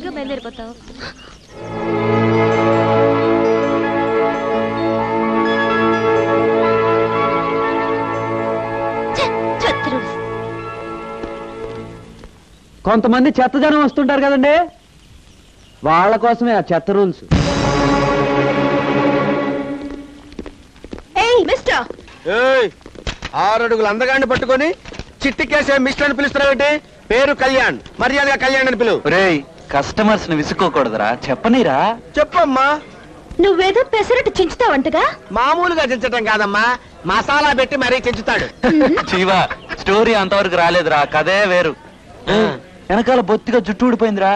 హ్యాపీగా బయలుదేరిపోతావు. కొంతమంది చెత్త జనం వస్తుంటారు కదండి, వాళ్ళ కోసమే ఆ చెత్త రూల్స్. ఏయ్, 6 అడుగులు అందగాన్ని పట్టుకొని చిట్టికేసే మిస్టర్ అని పిలుస్తున్నావేంటి? పేరు కళ్యాణ్, మర్యాదగా కళ్యాణ్ అని పిలువు. రేయ్, కస్టమర్స్ ని విసుకోకూడదురా, చెప్పనీరా. చెప్పమ్మా. నువ్వేదో పెసరట్టు చించుతావంటగా? మామూలుగా చించటం కాదమ్మా, మసాలా పెట్టి మరీ చించుతాడు. జీవా, స్టోరీ అంతవరకు రాలేదురా, కదే వేరు. వెనకాల బొత్తిగా జుట్టు ఊడిపోయిందిరా.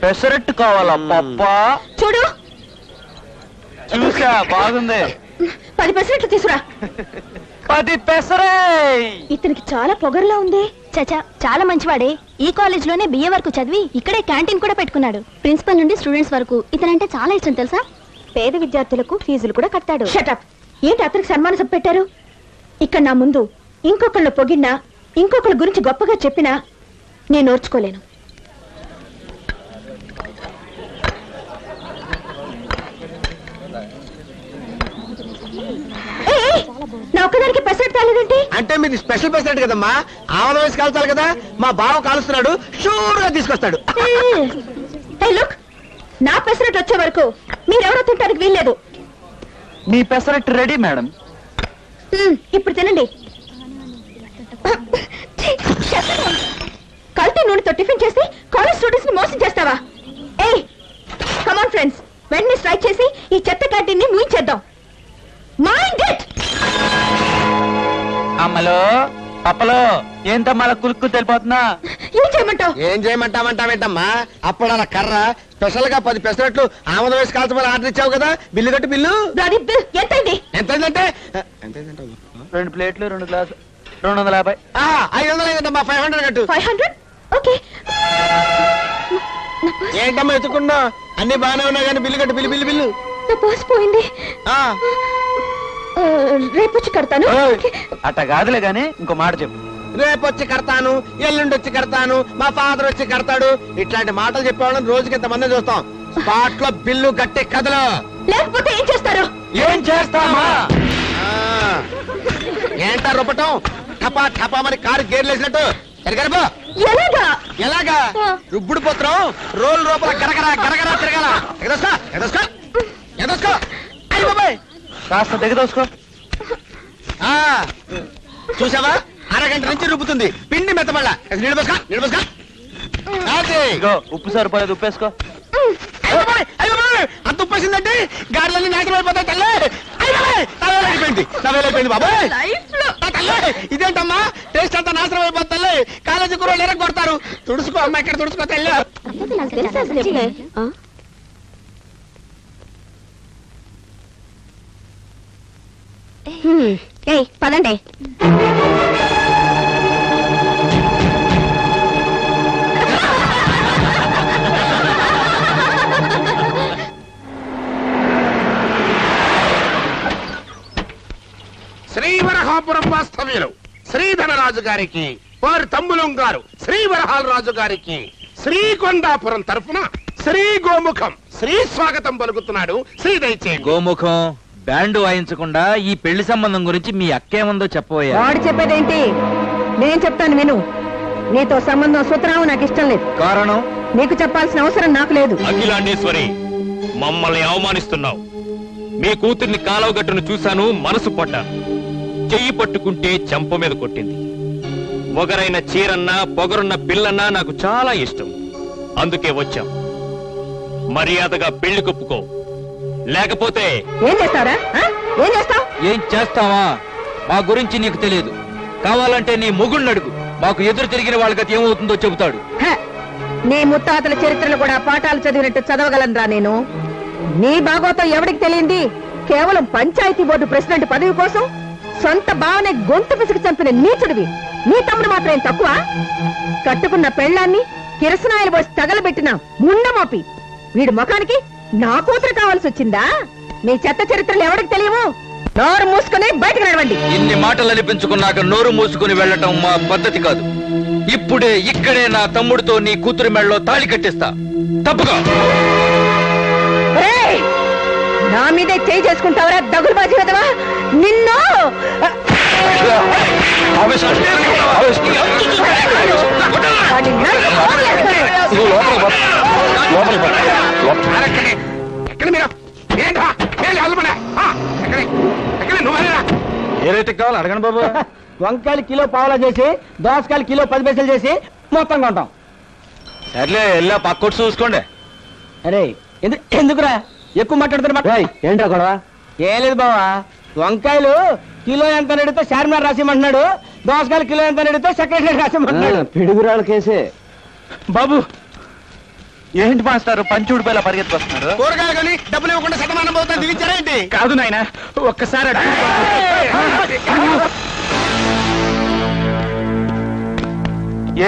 పెసరట్టు కావాలా పప్పా? చూడు, చూసా, బాగుంది. 10 పెసరట్లు తీసురా. 10 పెసరే. ఇతనికి చాలా పొగరులా ఉంది. చచా, చాలా మంచివాడే. ఈ కాలేజ్ లోనే బిఏ వరకు చదివి ఇక్కడే క్యాంటీన్ కూడా పెట్టుకున్నాడు. ప్రిన్సిపల్ నుండి స్టూడెంట్స్ వరకు ఇతనంటే చాలా ఇష్టం తెలుసా. పేద విద్యార్థులకు ఫీజులు కూడా కట్టాడు. షటప్. ఏంటి అతనికి సన్మాన సభ పెట్టారు? ఇక్కడ నా ముందు ఇంకొకళ్ళు పొగిడినా, ఇంకొకళ్ళ గురించి గొప్పగా చెప్పినా నేను ఓర్చుకోలేను. నా ఒక్కదానికి పెసరట్ తాలేదేంటి? అంటే మీది స్పెషల్ పెసరట్ కదమ్మా, ఆవల వయసు కాల్చాలి కదా. మా బావ కాలుస్తున్నాడు, షూర్ గా తీసుకొస్తాడు. లుక్, నా పెసరట్ వచ్చే వరకు మీరెవరో తింటానికి వీల్లేదు. మీ పెసరట్ రెడీ మేడం. ఇప్పుడు తినండి. కల్తీ నూనెతో టిఫిన్ చేసి కాలేజ్ స్టూడెంట్స్ ని మోసం చేస్తావా? ఏయ్, కమాన్ ఫ్రెండ్స్, వెంటనే స్ట్రైక్ చేసి ఈ చెత్త క్యాంటీన్ ని ముయించేద్దాం. Mind it. అమ్మలో పప్పలో ఏంటమ్మా కులుక్కు తెలిపోతున్నా? ఏం చేయమంటావు? ఏం చేయమంటామంటావేంటమ్మా? అప్పుడు అలా కర్ర స్పెషల్ గా 10 పెసరట్లు ఆమద వయసు కాల్చమని ఆర్డర్ ఇచ్చావు కదా. బిల్లు కట్టు. బిల్లు ఎంతైంది? ఎంతైందంటే 2 ప్లేట్లు 2 గ్లాసు 250. 500 అయిందంటమ్మా. 500 కట్టు. 500? ఓకే. ఏంటమ్మా ఎత్తుకున్నా? అన్ని బాగానే ఉన్నా కానీ బిల్లు కట్టు. Bill bill bill. నా పర్స్ పోయింది. రేపు వచ్చి కడతాను. అట్ట కాదులే గాని ఇంకో మాట చెప్పు. రేపు వచ్చి కడతాను, ఎల్లుండి వచ్చి కడతాను, మా ఫాదర్ వచ్చి కడతాడు, ఇట్లాంటి మాటలు చెప్పేవాళ్ళని రోజుకి ఇంతమంది చూస్తాం. స్పాట్ లో బిల్లు కట్టే కథలు. లేకపోతే ఏం చేస్తారు? ఏం చేస్తామా? ఏంటా రొప్పటం? టపా టపా మరి కారు గేర్లేసినట్టు ఎరగరబో. ఎలాగా? ఎలాగా? రుబ్బుడు పోత్రం రోల్ రూపల గరగరా గరగరా తిరగాల. ఎదోస్తా ఎదోస్తా ఎదోస్కో. అయ్య బాబాయ్, కాస్త దిగదోసుకో. చూసావా, అరగంట నుంచి రుబ్బుతుంది. పిండి మెత్తబళ్ళ. నిలబోస్కా నిలబోస్కా. ఉప్పు సరిపోలేదు, ఉప్పేసుకో. అంత ఉప్పేసిందంటే గాడిలన్నీ నాశనం అయిపోతాయి తల్లి. నవేలైపోయింది బాబాయ్. ఇదేంటమ్మా, టేస్ట్ అంతా నాశనం అయిపోతుంది తల్లి. కాలేజీ కూరలు ఎరగ కొడతారు. తుడుచుకో అమ్మ, ఎక్కడ తుడుచుకో తల్లి. పదండి. శ్రీవరహాపురం వాస్తవ్యులు శ్రీధనరాజు గారికి, వారి తమ్ములం గారు శ్రీవరహాల రాజు గారికి శ్రీకొండాపురం తరఫున శ్రీ గోముఖం శ్రీ స్వాగతం పలుకుతున్నాడు. శ్రీ దయచేయండి. గోముఖం బ్యాండ్ వాయించకుండా ఈ పెళ్లి సంబంధం గురించి మీ అక్కేముందో చెప్పబోయా. వాడు చెప్పేదేంటి? నేను చెప్తాను విను. నీతో సంబంధం సూత్రావు నాకు ఇష్టం లేదు. కారణం? నీకు చెప్పాల్సిన అవసరం నాకు లేదు. అఖిలాండేశ్వరి, మమ్మల్ని అవమానిస్తున్నావు. మీ కూతుర్ని కాలవగట్టును చూశాను, మనసు పడ్డాను. చెయ్యి పట్టుకుంటే చెంప మీద కొట్టింది. పొగరైన చీరన్నా పొగరున్న పిల్లన్నా నాకు చాలా ఇష్టం. అందుకే వచ్చాం. మర్యాదగా పెళ్లి కొప్పుకో, లేకపోతే ఏం చేస్తారా? ఏం చేస్తావు? ఏం చేస్తావా? మా గురించి నీకు తెలియదు. కావాలంటే నీ మొగుడిని అడుగు. మాకు ఎదురు తిరిగిన వాళ్ళకి ఏమవుతుందో చెబుతాడు. నీ ముత్తాతల చరిత్రలు కూడా పాఠాలు చదివినట్టు చదవగలనరా నేను. నీ బాగోతో ఎవరికి తెలియంది? కేవలం పంచాయతీ బోర్డు ప్రెసిడెంట్ పదవి కోసం సొంత బావనే గొంతు పిసికి చంపిన నీచుడివి. నీ తమ్ముడు మాత్రం ఏం తక్కువ? కట్టుకున్న పెళ్లాన్ని కిరసనాయలు పోసి తగలబెట్టిన ముండమోపి వీడి ముఖానికి నా కూతురు కావాల్సి వచ్చిందా? నీ చెత్త చరిత్రలు ఎవరికి తెలియవు? నోరు మూసుకుని బయటకు నడవండి. ఇన్ని మాటలు అనిపించుకున్నాక నోరు మూసుకుని వెళ్ళటం మా పద్ధతి కాదు. ఇప్పుడే ఇక్కడే నా తమ్ముడితో నీ కూతురు మెడలో తాళి కట్టిస్తా. తప్పుకో. నా మీదే చేయి చేసుకుంటావరా దగులు బాజీ కదవా నిన్ను. ఏ రేటు కావాలి అడగండి బాబు. వంకాయలు కిలో పావులా చేసి, దోసకాయలు కిలో 10 పైసలు చేసి మొత్తం కొంటాం. సర్లే వెళ్ళా పక్కొట్టు చూసుకోండి. అరే ఎందుకురా ఎక్కువ మాట్లాడుతున్నా? ఏంట్రా గొడవ? ఏం లేదు బావా, వంకాయలు కిలో ఎంత అడిగితే చార్మినార్ రాసిమంటున్నాడు, దోసకాయలు కిలో ఎంత అడిగితే సెక్రటరీ రాసిమంటున్నాడు. పిడుగురాళ్ళ కేసే బాబు. ఏంటి మాస్టారు పంచుడు పైలా పరిగెత్తుకొస్తున్నారు? కూరగాయలు కానీ డబ్బులు ఇవ్వకుండా శతమానం పోతుంది దిగించారేంటి? కాదు నాయన, ఒక్కసారి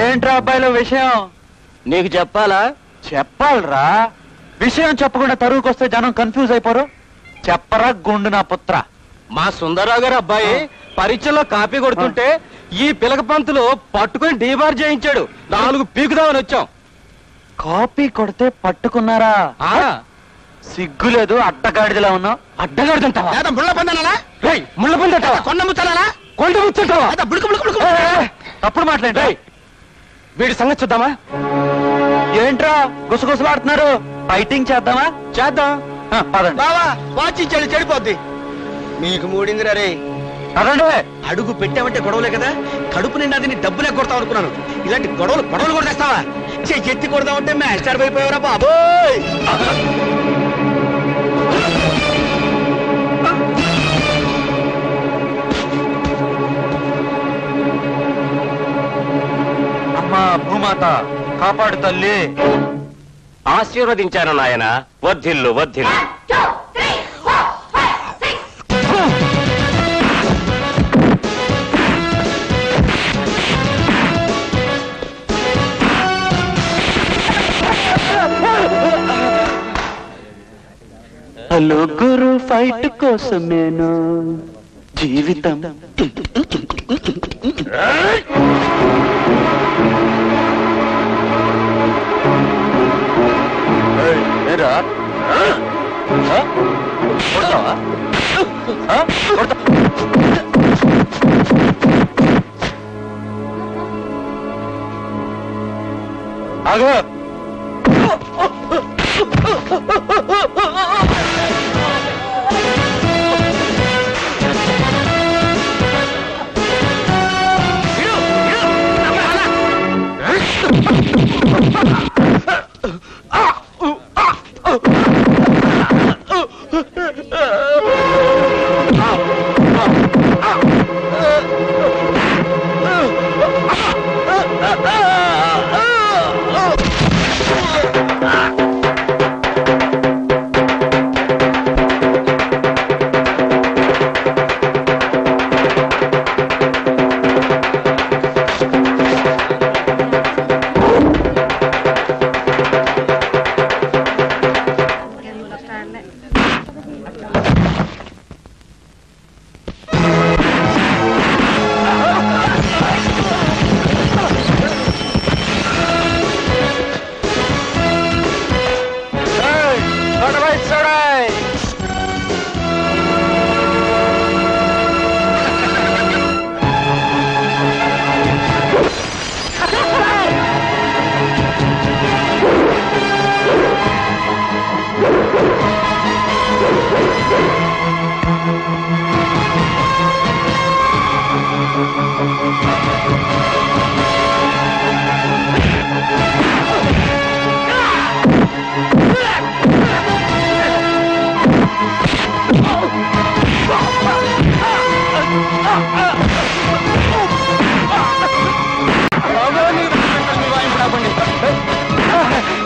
ఏంట్రా అబ్బాయిలో విషయం? నీకు చెప్పాలా? చెప్పాలరా. విషయం చెప్పకుండా తరువుకొస్తే జనం కన్ఫ్యూజ్ అయిపోరు. చెప్పరా గుండు నా పుత్ర. మా సుందరరావు గారు అబ్బాయి పరీక్షలో కాపీ కొడుతుంటే ఈ పిలక పంతులు పట్టుకుని డీబార్ చేయించాడు. 4 పీకుదామని వచ్చాం. కాపీ కొడితే పట్టుకున్నారా? సిగ్గులేదు, అడ్డగాడిదిలా ఉన్నావు. అడ్డగాడుతుంటావా? లేదా ముళ్ళ పందనాలా? ముళ్ళ పందంటావా? కొండ ముచ్చాలా? కొండ ముచ్చుంటావా? బుడుకు బుడుకు బుడుకు. తప్పుడు మాట్లాడి. వీడి సంగతి చూద్దామా? ఏంట్రా గుసగుసలాడుతున్నారు? ఫైటింగ్ చేద్దామా? చేద్దాం. పదండి బావా వాచ్ ఇచ్చాడు చెడిపోద్ది. మీకు మూడిందిరా రే. పదండి. అడుగు పెట్టామంటే గొడవలే కదా, కడుపు నిండా నీ డబ్బులే కొడతావు అనుకున్నాను. ఇలాంటి గొడవలు కూడా తెస్తావా? ఎత్తి కొడదామంటే మాస్టర్ అయిపోయావరా బాబోయ్. అమ్మా భూమాత కాపాడు తల్లి. ఆశీర్వదించాను నాయన. వర్ధిల్లు వర్ధిల్లు. నలుగురు ఫైట్ కోసం నేను జీవితం. ఏరా కొడతావా? ఆగో.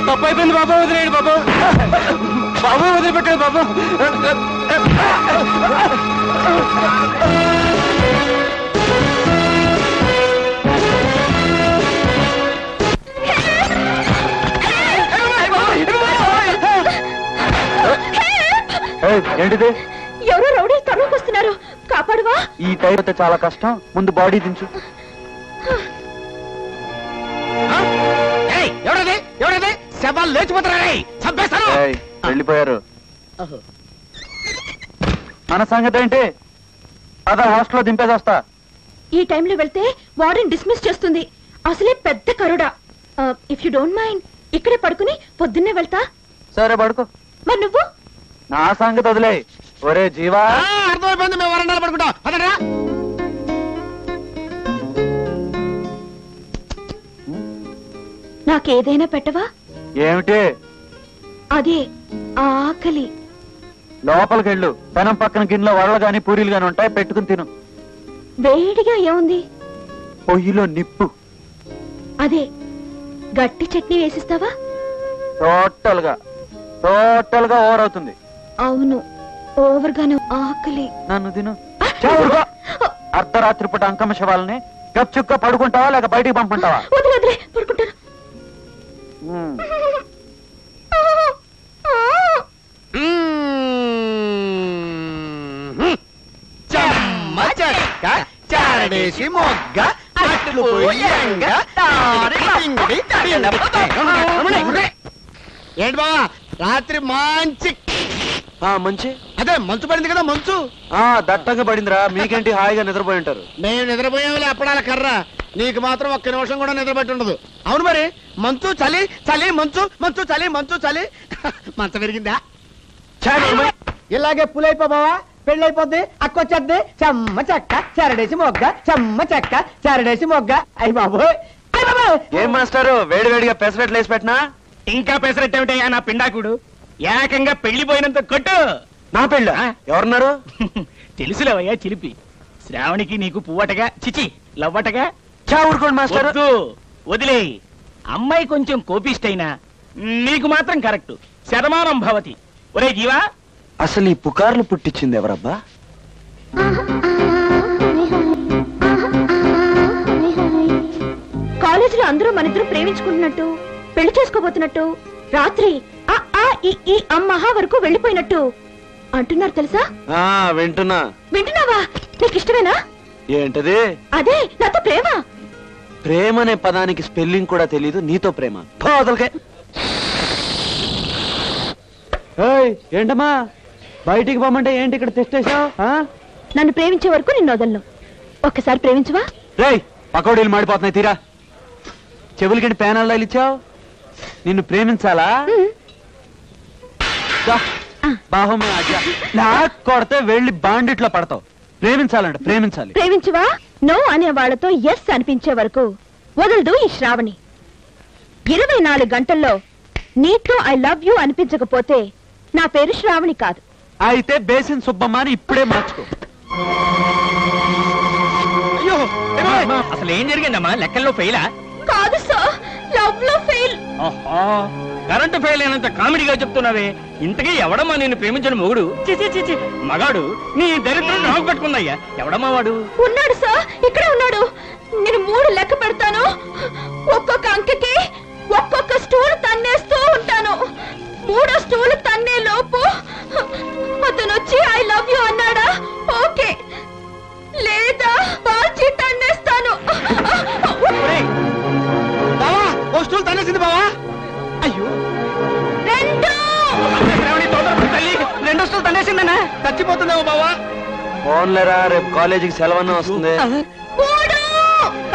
తప్పైపోయింది బాబు, వదిలేయండి బాబు. బాబు వదిలిపెట్టాడు బాబు. ఏంటిది? ఎవరో రౌడీ తరువుకొస్తున్నారు, కాపాడువా. ఈ టైం అయితే చాలా కష్టం. ముందు బాడీ దించు. ఎవడది ఎవడది? శవాలు లేచిపోతారా చంపేస్తాను. వెళ్ళిపోయారు. మన సంగతి ఏంటి? అదా హాస్టల్లో దింపేది వస్తా. ఈ టైంలో వెళ్తే వార్డెన్ డిస్మిస్ చేస్తుంది. అసలే పెద్ద కరుడా. ఇఫ్ యు డోంట్ మైండ్ ఇక్కడే పడుకుని పొద్దున్నే వెళ్తా. సరే పడుకో. మరి నువ్వు? నా సంగతి వదిలే. ఒరే జీవా, అర్థమైపోయింది, మేము వరండాలో పడుకుంటాం. పదరా. నాకేదైనా పెట్టవా? ఏమిటి? అదే ఆకలి. లోపలికి వెళ్ళు. పెనం పక్కన గిన్నెలో వడలు గాని పూరీలు గాని ఉంటాయి, పెట్టుకుని తిను. వేడిగా ఏముంది? పొయ్యిలో నిప్పు. అదే గట్టి చట్నీ వేసిస్తావా? టోటల్ గా ఓవర్ అవుతుంది. అవును, ఓవర్ గాను. ఆకలి. నన్ను తిను. అర్ధరాత్రి పూట అంకమ్మ శవాలని గప్చుక్క పడుకుంటావా లేక బయటికి పంపుకుంటావా? వదిలే పడుకుంటాను. చారడేసి మొగ్గ అట్లు ఏంటి బావా రాత్రి మంచి మంచి అదే మంచు పడింది కదా, మంచు దట్టంగా పడిందిరా. మీకేంటి హాయిగా నిద్రపోయి ఉంటారు. మేము నిద్రపోయావులే అప్పడాల కర్ర. నీకు మాత్రం ఒక్క నిమిషం కూడా నిద్రపట్టి ఉండదు. అవును మరి, మంచు చలి చలి మంచు మంచు చలి మంచు చలి మంచం పెరిగిందా? ఇలాగే పులైపో బావా, పెళ్ళైపోద్ది. అక్కొచ్చేద్ది. చెమ్మ చెక్క చెరడేసి మొగ్గ, చెమ్మ చెక్క చెరడేసి మొగ్గ. అయ్యి బాబోయ్. ఏం మాస్టారు, వేడి వేడిగా పెసరట్లు వేసి పెట్టినా? ఇంకా పెసరట్టేమిటయ్యా నా పిండాకుడు. ఏకంగా పెళ్లిపోయినంత కొట్టు. నా పెళ్ళ ఎవరున్నారు? తెలుసులేవయ్యా చిలిపి. శ్రావణికి నీకు పువ్వటగా, చిచి లవ్వటగా. ఊరుకోండి మాస్టర్. వదిలే. అమ్మాయి కొంచెం కోపిష్టైనా నీకు మాత్రం కరెక్ట్. శతమానం భవతి. ఒరే జీవా, అసలు ఈ పుకార్లు పుట్టించింది ఎవరబ్బా? కాలేజీలో అందరూ మనిద్దరు ప్రేమించుకుంటున్నట్టు, పెళ్లి చేసుకోబోతున్నట్టు, రాత్రి ఈ అమ్మహా వరకు వెళ్ళిపోయినట్టు అంటున్నారు తెలుసా? వింటున్నా. వింటున్నావా? నీకు ఇష్టమేనా? ఏంటది? అదే నాతో ప్రేమ. ప్రేమ అనే పదానికి స్పెల్లింగ్ కూడా తెలీదు. నీతో ప్రేమ? ఏంటమ్మా బయటికి పోమంటే ఏంటి ఇక్కడ తెచ్చేసావు? నన్ను ప్రేమించే వరకు నిన్ను వదలను. ఒక్కసారి ప్రేమించవా? రేయ్, పకోడీలు మాడిపోతున్నాయి, తీరా. చెవులకి పేనాల్లో ఇచ్చావు. నిన్ను ప్రేమించాలా? బాహుమే అజ్జా. నాకు కొడితే వెళ్ళి బాండిట్లో పడతావు. ప్రేమించాలంట, ప్రేమించాలి. ప్రేమించవా? నో అనే వాళ్ళతో ఎస్ అనిపించే వరకు వదలదు ఈ శ్రావణి. 24 గంటల్లో నీతో ఐ లవ్ యూ అనిపించకపోతే నా పేరు శ్రావణి కాదు. అయితే బేసిన్ సుబ్బమ్మ అని ఇప్పుడే మార్చుకో. అయ్యో అసలు ఏం జరిగిందమ్మా? లెక్కల్లో ఫెయిలా? కాదు సార్, లవ్ లో ఫెయిల్. కరెంటు ఫెయిల్ అయినంత కామెడీగా చెప్తున్నావే. ఇంతకీ ఎవడమ్మా నేను ప్రేమించిన మొగుడు? చిచి మగాడు. నీ దరిద్రం నాకు పట్టుకుందయ్యా. ఎవడమ్మా వాడు? ఉన్నాడు సార్, ఇక్కడే ఉన్నాడు. నేను 3 లెక్క పెడతాను. ఒక్కొక్క అంకెకి ఒక్కొక్క స్టూల్ తన్నేస్తూ ఉంటాను. 3వ స్టూల్ తన్నే లోపు అతను వచ్చి ఐ లవ్ యూ అన్నాడా? ఓకే, లేదా బాల్చి తన్నేస్తాను. బావా ఓ స్టూల్ తన్నేసింది బావా. అయ్యో, 2 రెండో స్టూల్ తన్నేసిందన్నా. చచ్చిపోతుందేమో బావా. ఫోన్లేరా, రేపు కాలేజీకి సెలవన్నా వస్తుంది. 3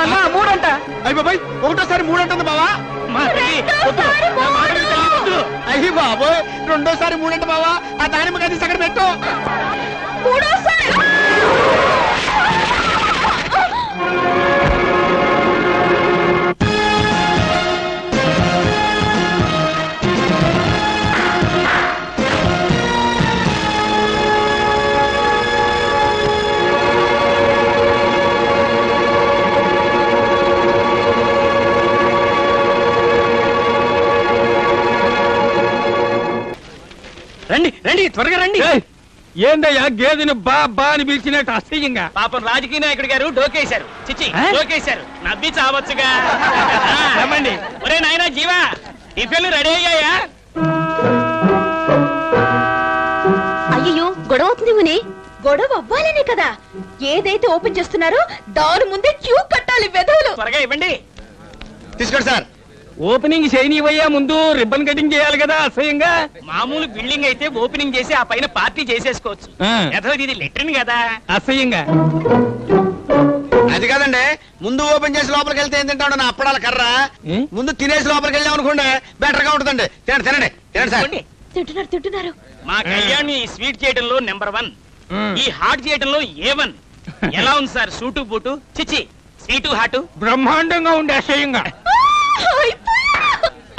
అన్నా 3 అంట. అయ్యి బాబాయ్, ఒకటోసారి 3 అంటుంది బావా. అయ్యి బాబోయ్, రెండోసారి 3 అంట బావా. ఆ దానిమ్మ గది అక్కడ పెట్టు. 3వసారి. రండి రండి, త్వరగా రండి. ఏందయ్యా గేదెను బా బా అని పిలిచినట్టు అసహ్యంగా? పాపం రాజకీయ నాయకుడు గారు డోకేశారు. చిచ్చి డోకేశారు. నవ్వి చావచ్చుగా. రమ్మండి. ఒరే నాయనా జీవా, టిఫిన్లు రెడీ అయ్యాయా? అయ్యో, గొడవ అవుతుంది ముని. గొడవ అవ్వాలనే కదా ఏదైతే ఓపెన్ చేస్తున్నారో దాని ముందే క్యూ కట్టాలి. వెధవులు. త్వరగా ఇవ్వండి. తీసుకోండి సార్. ఓపెనింగ్ చేయనివయ్యా, ముందు రిబ్బన్ కటింగ్ చేయాలి కదా అసహ్యంగా. మామూలు బిల్డింగ్ అయితే ఓపెనింగ్ చేసి ఆ పైన పార్టీ చేసేసుకోవచ్చు. ఇది లెట్రిన్ కదా, అసహ్యంగా. అది కాదండి, ముందు ఓపెన్ చేసి లోపలికి వెళ్తే ఏం తింటాడు నా అప్పడాల కర్ర. ముందు తినేసి లోపలికి వెళ్ళాం అనుకోండి, బెటర్ గా ఉంటుందండి. తినండి తినండి తినండి సార్. తింటున్నారు. మా కళ్యాణ్ ఈ స్వీట్ చేయడంలో నెంబర్ 1, ఈ హాట్ చేయడంలో A1. ఎలా ఉంది సార్ సూటు బూటు? చిచి, స్వీటు హాటు బ్రహ్మాండంగా ఉండే అసహ్యంగా.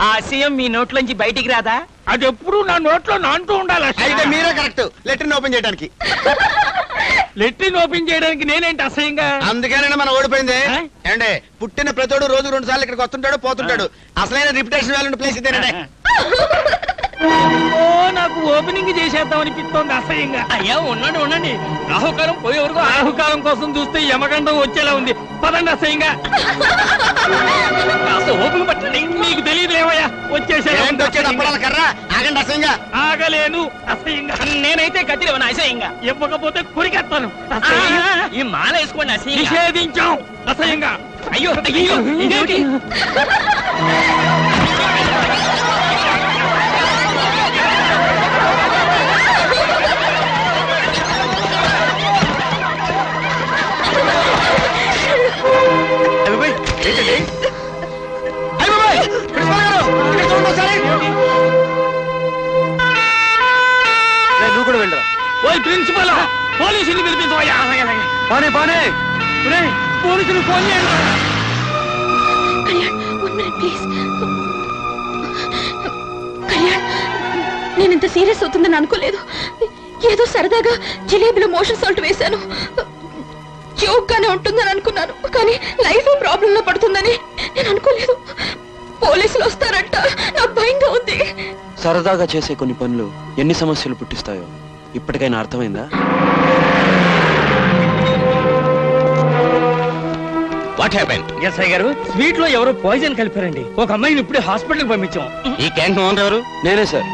ఆ అసహ్యం మీ నోట్లోంచి బయటికి రాదా? అది ఎప్పుడు నా నోట్లో నాంటూ ఉండాలి. అయితే మీరే కరెక్ట్ లెట్రిన్ ఓపెన్ చేయడానికి. లెట్రిన్ ఓపెన్ చేయడానికి నేనేంటి అసహ్యంగా? అందుకేనండి మనం ఓడిపోయింది. ఏమంటే పుట్టిన ప్రతోడు రోజు 2 సార్లు ఇక్కడికి వస్తుంటాడు పోతుంటాడు. అసలైన రిప్యుటేషన్ వాల్యూ ప్లేస్ ఇదేనండి. నాకు ఓపెనింగ్ చేసేద్దాం అనిపిస్తోంది అసహ్యంగా. అయ్యా ఉండండి, రాహుకాలం పోయేవరకు రాహుకాలం కోసం చూస్తే యమగండం వచ్చేలా ఉంది. పదండి అసహ్యంగా. ఓపెన్ పట్టండి. నీకు తెలియదులేవయ్యా, వచ్చేసే అప్పడాల కర్ర. ఆగండి అసహ్యంగా. ఆగలేను అసహ్యంగా. నేనైతే కట్టిలేవనా అసహ్యంగా? ఇవ్వకపోతే కురికెత్తాను. ఈ మాల వేసుకోండి అసహ్యంగా. నిషేధించాం అసహ్యంగా. అయ్యో అయ్యో ఇదేంటి? నువ్వు కూడా వెళ్ళరా. ఓయ్ ప్రిన్సిపల్, పోలీసుని పిలిపించవయ్యా. పోనీ పోనీ. పోలీసులు ఫోన్ చేయండి. Kalyan, 1 minute please. కళ్యాణ్, నేను ఇంత సీరియస్ అవుతుందని అనుకోలేదు. ఏదో సరదాగా జిలేబీలో మోషన్ సాల్ట్ వేశాను. జోక్ గానే ఉంటుందని అనుకున్నాను, కానీ లైఫ్ ప్రాబ్లం లో పడుతుందని నేను అనుకోలేదు. పోలీసులు వస్తారంట, నాకు భయంగా ఉంది. సరదాగా చేసే కొన్ని పనులు ఎన్ని సమస్యలు పుట్టిస్తాయో ఇప్పటికైనా అర్థమైందా? What happen? ఎస్ఐ గారు, స్వీట్ లో ఎవరో పాయిజన్ కలిపారండి. ఒక అమ్మాయిని ఇప్పుడే హాస్పిటల్ పంపించాం. ఈ క్యాంటీన్ ఓనర్ ఎవరు? నేనే సార్.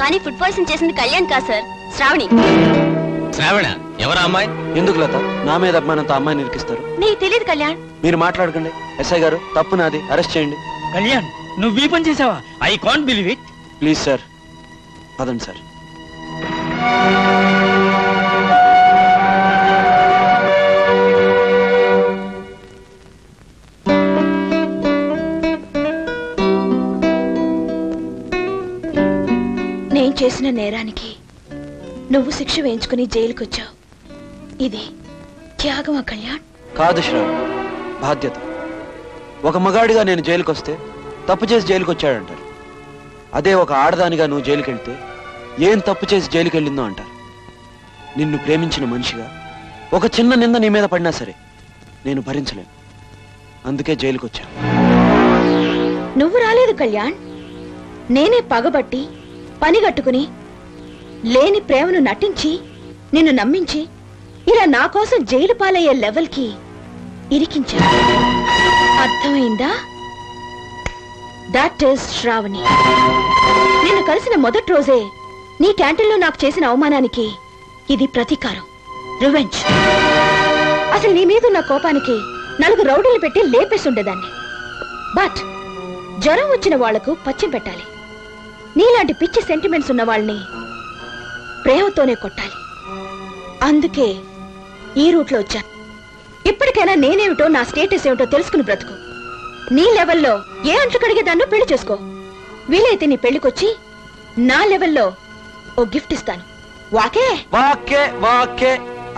కానీ ఫుడ్ పాయిజన్ చేసింది కళ్యాణ్ కాదు సార్, శ్రావణి. శ్రావణ ఎవరా అమ్మాయి? ఎందుకు లత నా మీద అభిమానంతో అమ్మాయిని ఇరికిస్తారు? నీకు తెలియదు కళ్యాణ్. మీరు మాట్లాడకండి. ఎస్ఐ గారు, తప్పు నాది, అరెస్ట్ చేయండి. కళ్యాణ్, నువ్వు ఈ పని చేసావా? I can't believe it. Please sir, పదండి సార్. నేను చేసిన నేరానికి నువ్వు శిక్ష వేయించుకుని జైలుకొచ్చావు. ఇది త్యాగమా కళ్యాణ్? కాదు శ్రావణ్, బాధ్యత. ఒక మగాడిగా నేను జైలుకి వస్తే తప్పు చేసి జైలుకి వచ్చాడంటారు. అదే ఒక ఆడదానిగా నువ్వు జైలుకి వెళ్తే ఏం తప్పు చేసి జైలుకి వెళ్ళిందో అంటారు. నిన్ను ప్రేమించిన మనిషిగా ఒక చిన్న నింద నీ మీద పడినా సరే నేను భరించలేను. అందుకే జైలుకి వచ్చాను. నువ్వు రాలేదు కళ్యాణ్, నేనే పగబట్టి పనిగట్టుకుని లేని ప్రేమను నటించి నిన్ను నమ్మించి ఇలా నా కోసం జైలు పాలయ్యే లెవెల్కి ఇరికించా. అర్థమైందా? That is Shravani. నిన్ను కలిసిన మొదటి రోజే నీ క్యాంటీన్లో నాకు చేసిన అవమానానికి ఇది ప్రతీకారం, రివెంజ్. అసలు నీ మీద ఉన్న కోపానికి 4 రౌడీలు పెట్టి లేపేసి ఉండేదాన్ని. బట్ జ్వరం వచ్చిన వాళ్లకు పచ్చిం పెట్టాలి. నీలాంటి పిచ్చి సెంటిమెంట్స్ ఉన్న వాళ్ళని ప్రేమతోనే కొట్టాలి. అందుకే ఈ రూట్లో వచ్చా. ఇప్పటికైనా నేనేమిటో, నా స్టేటస్ ఏమిటో తెలుసుకుని బ్రతుకు. నీ లెవెల్లో ఏ అంట్లు కడిగేదాన్నో పెళ్లి చేసుకో. వీలైతే నీ పెళ్లికొచ్చి నా లెవెల్లో ఓ గిఫ్ట్ ఇస్తాను. వాకే వాకే వాకే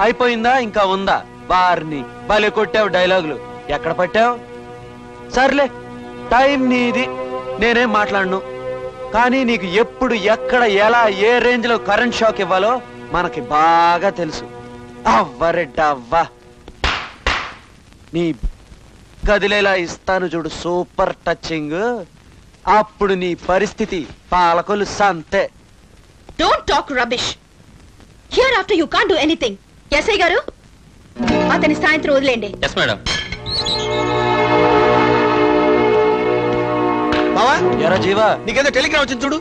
అయిపోయిందా? ఇంకా ఉందా? వారిని భలే కొట్టావు డైలాగులు. ఎక్కడ పట్టావు? సర్లే, టైం నీది, నేనేం మాట్లాడను. కానీ నీకు ఎప్పుడు ఎక్కడ ఎలా ఏ రేంజ్ లో కరెంట్ షాక్ ఇవ్వాలో మనకి బాగా తెలుసు. అవ్వరెడ్డవ్వా, నీ కదిలేలా ఇస్తాను చూడు, సూపర్ టచింగ్. అప్పుడు నీ పరిస్థితి పాలకొలు సంతే. Don't talk rubbish. Hereafter you can't do anything. SI గారు, అతని సాయంత్రం వదిలేండి. Yes madam. బావా, ఎరా జీవా, నీకేదో టెలిగ్రామ్ వచ్చింది చూడు.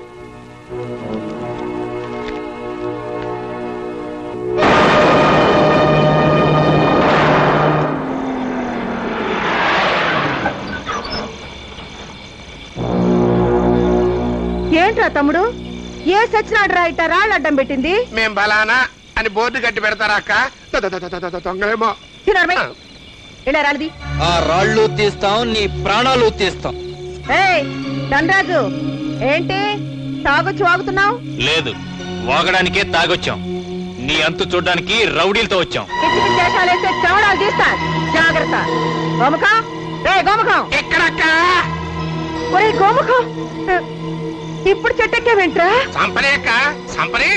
తమ్ముడు ఏ సచ్చినాడు రా ఇట్ట రాళ్ళు అడ్డం పెట్టింది మేం బలానా అని బోర్డు కట్టి పెడతారా అక్క దొంగలేమో తినర్మై ఇలా రాలిది ఆ రాళ్ళు తీస్తాం నీ ప్రాణాలు తీస్తాం. ఏయ్ ధనరాజు ఏంటి తాగొచ్చి వాగుతున్నావు లేదు, వాగడానికే తాగొచ్చాం. నీ అంతు చూడ్డానికి రౌడీలతో వచ్చాం. పిచ్చి పిచ్చి వేషాలు వేస్తే చవడాలు తీస్తా జాగ్రత్త గోముఖం రే గోముఖం ఎక్కడక్క ఒరే గోముఖం ఇప్పుడు చెట్టెక్కే వెంట్రా సంపరే అక్క సంపరే.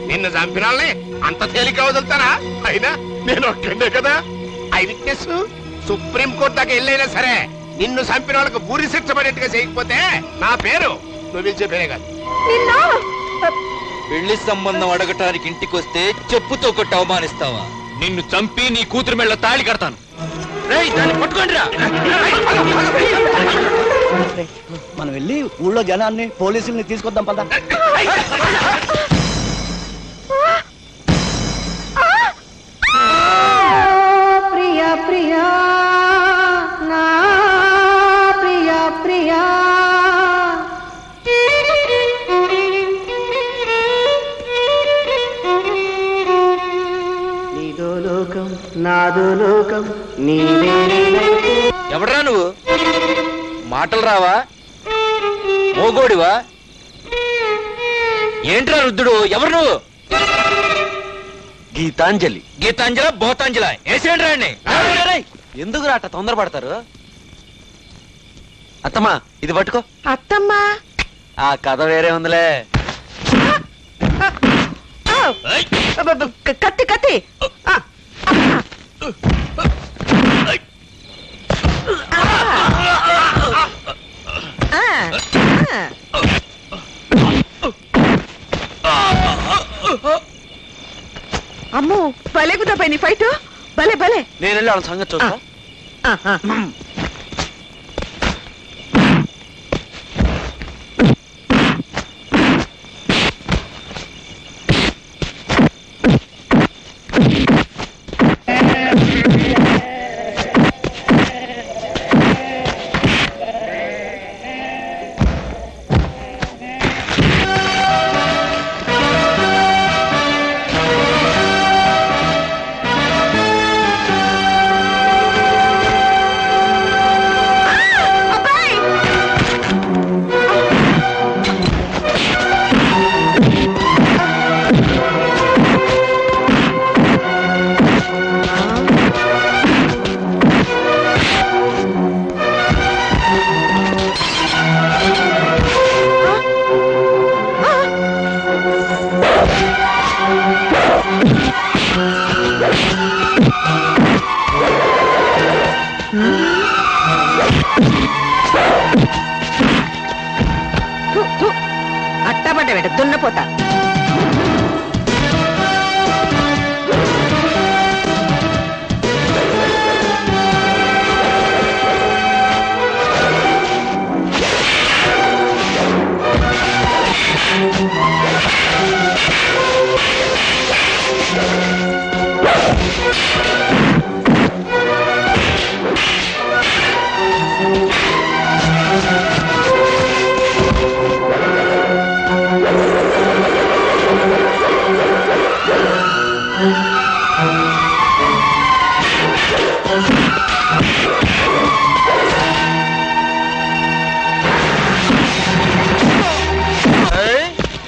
నిన్ను చంపినాళ్ళని అంత తేలిక వదులుతారా? అయినా నేను ఒక్కడే కదా ఐ విట్నెస్. సుప్రీం కోర్టు దాకా వెళ్ళైనా సరే నిన్ను చంపిన వాళ్ళకు ఊరి శిక్ష పడేట్టుగా చేయకపోతే నా పేరు నువ్వు పిలిచే పేరే కాదు. నిన్ను పెళ్లి సంబంధం అడగటానికి ఇంటికొస్తే చెప్పుతో కొట్టి అవమానిస్తావా? నిన్ను చంపి నీ కూతురు మెళ్ళ తాళి కడతాను. రేయ్, దాన్ని పట్టుకోండిరా. మనం వెళ్ళి ఊళ్ళో జనాన్ని పోలీసుల్ని తీసుకొద్దాం పద. ప్రియా ప్రియా నా ప్రియా ప్రియా నీదో లోకం నాదో లోకం నీవే. ఎవడరా నువ్వు? మాటలు రావా? మోగోడివా? ఏంట్రా రుద్దుడు? ఎవరు నువ్వు? గీతాంజలి. గీతాంజల బోతాంజల వేసేయండి రాండి. ఎందుకు రాట తొందరపడతారు? అత్తమ్మా ఇది పట్టుకో. అత్తమ్మా ఆ కథ వేరే ఉందిలే. కత్తి కత్తి అమ్మో భలే కుదపోయి నీ ఫైట్ భలే భలే. నేను వెళ్ళి వాళ్ళ సంగతి చూస్తా. అట్టబడ్డ వెంట దున్నపోతా.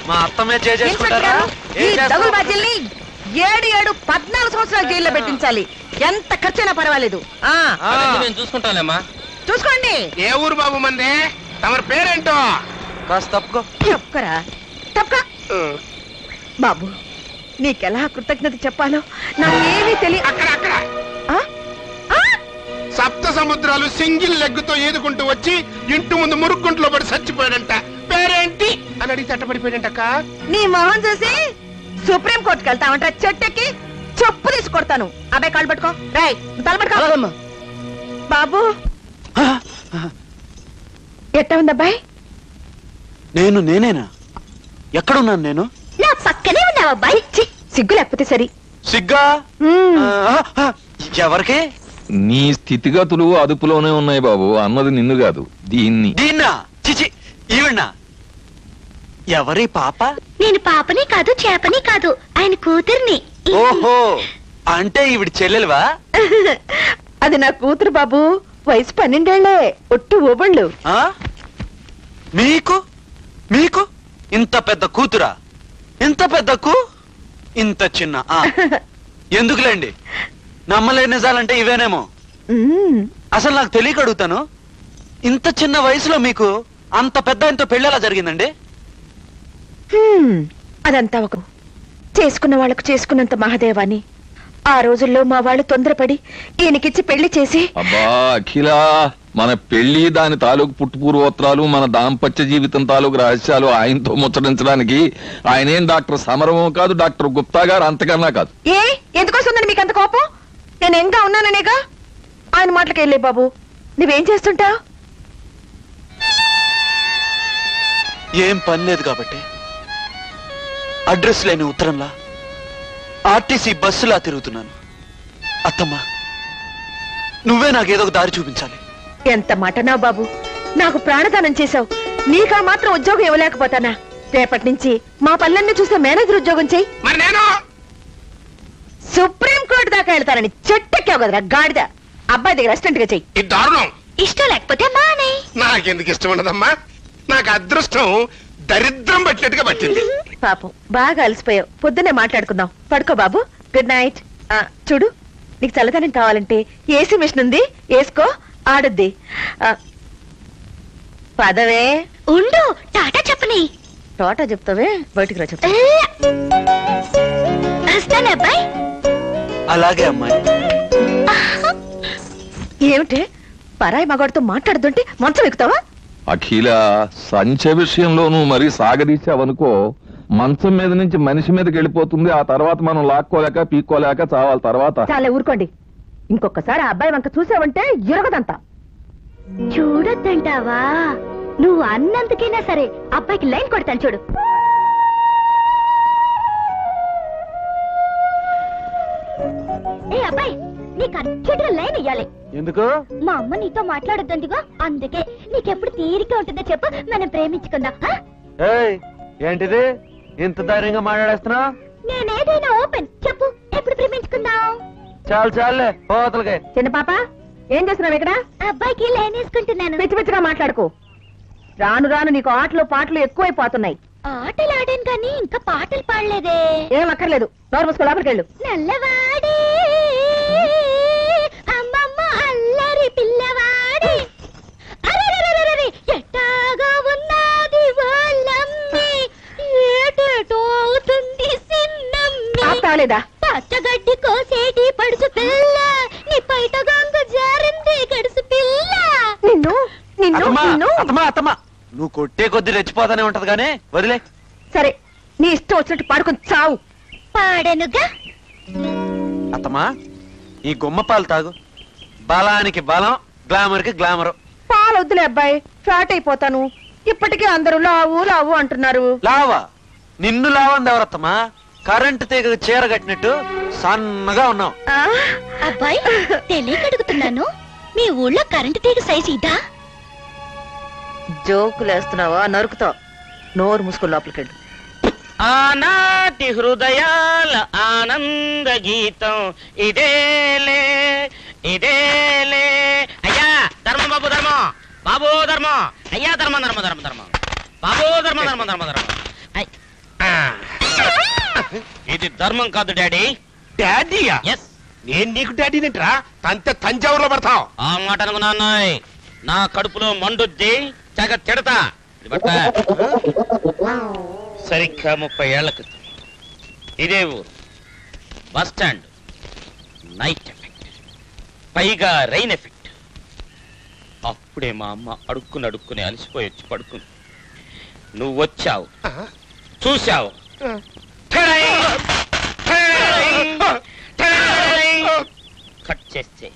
మా అత్తమే చేసుకుంటారా? ఈ డబుల్ బాధ్యుల్ని 7-14 సంవత్సరాలు జైల్లో పెట్టించాలి. ఎంత ఖర్చైనా పర్వాలేదు. మేము చూసుకుంటాంలేమ్మా. చూసుకోండి. ఏ ఊరు బాబు మంది? తమరి పేరేంటో? కాస్త తప్పుకో. తప్పకరా తప్పక. బాబు నీకెలా కృతజ్ఞత చెప్పాలో నాకేమీ తెలియ. అక్కడ అక్కడ సప్త సముద్రాలు సింగిల్ లెగ్గుతో ఈదుకుంటూ వచ్చి ఇంటి ముందు మురుక్కుంట్లో పడి చచ్చిపోయాడంట. పేరేంటి అని అడిగితే అట్టపడిపోయాడంటక్క. నీ మొహం చూసి సుప్రీం కోర్టుకి వెళ్తామంట. చెట్టెక్కి చెప్పు తీసి కొడతాను. అబ్బాయి కాళ్ళు పట్టుకో. రాయ్ తలపట్టుకో. బాబు ఎట్టా ఉంది అబ్బాయి? నేనేనా? ఎక్కడున్నాను నేను? నా పక్కనే ఉన్నావు అబ్బాయి. సిగ్గు లేకపోతే సరి. సిగ్గా? ఎవరికి? నీ స్థితిగతులు అదుపులోనే ఉన్నాయి బాబు. అన్నది నిన్ను కాదు, దీన్ని. దీన్నా? చిచి ఈవిడ్నా? ఎవరి పాప? నేను పాపని కాదు చేపని కాదు ఆయన కూతుర్ని. ఓహో, అంటే ఈవిడ చెల్లెలువా? అది నా కూతురు బాబు, వయసు 12 ఏళ్లే, ఒట్టు ఓబళ్ళు. మీకు మీకు ఇంత పెద్ద కూతురా? ఇంత పెద్దకు ఇంత చిన్న. ఎందుకులేండి, నమ్మలేని నిజాలంటే ఇవేనేమో. అసలు నాకు తెలియక అడుగుతాను, ఇంత చిన్న వయసులో మీకు అంత పెద్ద ఇంత పెళ్ళెలా జరిగిందండి? అదంతా ఒక చేసుకున్న వాళ్ళకు చేసుకున్నంత మహాదేవాన్ని. ఆ రోజుల్లో మా వాళ్ళు తొందరపడి ఈయనకిచ్చి పెళ్లి చేసి. అబ్బా అఖిల, మన పెళ్లి దాని తాలూకు పుట్టుపూర్వోత్తరాలు, మన దాంపత్య జీవితం తాలూకు రహస్యాలు ఆయనతో ముచ్చటించడానికి ఆయనేం డాక్టర్ సమరమో కాదు, డాక్టర్ గుప్తా గారు అంతకన్నా కాదు. ఏ ఎందుకోసందండి మీకు అంత కోపం? నేను ఎంగా ఉన్నాననేగా. ఆయన మాటలకి వెళ్ళే బాబు, నువ్వేం చేస్తుంటావు? ఏం పని లేదు కాబట్టి అడ్రస్ లేని ఉత్తరంలా ఆర్టీసీ బస్సులా తిరుగుతున్నాను. అత్తమ్మా, నువ్వే నాకేదో ఒక దారి చూపించాలి. ఎంత మటనా బాబు, నాకు ప్రాణదానం చేశావు. నీకా మాత్రం ఉద్యోగం ఇవ్వలేకపోతానా? రేపటి నుంచి మా పల్లెన్ని చూస్తే మేనేజర్ ఉద్యోగం చెయ్యి. మరి నేను సుప్రీం కోర్టు దాకా వెళ్తానని చెట్టెక్కావు కదరా గాడిద. అబ్బాయి దగ్గర అసిస్టెంట్ గా చెయ్యి. ఇది దారుణం. ఇష్టం లేకపోతే మానే. నాకెందుకు ఇష్టం ఉండదమ్మా? నాకు అదృష్టం దరిద్రం పట్టినట్టుగా పట్టింది. పాపం బాగా అలసిపోయావు, పొద్దున్నే మాట్లాడుకుందాం. పడుకో బాబు, గుడ్ నైట్. చూడు, నీకు చల్లదనం కావాలంటే ఏసీ మిషన్ ఉంది, వేసుకో, ఆడుద్ది. పదవే. ఉండు, టాటా చెప్పని. టోటా చెప్తావే, బయటికి రా చెప్తా. వస్తానే అబ్బాయి. అలాగే అమ్మాయి. ఏమిటే పరాయి మగాడితో మాట్లాడుతుంటే మంచం ఎక్కుతావా? అఖిల, సంచ విషయంలోనూ మరీ సాగదీశావనుకో, మంచం మీద నుంచి మనిషి మీదకి వెళ్ళిపోతుంది. ఆ తర్వాత మనం లాక్కోలేక పీక్కోలేక చావాలి. తర్వాత చాలా ఊరుకోండి. ఇంకొకసారి ఆ అబ్బాయి వంక చూసావంటే ఇరగదంతా. చూడొద్దంటావా? నువ్వు అన్నందుకైనా సరే అబ్బాయికి లైన్ కొడతాను చూడు. ఏ అబ్బాయి, నీకు అర్జెంటుగా లైన్ ఇయ్యాలి. ఎందుకు? మా అమ్మ నీతో మాట్లాడొద్దందుగా, అందుకే. నీకెప్పుడు తీరిక ఉంటుందో చెప్పు, మనం ప్రేమించుకుందాం. ఏంటిది ఇంత ధైర్యంగా మాట్లాడేస్తున్నా? నేనేదైనా ఓపెన్ చెప్పు, ఎప్పుడు ప్రేమించుకుందాం? చాలు చాలులే, పోతలకే. చిన్న పాప, ఏం చేస్తున్నావు ఇక్కడ? అబ్బాయికి లైన్ వేసుకుంటున్నాను. పిచ్చి పిచ్చిగా మాట్లాడుకో. రాను రాను నీకు ఆటలు పాటలు ఎక్కువైపోతున్నాయి. ఆటలు ఆడాను కానీ ఇంకా పాటలు పాడలేదే. ఏం అక్కర్లేదు, నోరు మూసుకో, లోపలికి వెళ్ళు. నల్లవాడే అమ్మమ్మ అల్లరి పిల్లవాడే, అరెరెరెరెరె, ఎట్టాగా ఉన్నది వాళ్ళమ్మి, ఏటేటో అవుతుంది సిన్నమ్మి. ఆపుతావా? పచ్చగడ్డి కోసేటి పడుచు పిల్ల, నీ పైట గంగ జారింది గడుసు పిల్ల. నిన్ను నిన్ను నిన్ను అత్తమ్మా, నువ్వు కొట్టే కొద్ది రెచ్చిపోతానే ఉంటది గానీ వదిలే. సరే, నీ ఇష్టం వచ్చినట్టు పాడుకొని చావు. పాడనుగా. అత్తమ్మా, ఈ గుమ్మ పాలు తాగు. బలానికి బలం, గ్లామర్ కి గ్లామర్. పాలు వద్దులే అబ్బాయి, ఫ్లాట్ అయిపోతాను. ఇప్పటికే అందరూ లావు లావు అంటున్నారు. లావా? నిన్ను లావంది ఎవరత్తమ్మా? కరెంటు తీగ చీర కట్టినట్టు సన్నగా ఉన్నావు. అబ్బాయి, తెలియక అడుగుతున్నాను, మీ ఊళ్ళో కరెంటు తీగ సైజు ఇదా? జోకులేస్తున్నావా? నరుకుతావు. నోరు మూసుకొని లోపలికి వెళ్ళు. ఆనాటి హృదయాల ఆనంద గీతం ఇదేలే ఇదేలే. అయ్యా ధర్మం, బాబు ధర్మం, బాబు ధర్మం, అయ్యా ధర్మం ధర్మం ధర్మం ధర్మం, బాబు ధర్మం ధర్మం ధర్మం ధర్మం. ఇది ధర్మం కాదు డాడీ. డాడీయా? ఎస్. నేను నీకు డాడీ తింటరా? తంతే తంజావూరులో పడతావు. ఆ మాట అనుకున్నాన్నాయ్. నా కడుపులో మండుద్ది, చగ తిడతా. సరిగ్గా 30 ఏళ్ల క్రితం ఇదే ఊరు, బస్ స్టాండ్, నైట్ ఎఫెక్ట్, పైగా రైన్ ఎఫెక్ట్. అప్పుడే మా అమ్మ అడుక్కుని అలసిపోయి వచ్చి పడుకుంది. నువ్వు వచ్చావు, చూశావు, కట్ చేస్తే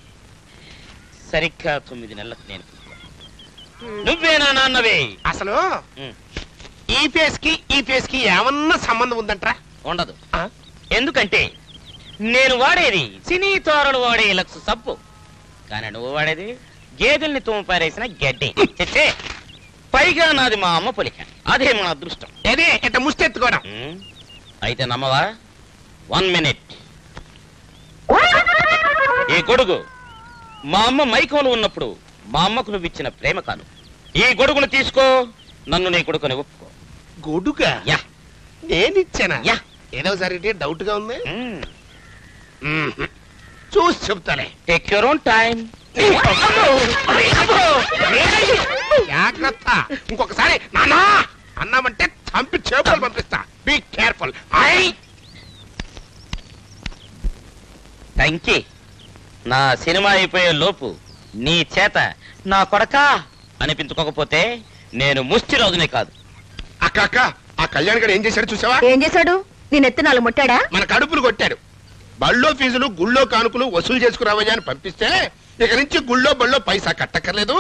సరిగ్గా 9 నెలలకు నేను నువ్వే నా నాన్నవే. అసలు ఈ ఫేస్ కి ఏమన్నా సంబంధం ఉందంటరా? ఉండదు. ఎందుకంటే నేను వాడేది సినీ తోరలు వాడే లక్స్ సబ్బు, కానీ నువ్వు వాడేది గేదెల్ని తుమ్ము పారేసిన గడ్డి. పైగా నాది మా అమ్మ పొలిక. అదే మన అదృష్టం. ఏదే ఇట్ట ముష్టెత్తుకోవడం. అయితే నమ్మవా? 1 minute. ఈ గొడుగు మా అమ్మ మైకంలో ఉన్నప్పుడు మా అమ్మకు నువ్వు ఇచ్చిన ప్రేమ కాను. ఈ గొడుగును తీసుకో, నన్ను నీ కొడుకుని ఒప్పుకో. గొడుగా? యా. నేనిచ్చానా? యా. ఏదో సరే డౌట్ గా ఉంది. చూసి చెప్తానే. Take your own time. జాగ్రత్త. ఇంకొకసారి నానా అన్నామంటే చంపి చేపలు పంపిస్తా. Be careful. Thank you. నా సినిమా అయిపోయే లోపు నీ చేత నా కొడకా అనిపించుకోకపోతే నేను ముష్టి రోజునే కాదు. అక్క అక్క, ఆ కళ్యాణ్ గారు ఏం చేశాడు చూసావా? ఏం చేశాడు? నేను ఎత్తినాలు ముట్టాడా? మన కడుపులు కొట్టాడు. బళ్ళో ఫీజులు గుళ్ళో కానుకలు వసూలు చేసుకురావయ్యా అని పంపిస్తే ఇక నుంచి గుళ్ళో బళ్ళో పైసా కట్టక్కర్లేదు,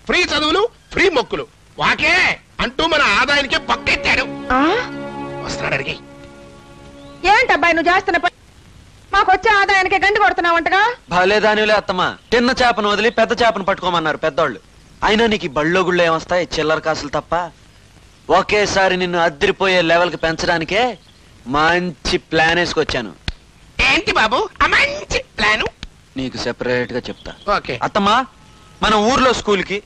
ఫ్రీ చదువులు, ఫ్రీ మొక్కులు వాకే అంటూ మన ఆదాయానికే పక్కెట్టాడు. వస్తున్నాడు అడిగి. ఏంటబ్బాయి నువ్వు చేస్తున్న పని? మాకొచ్చే ఆదాయానికి గండి కొడుతున్నావంటగా? భలేదానిలే అత్తమ్మా, చిన్న చేపను వదిలి పెద్ద చేపను పట్టుకోమన్నారు పెద్దోళ్ళు. అయినా నీకు బళ్ళో గుళ్ళో ఏమొస్తాయి? చిల్లర కాసులు తప్ప. ఒకేసారి నిన్ను అద్దరిపోయే లెవెల్కి పెంచడానికే మంచి ప్లాన్ వేసుకొచ్చాను. ఏంటి బాబు ఆ మంచి ప్లాను? నీకు సెపరేట్ గా చెప్తా. ఓకే. అత్తమ్మా, మన ఊర్లో స్కూల్ కి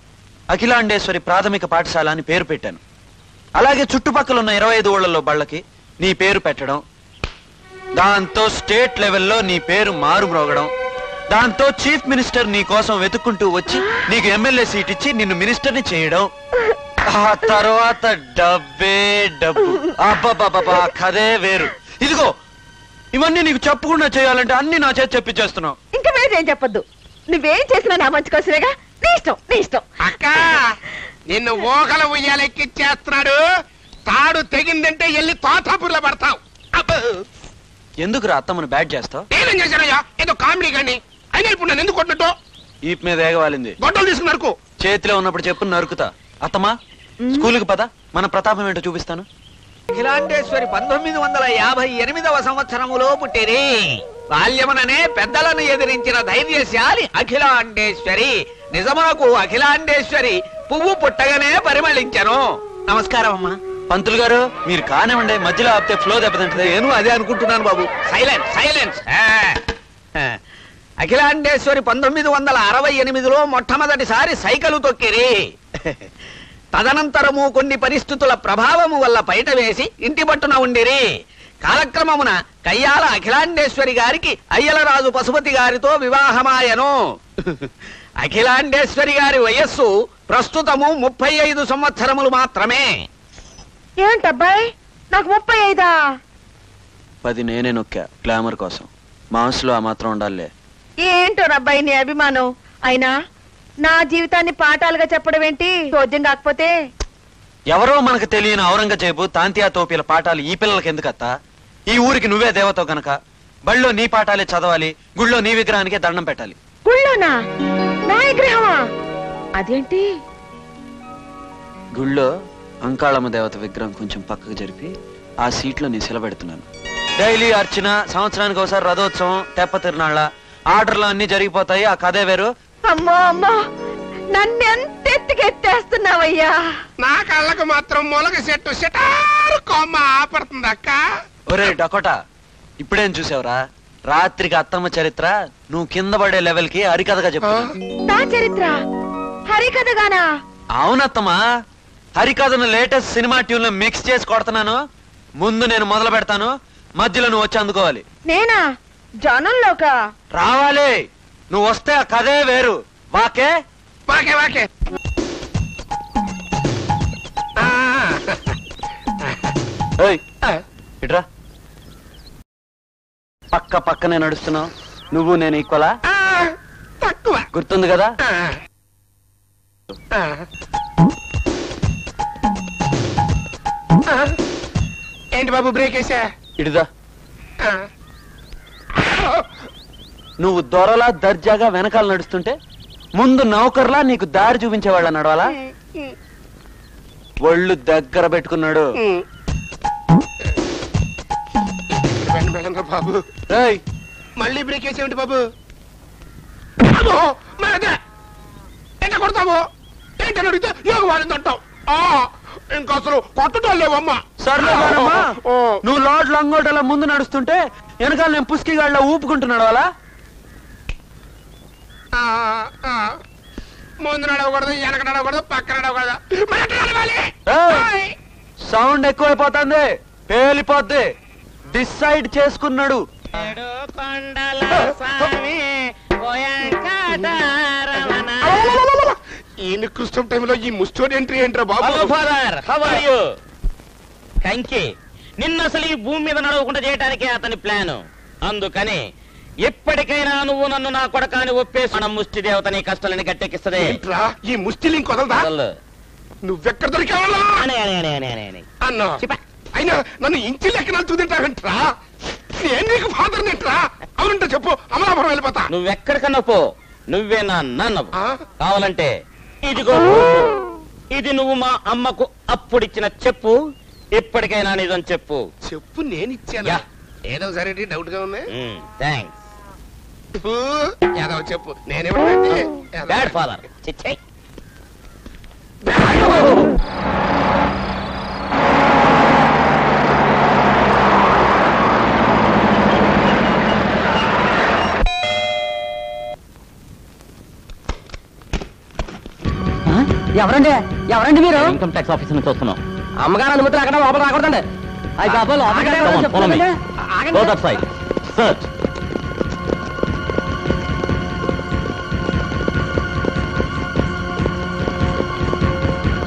అఖిలాండేశ్వరి ప్రాథమిక పాఠశాల అని పేరు పెట్టాను. అలాగే చుట్టుపక్కల ఉన్న 25 ఊళ్ళలో బళ్ళకి నీ పేరు పెట్టడం, దాంతో స్టేట్ లెవెల్లో నీ పేరు మారుమ్రోగడం, దాంతో చీఫ్ మినిస్టర్ నీ కోసం వెతుక్కుంటూ వచ్చి నీకు ఎమ్మెల్యే సీట్ ఇచ్చి నిన్ను మినిస్టర్ని చేయడం, ఆ తర్వాత డబ్బే డబ్బు. అబ్బా కదే వేరు. ఇదిగో ఇవన్నీ నీకు చెప్పకుండా చేయాలంటే అన్ని నా చేతి చెప్పించేస్తున్నావు. ఇంకా వేరేం చెప్పొద్దు. నువ్వేం చేసినా నా మంచి కోసమేగా. నీ ఇష్టం, నీ ఇష్టం. అక్క, నిన్ను ఓగల ఉయ్యాలెక్కిచ్చేస్తున్నాడు. తాడు తెగిందంటే వెళ్ళి తోతాపూర్లో పడతావు. ఎందుకు అత్తమ్మను బ్యాట్ చేస్తావు? నేనేం చేశానయ్యా? ఏదో కామెడీ కానీ అయినా ఇప్పుడు నన్ను ఎందుకు కొట్టినట్టు? ఈప్ మీద ఏగవాలింది. గొడ్డలు తీసుకుని నరుకు. చేతిలో ఉన్నప్పుడు చెప్పు నరుకుతా. అత్తమ్మా, స్కూల్కి పద, మన ప్రతాపం ఏంటో చూపిస్తాను. అఖిలాండేశ్వరి 1958వ సంవత్సరములో పుట్టిరి. బాల్యముననే పెద్దలను ఎదిరించిన ధైర్యశాలి అఖిలాండేశ్వరి. నిజమునకు అఖిలాండేశ్వరి పువ్వు పుట్టగానే పరిమళించను. నమస్కారం అమ్మా. పంతులు గారు, మీరు కానివ్వండి, మధ్యలో ఆపితే ఫ్లో దెబ్బతింటది. నేను అదే అనుకుంటున్నాను బాబు. Silence silence. అఖిలాండేశ్వరి 1968లో మొట్టమొదటిసారి సైకిలు తొక్కిరి. తదనంతరము కొన్ని పరిస్థితుల ప్రభావము వల్ల బయట వేసి ఇంటి పట్టున ఉండిరి. కాలక్రమమున కయ్యాల అఖిలాండేశ్వరి గారికి అయ్యలరాజు పశుపతి గారితో వివాహమాయను. అఖిలాండేశ్వరి గారి వయస్సు ప్రస్తుతము 35 సంవత్సరములు మాత్రమే. ఏంటబ్బాయి, నాకు 35? 10 నేనే నొక్కా గ్లామర్ కోసం. మనసులో ఆ మాత్రం ఉండాలే. ఏంటో రబ్బాయి నీ అభిమానం. అయినా నా జీవితాన్ని పాఠాలుగా చెప్పడం ఏంటి? చోద్యం కాకపోతే. ఎవరో మనకు తెలియని ఔరంగజేబు, తాంతియా తోపిల పాఠాలు ఈ పిల్లలకి ఎందుకత్తా? ఈ ఊరికి నువ్వే దేవతో గనక బళ్ళో నీ పాఠాలే చదవాలి, గుళ్ళో నీ విగ్రహానికే దండం పెట్టాలి. గుళ్ళోనా? నా విగ్రహమా? అదేంటి? గుళ్ళో అంకాళమ్మ దేవత విగ్రహం కొంచెం పక్కకు జరిపి ఆ సీట్లో నేను సెలబెడుతున్నాను. డైలీ అర్చన, సంవత్సరానికి ఒకసారి రథోత్సవం, తెప్ప తిరునాళ్ళ, ఆర్డర్లు అన్ని జరిగిపోతాయి. ఆ కథే వేరు. అమ్మో అమ్మో, నన్నెంతెత్తికెత్తేస్తున్నావయ్యా. నా కళ్ళకు మాత్రం మొలగ చెట్టు సెటారు కొమ్మ ఆపడుతుంది అక్క. ఒరే డకోటా, ఇప్పుడేం చూసావురా? రాత్రికి అత్తమ్మ చరిత్ర నువ్వు కింద పడే లెవెల్ కి హరికథగా చెప్పు. నా చరిత్ర హరికథగానా? అవునత్తమ్మా, హరికథను లేటెస్ట్ సినిమా ట్యూన్ లో మిక్స్ చేసి కొడుతున్నాను. ముందు నేను మొదలు పెడతాను, మధ్యలో నువ్వు వచ్చి అందుకోవాలి. నేనా? జనంలోకా రావాలి. నువ్వు వస్తే ఆ కథే వేరు. వాకే వాకే వాకే. ఇట్రా. పక్క పక్కనే నడుస్తున్నావు. నువ్వు నేను ఈక్వలా? తక్కువ. గుర్తుంది కదా? ఏంటి బాబు బ్రేక్ వేసా? ఇడిదా. నువ్వు దొరలా దర్జాగా వెనకాల నడుస్తుంటే ముందు నౌకర్లా నీకు దారి చూపించేవాళ్ళ నడవాలా? ఒళ్ళు దగ్గర పెట్టుకున్నాడు. బాబు మళ్ళీ బ్రేక్ వేసేమిటి బాబు? ఎంత కొడతావు? ఏంటని అడిగితే యోగ వాళ్ళని అంటావు. ఇంకా అసలు కొట్టడం లేవమ్మా. సర్లే కానమ్మా, నువ్వు లోడ్ లంగోటలా ముందు నడుస్తుంటే వెనకాల నేను పుస్కిగాళ్ళ ఊపుకుంటున్నాడు అలా. ముందు నడవకూడదు, వెనక నడవకూడదు, పక్కన నడవకూడదు. సౌండ్ ఎక్కువైపోతుంది, పేలిపోద్ది. డిసైడ్ చేసుకున్నాడు. ఈ నికృష్టం టైంలో ఈ ముస్టోడ్ ఎంట్రీ ఏంట్రా బాబు? Father, how are you? కంకి నిన్న అసలు ఈ భూమి మీద నడవకుండా చేయడానికే అతని ప్లాన్. అందుకని ఎప్పటికైనా నువ్వు నన్ను నా కొడకాని ఒప్పేసి మన ముష్టి దేవతని కష్టాలని గట్టెక్కిస్తదే. ఈ ముష్టి లింక్ వదలదా? నువ్వెక్కడ దొరికావా అన్నా? అయినా నన్ను ఇంచి లెక్కన చూదింటావంట్రా? నేను నీకు ఫాదర్ నెట్రా? అవునంటే చెప్పు, అమలాపురం వెళ్ళిపోతా. నువ్వెక్కడికన్నా పో, నువ్వే నా నాన్నవు. కావాలంటే ఇదిగో, ఇది నువ్వు మా అమ్మకు అప్పుడిచ్చిన చెప్పు. ఇప్పటికైనా నిజం చెప్పు. చెప్పు, నేను ఇచ్చాను. ఏదో సరే డౌట్ గా ఉంది. థ్యాంక్స్. ఏదో చెప్పు, నేనేమంటే బ్యాడ్ ఫాదర్. చిచ్చే ఎవరండి ఎవరండి మీరు? ఇన్కమ్ ట్యాక్స్ ఆఫీస్ నుంచి వస్తున్నాం. అమ్మగారు అనుమతులు అక్కడ లోపల రాకూడదండి.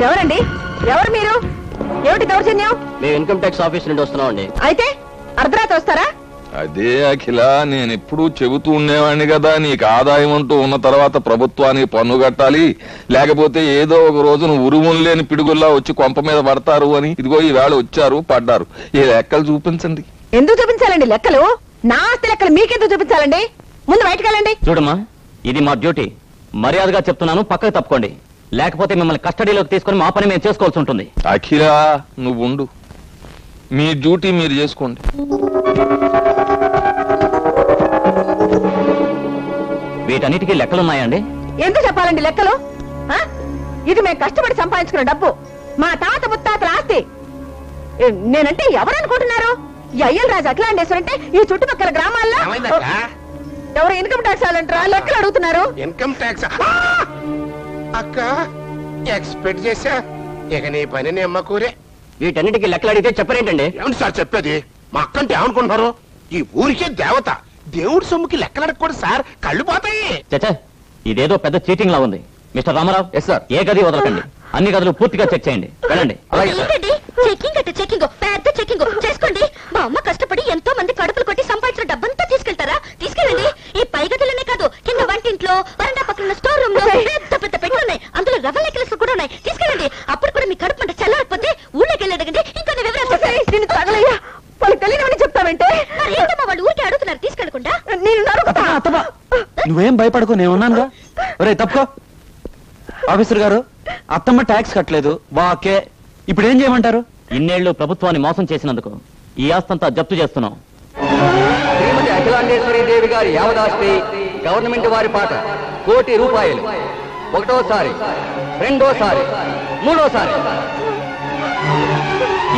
ఎవరండి? ఎవరు మీరు? ఏమిటి దౌర్జన్యం? మేము ఇన్కమ్ ట్యాక్స్ ఆఫీస్ నుండి వస్తున్నాం అండి. అయితే అర్ధరాత్రి వస్తారా? అదే అఖిల, నేను ఎప్పుడూ చెబుతూ ఉండేవాడిని కదా, నీకు ఆదాయం అంటూ ఉన్న తర్వాత ప్రభుత్వానికి పన్ను కట్టాలి, లేకపోతే ఏదో ఒక రోజున ఉరుములు లేని పిడుగుల్లా వచ్చి కొంప మీద పడతారు అని. ఇదిగో ఈ వేళ వచ్చారు, పడ్డారు. ఈ లెక్కలు చూపించండి. ఎందుకు చూపించాలండి లెక్కలు? నా ఆస్తి లెక్కలు మీకెందుకు చూపించాలండి? ముందు బయటకు వెళ్ళండి. చూడమ్మా, ఇది మా డ్యూటీ. మర్యాదగా చెప్తున్నాను, పక్కకు తప్పుకోండి. లేకపోతే మిమ్మల్ని కస్టడీలోకి తీసుకొని మా పని మేము చేసుకోవాల్సి ఉంటుంది. అఖిల, నువ్వు ఉండు, మీ డ్యూటీ మీరు చేసుకోండి. వీటన్నిటికీ లెక్కలున్నాయండి? ఎందుకు చెప్పాలండి లెక్కలు? ఇది మేము కష్టపడి సంపాదించుకున్న డబ్బు, మా తాత ముత్తాతల ఆస్తి. నేనంటే ఎవరనుకుంటున్నారు? ఈ అయ్యల్ రాజు అఖిలాండేశ్వరి అంటే ఈ చుట్టుపక్కల గ్రామాల్లో ఎవరు ఇన్కమ్ ట్యాక్స్ వాళ్ళంటారా లెక్కలు అడుగుతున్నారు. ఇన్కమ్ ట్యాక్స్ అక్క ఎక్స్పెక్ట్ చేశా. ఇక నీ పని నీ అమ్మ కూరే. వీటన్నిటికీ లెక్కలు అడిగితే చెప్పరేంటండి? ఏమండి సార్ చెప్పేది? మా అక్కంటే ఏమనుకుంటున్నారు? ఈ ఊరికే దేవత, దేవుడి సొమ్ముకి లెక్కలు అడగకూడదు సార్, కళ్ళు పోతాయి. చచ్చా, ఇదేదో పెద్ద చీటింగ్ లా ఉంది. మిస్టర్ రామారావు, ఎస్ సార్, ఏ గది వదలకండి. అన్ని గదులు పూర్తిగా చెక్ చేయండి. వెళ్ళండి. చెకింగ్ అంటే చెకింగ్, పెద్ద చెకింగ్ చేసుకోండి. మా అమ్మ కష్టపడి ఎంతో మంది కడుపులు కొట్టి సంపాదించిన డబ్బంతా తీసుకెళ్తారా? తీసుకెళ్ళండి. ఈ పై గదులనే కాదు, కింద వంటింట్లో, వరండా పక్కన స్టోర్ రూమ్ లో పెద్ద పెద్ద పెట్టులు ఉన్నాయి. అందులో రవ్వ నెక్లెస్ కూడా ఉన్నాయి. తీసుకెళ్ళండి. అప్పుడు కూడా మీ కడుపు అంటే చల్లారిపోతే ఊళ్ళకి వెళ్ళేదండి. ఇంకా వివరాలు తగలయ్యా, వాళ్ళకి తెలియని చెప్తావంటే ఏంటమ్మా వాళ్ళు ఊరికే అడుగుతున్నారు తీసుకెళ్ళకుండా? నేను నరుకుతా. నువ్వేం భయపడకు, నేను ఉన్నానుగా. ఒరే తప్పుకో. ఆఫీసర్ గారు, అత్తమ్మ ట్యాక్స్ కట్టలేదు, వాకే. ఇప్పుడు ఏం చేయమంటారు? ఇన్నేళ్లు ప్రభుత్వాన్ని మోసం చేసినందుకు ఈ ఆస్తంతా జప్తు చేస్తున్నాం. శ్రీమతి అఖిలాండేశ్వరి దేవి గారి యావదాస్తి గవర్నమెంట్ వారి పాట ₹1,00,00,000. ఒకటోసారి, రెండోసారి, మూడోసారి.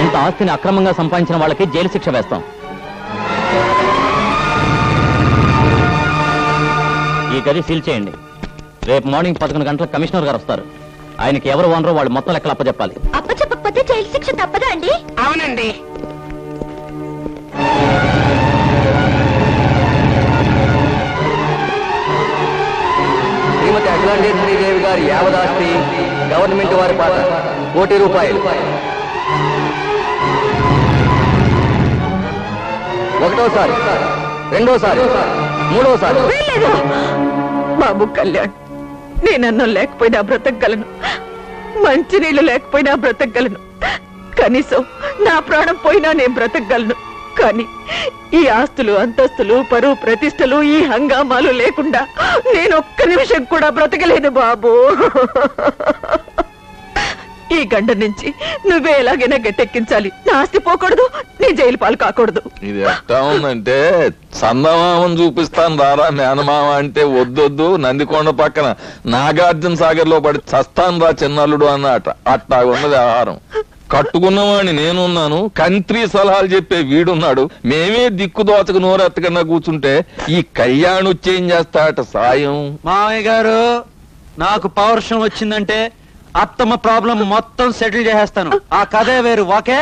ఇంత ఆస్తిని అక్రమంగా సంపాదించిన వాళ్ళకి జైలు శిక్ష వేస్తాం. ఈ గది సీల్ చేయండి. రేపు మార్నింగ్ 11 గంటలకు కమిషనర్ గారు వస్తారు. ఆయనకి ఎవరు ఓనరో వాళ్ళు మొత్తం లెక్కలు అప్పచెప్పాలి. అప్పచెప్పకపోతే జైలు శిక్ష తప్పదా అండి? అవునండి. శ్రీమతి అఖిలాండేశ్వరి దేవి గారి యావదాస్తి గవర్నమెంట్ వారి పాట ₹1,00,00,000. ఒకటోసారి, రెండోసారి, మూడోసారి. బాబు కళ్యాణ్, నేనన్నం లేకపోయినా బ్రతకగలను, మంచినీళ్ళు లేకపోయినా బ్రతకగలను, కనీసం నా ప్రాణం పోయినా నేను బ్రతకగలను. కానీ ఈ ఆస్తులు, అంతస్తులు, పరువు ప్రతిష్టలు, ఈ హంగామాలు లేకుండా నేను ఒక్క నిమిషం కూడా బ్రతకలేను బాబు. ఈ గండ నుంచి నువ్వే ఎలాగైనా గట్టెక్కించాలి. నా ఆస్తి పోకూడదు, నీ జైలు పాలు కాకూడదు. ఇది ఎట్టా ఉందంటే చందమామని చూపిస్తాను రారా మేనమామ అంటే వద్దొద్దు, నందికొండ పక్కన నాగార్జున సాగర్ లో పడి చస్తాను రా చిన్నల్లుడు అన్నట. అట్టా ఉన్నది ఆహారం. కట్టుకున్నవాడిని నేనున్నాను, కంత్రి సలహాలు చెప్పే వీడున్నాడు. మేమే దిక్కు దోచకు నోరెత్తకన్నా కూర్చుంటే ఈ కళ్యాణ్ వచ్చేం చేస్తాట సాయం. మామయ్య గారు, నాకు పౌరుషం వచ్చిందంటే అత్తమ్మ ప్రాబ్లం మొత్తం సెటిల్ చేసేస్తాను. ఆ కథే వేరు. ఓకే,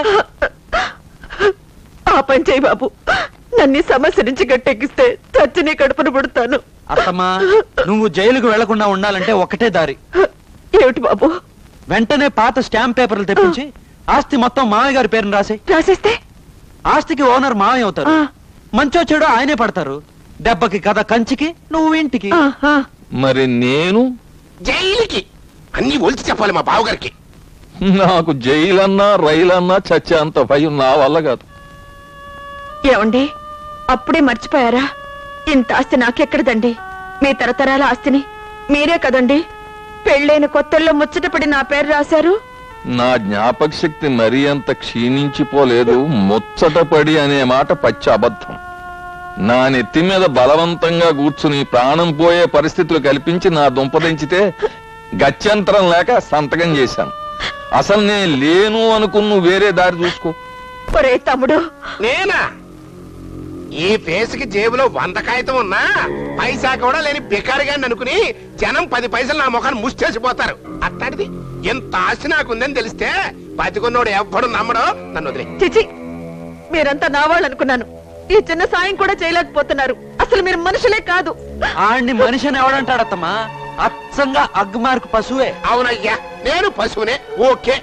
ఆ పని చేయి బాబు. నన్ను సమస్య నుంచి గట్టెక్కిస్తే చచ్చి నీ కడుపును పుడతాను. అత్తమ్మ, నువ్వు జైలుకు వెళ్లకుండా ఉండాలంటే ఒకటే దారి. ఏమిటి బాబు? వెంటనే పాత స్టాంప్ పేపర్లు తెప్పించి ఆస్తి మొత్తం మామయ్య గారి పేరుని రాసేస్తే ఆస్తికి ఓనర్ మామయ్య అవుతారు. మంచో చెడు ఆయనే పడతారు. దెబ్బకి కథ కంచికి, నువ్వు ఇంటికి. మరి నేను జైలుకి అన్ని ఒలిచి చెప్పాలి మా బావగారికి. నాకు జైలన్నా రైలన్నా చచ్చే అంత భయం నా వల్ల కాదు. ఏమండి, అప్పుడే మర్చిపోయారా? ఇంత ఆస్తి నాకెక్కడదండి. మీ తరతరాల ఆస్తిని మీరే కదండి పెళ్ళైన కొత్తల్లో ముచ్చటపడి నా పేరు రాశారు. నా జ్ఞాపక శక్తి మరీ అంత క్షీణించిపోలేదు. ముచ్చటపడి అనే మాట పచ్చి అబద్ధం. నా నెత్తి మీద బలవంతంగా కూర్చుని ప్రాణం పోయే పరిస్థితులు కల్పించి నా దుంపదించితే గత్యంతరం లేక సంతకం చేశాను. అసలు నేను లేను అనుకున్న వేరే దారి చూసుకో. ఒరే తమ్ముడు, నేనా? ఈ ఫేస్కి జేబులో 100 కాగితం ఉన్నా పైసా కూడా లేని బికారిగాన్ని అనుకుని జనం 10 పైసలు నా ముఖాన్ని ముష్టేసిపోతారు. అట్లాంటిది ఎంత ఆశ నాకుందని తెలిస్తే బతికున్నోడు ఎవ్వడు నమ్మడు. నన్ను వదిలే. చిచి, మీరంతా నా వాళ్ళు అనుకున్నాను. ఈ చిన్న సాయం కూడా చేయలేకపోతున్నారు. అసలు మీరు మనుషులే కాదు. ఆడిని మనిషిని ఎవడంటాడత్తమ్మా? అచ్చంగా అగ్మార్కు పశువే. అవునయ్యా, నేను పశువునే. ఓకే,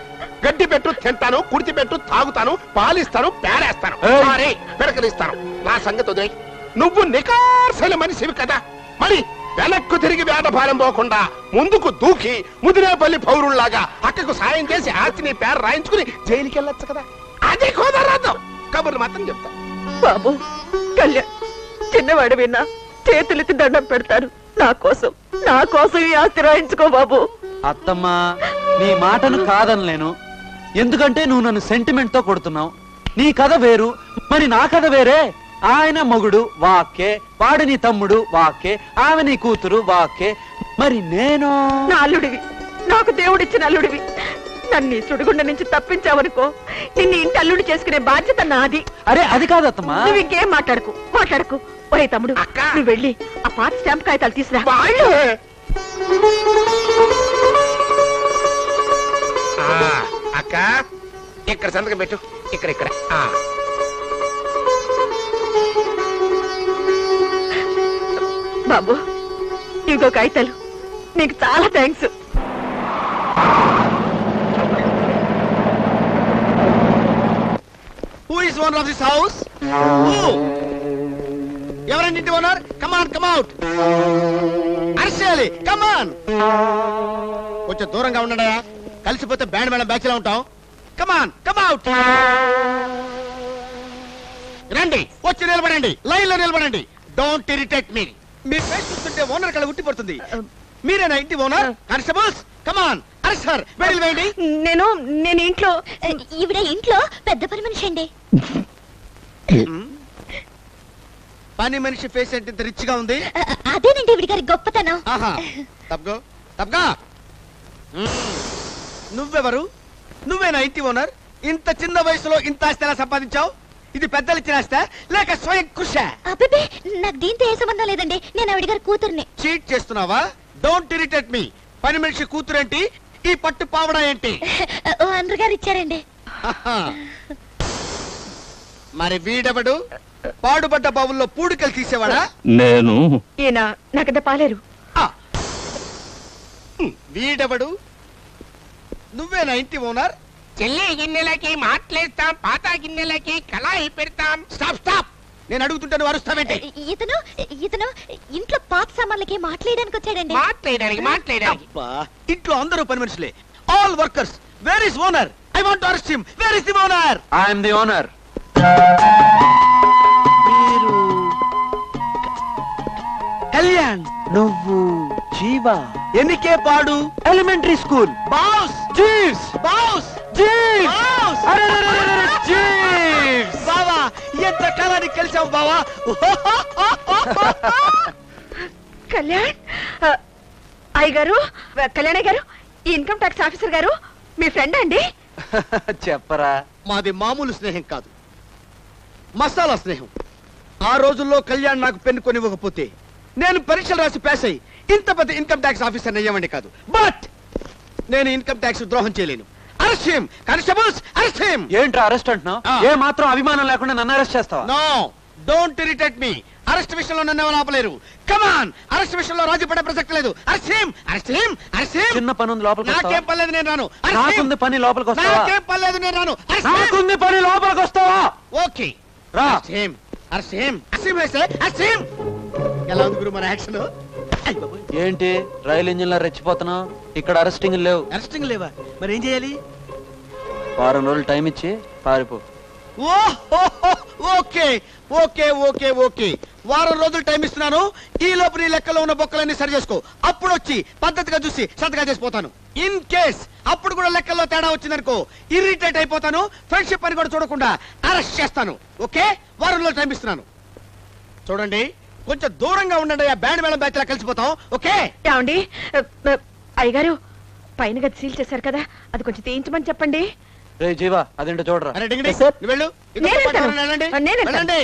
గడ్డి పెట్టు తింటాను, కుడితి పెట్టు తాగుతాను, పాలిస్తాను, పేరేస్తాను, మరి పెరకలిస్తాను. నా సంగతి వదిలే. నువ్వు నికార్సైన మనిషివి కదా, మరి వెనక్కు తిరిగి వేటభారం పోకుండా ముందుకు దూకి ముదిరేపల్లి పౌరుల్లాగా అక్కకు సాయం చేసి ఆస్తిని పేరు రాయించుకుని జైలుకి వెళ్ళొచ్చు కదా. అది కుదరదు. కబుర్లు మాత్రం చెప్తా. బాబు కళ్యాణ్, చిన్నవాడు విన్నా చేతులెత్తి దండం పెడతారు. నా కోసం ఈ ఆస్తి రాయించుకో బాబు. అత్తమ్మా, నీ మాటను కాదనలేను. ఎందుకంటే నువ్వు నన్ను సెంటిమెంట్ తో కొడుతున్నావు. నీ కథ వేరు, మరి నా కథ వేరే. ఆయన మొగుడు వాక్కే, వాడు నీ తమ్ముడు వాక్కే, ఆమె నీ కూతురు వాక్కే. మరి నేను నా అల్లుడివి, నాకు దేవుడిచ్చిన అల్లుడివి. నన్ను ఈ సుడిగుండ నుంచి తప్పించావనుకో, నిన్ను ఇంటి అల్లుడు చేసుకునే బాధ్యత నాది. అరే అది కాదత్తమ్మా. నువ్వు ఇంకేం మాట్లాడకు. ఒరే తమ్ముడు, నువ్వు వెళ్ళి ఆ పాత స్టాంప్ కాగితాలు తీసురా. అక్క, ఇక్కడ సంతకం పెట్టు. ఇక్కడ బాబు, ఇంకో కాగితాలు. నీకు చాలా thanks. Who is owner of this house? Who? ఎవరండి ఇంటి owner? Come on, come out. అర్షాలి, come on. కొంచెం దూరంగా ఉండడా, కలిసిపోతే బ్యాండ్ మేళం బ్యాచ్ లా ఉంటాం. Come on, come out. రండి, వచ్చి నిలబడండి, లైన్ లో నిలబడండి. Don't irritate me. మీ ఫేస్ చూస్తుంటే ఓనర్ కళ ఉట్టిపడుతుంది. మీరేనా ఇంటి owner? Constables, come on. Arrest వెడిల్ వేయండి. నేను ఇంట్లో, ఈవిడ ఇంట్లో పెద్ద పని మనిషి అండి. పని మనిషి ఫేస్ అంటే ఇంత రిచ్ గా ఉంది. అదేనండి ఈవిడ గారి గొప్పతనం. తప్పగా. నువ్వెవరు? నువ్వేనా ఇంటి ఓనర్? ఇంత చిన్న వయసులో ఇంత ఆస్తి ఎలా సంపాదించావు? ఇది పెద్దలు ఇచ్చిన ఆస్తా లేక స్వయం కృషి? అబ్బే, నాకు దీంతో ఏ సంబంధం లేదండి. నేను ఆవిడ గారి కూతుర్ని. చీట్ చేస్తున్నావా? డోంట్ ఇరిటేట్ మీ. పని మనిషి కూతురేంటి, ఈ పట్టు పావడా ఏంటి? అందరు గారు ఇచ్చారండి. మరి వీడెవడు? పాడుబడ్డ బావుల్లో పూడికలు తీసేవాడా? నేను. ఈయన నాకంటే పాలేరు. వీడెవడు? నువ్వేనా ఇంటి ఓనర్? చెల్లి గిన్నెలకి మాట్లేస్తాం, పాత గిన్నెలకి కళాయి పెడతాం. స్టాప్. నేను అడుగుతుంటే నువ్వు అరుస్తావేంటి? ఇతను ఇంట్లో పాత సామాన్లకి మాట్లాడడానికి వచ్చాడండి. మాట్లాడడానికి. ఇంట్లో అందరూ పని మనుషులే, all workers. Where is owner? I want to arrest him. Where is the owner? I am the owner. మీరు కళ్యాణ్, నువ్వు జీవా. ఎన్నికే పాడు? Elementary school boss. Jeeves. Boss Jeeves! అరెరెరెరెరె, జీవ్స్! బావా ఎంత కాలానికి కలిసావు బావా. కళ్యాణ్ అయ్య గారు, కళ్యాణ్ గారు, ఈ ఇన్కమ్ ట్యాక్స్ ఆఫీసర్ గారు మీ ఫ్రెండ్ అండి? చెప్పరా. మాది మామూలు స్నేహం కాదు, మసాలా స్నేహం. ఆ రోజుల్లో కళ్యాణ్ నాకు పెన్ను కొనివ్వకపోతే నేను పరీక్షలు రాసి పాస్ అయ్యి ఇంత పెద్ద ఇన్కమ్ ట్యాక్స్ ఆఫీసర్ అయ్యామండి కాదు. బట్ నేను ఇన్కమ్ ట్యాక్స్ ద్రోహం చేయలేను. Arrest him constables, arrest him. ఏంట్రా అరెస్ట్ అంటున్నావు? ఏ మాత్రం అభిమానం లేకుండా నన్ను అరెస్ట్ చేస్తావా? No, don't irritate me. Arrest విషయంలో నన్ను ఎవరు ఆపలేరు. కమాన్, అరెస్ట్ విషయంలో రాజీ పడే ప్రసక్తి లేదు. Arrest him, arrest him, arrest him. చిన్న పని ఉంది, లోపలికి వస్తావా? నాకేం పర్లేదు, నేను రాను. నాకుంది పని, లోపలికి వస్తావా? నాకేం పర్లేదు, నేను రాను. నాకుంది పని, లోపలికి వస్తావా? ఓకే రా. Arrest him, arrest him, arrest him వేసే, అరెస్ట్ హిమ్. ఎలా ఉంది గురు మన యాక్షన్? ఏంటి రైలు ఇంజిన్ లో రెచ్చిపోతున్నావు? ఇక్కడ అరెస్టింగ్ లేవు. అరెస్టింగ్ లేవా? మరి ఏం చేయాలి? వారం రోజులు టైం ఇచ్చి పారిపో. ఓకే ఓకే ఓకే ఓకే, వారం రోజులు టైం ఇస్తున్నాను. ఈ లోపు నీ లెక్కలో ఉన్న బొక్కలన్నీ సరి చేసుకో. అప్పుడు వచ్చి పద్ధతిగా చూసి సంతగా చేసిపోతాను. ఇన్ కేస్ అప్పుడు కూడా లెక్కల్లో తేడా వచ్చిందనుకో, ఇరిటేట్ అయిపోతాను. ఫ్రెండ్షిప్ అని కూడా చూడకుండా అరెస్ట్ చేస్తాను. ఓకే, వారం రోజులు టైం ఇస్తున్నాను. చూడండి, కొంచెం దూరంగా ఉండండి, ఆ బ్యాండ్ మేళం బ్యాచ్ లా కలిసిపోతాం. ఓకే ఏమండి అయ్యగారు, పైన గది సీల్ చేశారు కదా, అది కొంచెం తీయించమని చెప్పండి. రే జీవా, అదేంటో చూడరా. అరే డింగిడి, నువ్వు వెళ్ళు. ఇదిగో నేను పట్టుకొని వెళ్తాను. వెళ్ళండి. నేను వెళ్తాను. వెళ్ళండి.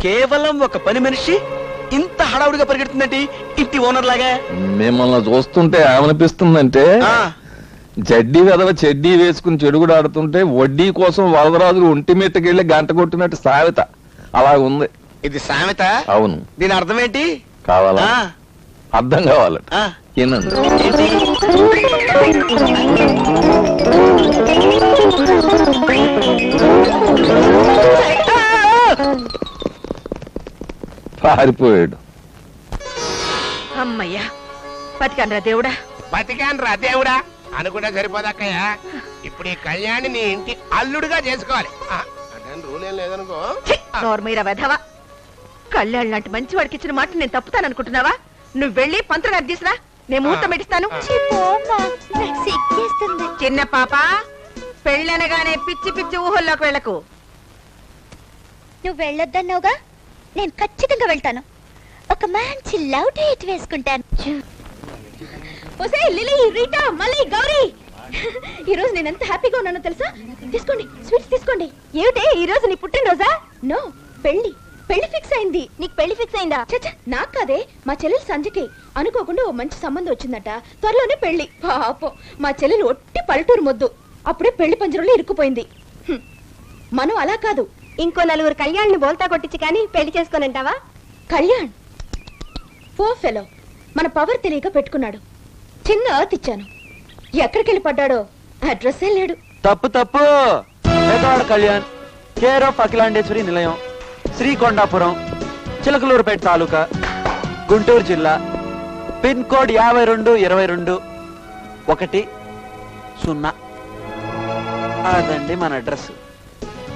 కేవలం ఒక పని మనిషి ఇంత హడావుడిగా పరిగెడుతుందండి ఇంటి ఓనర్ లాగా. మిమ్మల్ని చూస్తుంటే ఏమనిపిస్తుందంటే, జడ్డీ వెదవ చెడ్డీ వేసుకుని చెడుగుడు ఆడుతుంటే వడ్డీ కోసం వరదరాజులు ఒంటి మీటకెళ్ళి గంట కొట్టినట్టు సామెత అలా ఉంది. ఇది సామెత? అవును. దీని అర్థం ఏంటి? కావాలా? అర్థం కావాలట. ఏనండి? పారిపోయాడు. అమ్మయ్యా, బతికాన్రా దేవుడా. బతికాను రా దేవుడా అనుకుంటే సరిపోదక్కయ్య. ఇప్పుడు ఈ కళ్యాణి నీ ఇంటి అల్లుడుగా చేసుకోవాలి. అంటే రూల్ ఏం లేదనుకో. నోర్మీరా వెధవా, కళ్యాణ్ లాంటి మంచి వాడికి ఇచ్చిన మాట నేను తప్పుతాననుకుంటున్నావా? నువ్వు వెళ్ళి పంతులు గారు తీసురా, నేను ముహూర్తం పెట్టిస్తాను. చిన్న పాప, పెళ్ళనగానే పిచ్చి పిచ్చి ఊహల్లోకి వెళ్ళకు. నువ్వు వెళ్ళొద్దన్నావుగా, నేను ఖచ్చితంగా వెళ్తాను. ఒక మంచి లవ్ డేట్ వేసుకుంటాను. ఈ రోజు నేను ఎంత హ్యాపీగా ఉన్నానో తెలుసా? తీసుకోండి, స్వీట్స్ తీసుకోండి. ఏమిటే ఈ రోజు నీ పుట్టినరోజా? నో, పెళ్లి ఫిక్స్ అయింది. నీకు పెళ్లి ఫిక్స్ అయిందా? చచ్చా, నాకు కాదే, మా చెల్లెలు సంజకి అనుకోకుండా ఓ మంచి సంబంధం వచ్చిందట. త్వరలోనే పెళ్లి. పాపం మా చెల్లెలు ఒట్టి పల్లెటూరు మొద్దు, అప్పుడే పెళ్లి పంజరంలో ఇరుక్కుపోయింది. మనం అలా కాదు, ఇంకో నలుగురు కళ్యాణ్ని బోల్తా కొట్టించి కానీ పెళ్లి చేసుకోనంటావా? కళ్యాణ్ పో ఫెలో, మన పవర్ తెలియక పెట్టుకున్నాడు. చిన్న అర్త్ ఇచ్చాను, ఎక్కడికి వెళ్ళి పడ్డాడో అడ్రస్ లేడు. తప్పు తప్పు. పేదవాడ కళ్యాణ్, కేర్ ఆఫ్ అఖిలాండేశ్వరి నిలయం, శ్రీకొండాపురం, చిలకలూరుపేట తాలూకా, గుంటూరు జిల్లా, పిన్ కోడ్ 522210. అదండి మన అడ్రస్.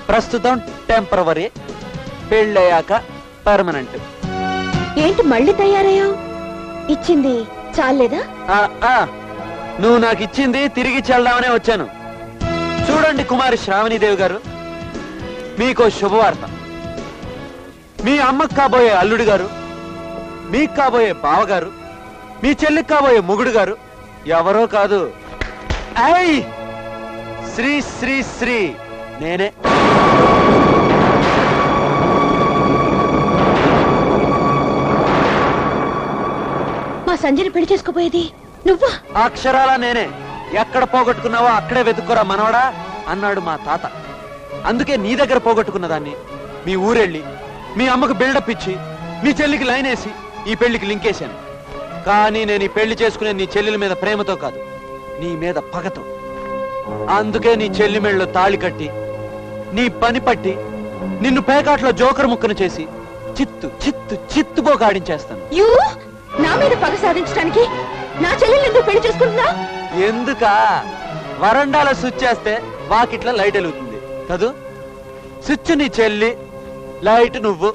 ప్రస్తుతం టెంపరవరీ, పెళ్ళయ్యాక పర్మనెంట్. ఏంటి మళ్ళీ తయారయ్యావు? ఇచ్చింది చాలేదా? నువ్వు నాకు ఇచ్చింది తిరిగి చెల్దామనే వచ్చాను. చూడండి కుమారి శ్రావణీదేవి గారు, మీకో శుభవార్త. మీ అమ్మకు కాబోయే అల్లుడు గారు, మీకు కాబోయే బావగారు, మీ చెల్లికి కాబోయే మొగుడు గారు ఎవరో కాదు, శ్రీ శ్రీ శ్రీ నేనే. మా సంజయ్ పెళ్లి చేసుకోపోయేది నువ్వా? అక్షరాలా నేనే. ఎక్కడ పోగొట్టుకున్నావో అక్కడే వెతుక్కోరా మనవడా అన్నాడు మా తాత. అందుకే నీ దగ్గర పోగొట్టుకున్న దాన్ని మీ ఊరెళ్ళి మీ అమ్మకు బిల్డప్ ఇచ్చి మీ చెల్లికి లైన్ వేసి ఈ పెళ్లికి లింకేశాను. కానీ నేను ఈ పెళ్లి చేసుకునే నీ చెల్లెల మీద ప్రేమతో కాదు, నీ మీద పగతో. అందుకే నీ చెల్లి మెళ్ళలో తాళి కట్టి నీ పని పట్టి నిన్ను పేకాట్లో జోకర్ ముక్కను చేసి చిత్తు చిత్తు చిత్తుపోగాడించేస్తాను. నా మీద పగ సాధించడానికి నా చెల్లెలు ఎందుకు పెళ్లి చేసుకుంటున్నా? ఎందుకా? వరండాలో స్విచ్ చేస్తే వాకిట్ల లైట్ వెలుగుతుంది కదూ. స్విచ్ నీ చెల్లి, లైట్ నువ్వు.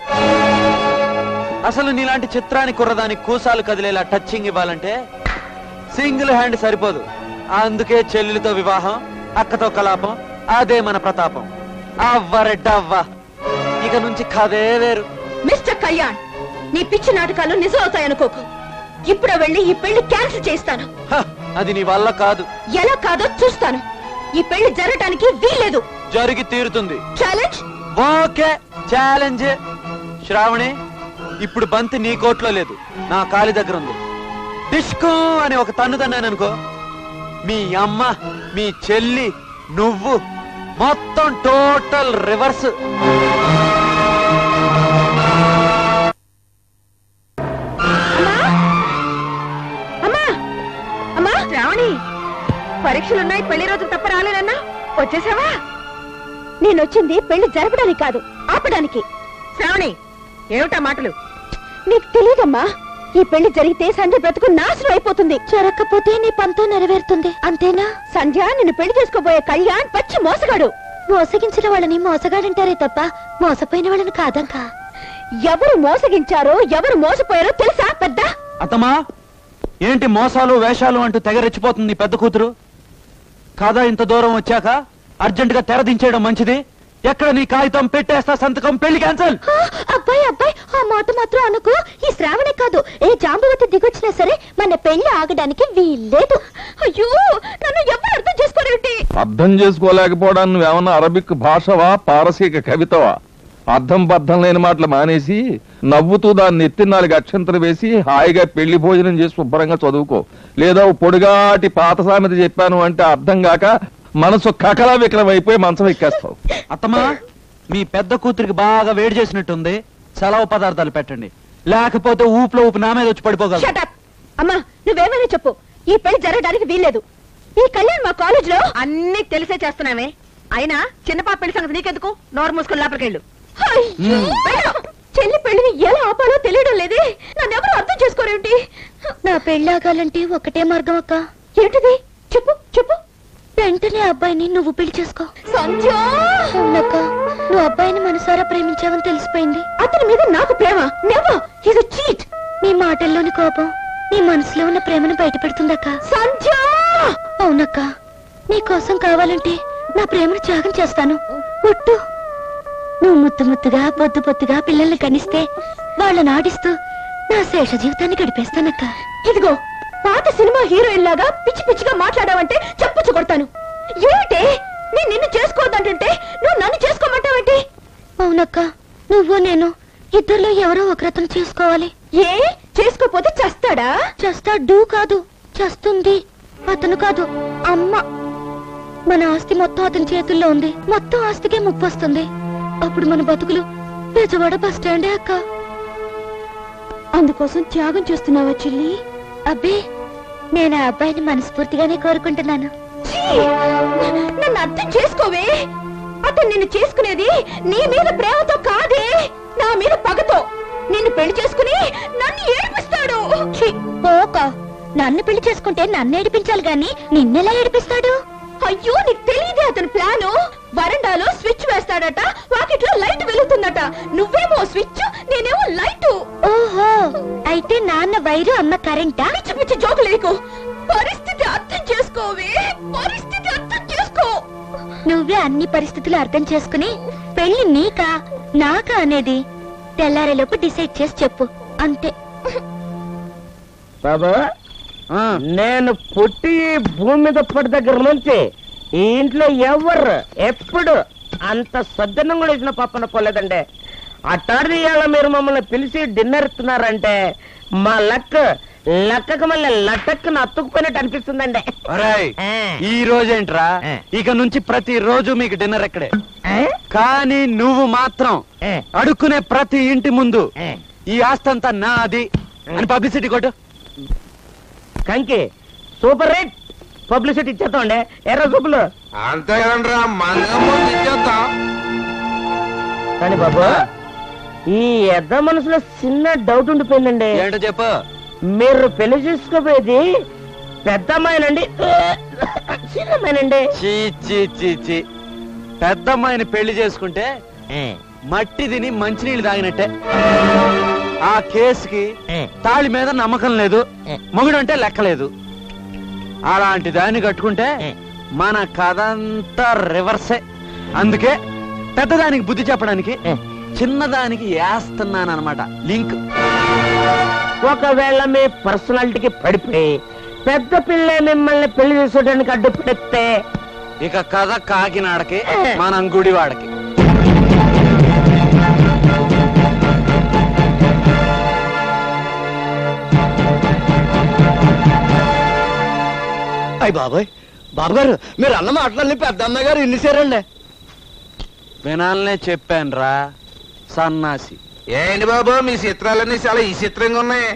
అసలు నీలాంటి చిత్రాన్ని కుర్రదానికి కూసాలు కదిలేలా టచ్చింగ్ ఇవ్వాలంటే సింగిల్ హ్యాండ్ సరిపోదు, అందుకే చెల్లెలితో వివాహం, అక్కతో కలాపం, అదే మన ప్రతాపం. అవ్వరెడ్డవ్వ, ఇక నుంచి కథే వేరు. మిస్టర్ కళ్యాణ్, నీ పిచ్చి నాటకాలు నిజం అవుతాయనుకోకు. ఇప్పుడే వెళ్ళి ఈ పెళ్లి క్యాన్సిల్ చేస్తాను. అది నీ వల్ల కాదు. ఎలా కాదో చూస్తాను. ఈ పెళ్లి జరగటానికి వీల్లేదు. జరిగి తీరుతుంది. ఛాలెంజ్. Okay, challenge. శ్రావణి, ఇప్పుడు బంతి నీ కోట్లో లేదు, నా కాలి దగ్గర ఉంది. డిస్కో అని ఒక తన్ను తన్నాననుకో, మీ అమ్మ, మీ చెల్లి, నువ్వు మొత్తం టోటల్ రివర్స్. శ్రావణి, పరీక్షలున్నాయి, పెళ్లి రోజు తప్ప రాలేనన్నా. వచ్చేసావా? నేనొచ్చింది పెళ్లి జరపడానికి కాదు, ఆపడానికి. శ్రావణి, ఏమిటా మాటలు? నీకు తెలియదమ్మా, ఈ పెళ్లి జరిగితే సంధ్య బ్రతుకు నాశనం అయిపోతుంది. జరగకపోతే నీ పంతో నెరవేరుతుంది, అంతేనా? సంధ్య నిన్ను పెళ్లి చేసుకోబోయే కళ్యాణ్ పచ్చి మోసగాడు. మోసగించిన వాళ్ళని మోసగాడంటారే తప్ప మోసపోయిన వాళ్ళని కాదంకా. ఎవరు మోసగించారో ఎవరు మోసపోయారో తెలుసా పెద్ద? అత్తమా, ఏంటి మోసాలు వేషాలు అంటూ తెగరెచ్చిపోతుంది పెద్ద కూతురు? కాదా ఇంత దూరం వచ్చాక అర్జెంట్ గా తెరదించేయడం మంచిది. ఎక్కడ నీ కాగితం పెట్టేస్తా సంతకం, పెళ్లి క్యాన్సల్. అబ్బాయి అబ్బాయి, ఆ మాట మాత్రం అనుకో. ఈ శ్రావణే కాదు, ఏ జాంబవతి దిగొచ్చినా సరే మన పెళ్లి ఆగడానికి వీల్లేదు. అయ్యో, నన్ను ఎవరు అర్థం చేసుకోరేమిటి? అర్థం చేసుకోలేకపోవడానికి నువ్వేమన్నా అరబిక్ భాషవా, పారసీక కవితవా? అర్థం బద్ధం లేని మాటలు మానేసి నవ్వుతూ దాన్ని ఎత్తి 4 అక్షంతలు వేసి హాయిగా పెళ్లి భోజనం చేసి శుభ్రంగా చదువుకో. లేదా పొడుగాటి పాత సామెత చెప్పాను అంటే అర్థం కాక మనసు కకలా వికలం అయిపోయి మంచం ఎక్కేస్తావు. అత్తమా, మీ పెద్ద కూతురికి బాగా వేడి చేసినట్టుంది, సెలవు పదార్థాలు పెట్టండి, లేకపోతే ఊపులో ఊపి నా మీద వచ్చి పడిపోగలరు. Shut up. అమ్మా, నువ్వేమైనా చెప్పు, ఈ పెళ్లి జరగడానికి వీల్లేదు. ఈ కళ్యాణ్ మా కాలేజ్ లో అన్ని తెలిసే చేస్తున్నామే. అయినా చిన్నపాప పెళ్లి సంగతి నీకెందుకు? నోరు మూసుకొని లోపలికెళ్ళు. చెల్లి పెళ్లిని ఎలా ఆపాలో తెలియడం లేదే. నన్నెవరు అర్థం చేసుకోరేమిటి? నా పెళ్లి ఆగాలంటే ఒకటే మార్గం అక్క. ఏంటిది? చెప్పు చెప్పు. వెంటనే అబ్బాయిని నువ్వు పెళ్లి చేసుకో. సంధ్య, అవునక్క, నువ్వు అబ్బాయిని మనసారా ప్రేమించావని తెలిసిపోయింది. అతని మీద నాకు ప్రేమ never. He is a cheat. నీ మాటల్లోని కోపం నీ మనసులో ఉన్న ప్రేమను బయటపెడుతుందక్క. సంధ్య, అవునక్క, నీ కోసం కావాలంటే నా ప్రేమను త్యాగం చేస్తాను. ఒట్టు. నువ్వు ముద్దు ముద్దుగా బొద్దు బొద్దుగా పిల్లల్ని కనిస్తే వాళ్ళని ఆడిస్తూ నా శేష జీవితాన్ని గడిపేస్తానక్క. ఇదిగో, పాత సినిమా హీరోయిన్ లాగా పిచ్చి పిచ్చిగా మాట్లాడావంటే చెప్పుచ్చు కొడతాను. ఏమిటే, నేను నిన్ను చేసుకోవద్దంటుంటే నువ్వు నన్ను చేసుకోమంటావేంటి? అవునక్క, నువ్వు నేను ఇద్దరిలో ఎవరో ఒకరతను చేసుకోవాలి. ఏ చేసుకోపోతే చస్తాడా? చస్తాడు కాదు, చస్తుంది. అతను కాదు, అమ్మ. మన ఆస్తి మొత్తం అతని చేతుల్లో ఉంది. మొత్తం ఆస్తికే ముప్పు వస్తుంది. అప్పుడు మన బతుకులు బెజవాడ బస్ స్టాండే అక్క. అందుకోసం త్యాగం చేస్తున్నావా చెల్లి? అబ్బే, నేను ఆ అబ్బాయిని మనస్ఫూర్తిగానే కోరుకుంటున్నాను. నన్ను అర్థం చేసుకోవే. అతను నిన్ను చేసుకునేది నీ మీద ప్రేమతో కాదే, నా మీద పగతో. నిన్ను పెళ్లి చేసుకుని నన్ను ఏడిపిస్తాడు. పోక, నన్ను పెళ్లి చేసుకుంటే నన్ను ఏడిపించాలి గాని నిన్నెలా ఏడిపిస్తాడు? అయ్యో, నీకు తెలియదే అతని ప్లాను. వరండాలో స్విచ్ వేస్తాడట, వాకిట్లో లైట్ వెలుగుతుందట. నువ్వేమో స్విచ్, నేనేమో లైట్. ఓహో, అయితే నాన్న వైరు, అమ్మ కరెంటా? పిచ్చి పిచ్చి జోకు లేకు. పరిస్థితి అర్థం చేసుకోవే, పరిస్థితి అర్థం చేసుకో. నువ్వే అన్ని పరిస్థితులు అర్థం చేసుకుని పెళ్లి నీకా నాకా అనేది తెల్లారేలోపు డిసైడ్ చేసి చెప్పు, అంతే. బాబా, నేను పుట్టి భూమి మీద పడి దగ్గర నుంచి ఈ ఇంట్లో ఎవరు ఎప్పుడు అంత సజ్జనం కూడా ఇచ్చిన పప్పన పోలేదండి. అట్టాడి ఇవాళ మీరు మమ్మల్ని పిలిచి డిన్నర్ ఇస్తున్నారంటే మా లక్కకు మళ్ళీ లట్టక్కున అతుక్కుపోయినట్టు అనిపిస్తుందండి. ఈ రోజేంట్రా, ఇక నుంచి ప్రతి రోజు మీకు డిన్నర్ ఎక్కడే. కానీ నువ్వు మాత్రం అడుక్కునే ప్రతి ఇంటి ముందు ఈ ఆస్తంతా నాది అని పబ్లిసిటీ కొట్టు. కంకి సూపర్ రేట్ పబ్లిసిటీ ఇచ్చేస్తామండి. ఎర్ర సూపులు అంతే కదండ్రా, ఇచ్చేస్తాం. కానీ బాబు, ఈ ఎద్ద మనసులో చిన్న డౌట్ ఉండిపోయిందండి. ఏంటో చెప్పు. మీరు పెళ్లి చేసుకోపోయేది పెద్దమ్మాయినండి చిన్నమ్మాయినండి? పెద్దమ్మాయిని పెళ్లి చేసుకుంటే మట్టి తిని మంచినీళ్ళు తాగినట్టే. ఆ కేసుకి తాళి మీద నమ్మకం లేదు, మొగుడు అంటే లెక్కలేదు. అలాంటి దాన్ని కట్టుకుంటే మన కథ అంతా రివర్సే. అందుకే పెద్దదానికి బుద్ధి చెప్పడానికి చిన్నదానికి వేస్తున్నానమాట లింక్. ఒకవేళ మీ పర్సనాలిటీకి పడిపోయి పెద్ద పిల్ల మిమ్మల్ని పెళ్లి చేసుకోవడానికి అడ్డు పెడితే ఇక కథ కాకినాడకి మనం గుడివాడకి. అయ్య బాబాయ్, బాబు గారు మీరు అన్న మాటలన్నీ పెద్ద అమ్మాయి గారు ఇన్నిసారండి. వినాలనే చెప్పాను రా సన్నాసి. ఏంటి బాబు మీ చిత్రాలన్నీ చాలా ఈ చిత్రంగా ఉన్నాయి.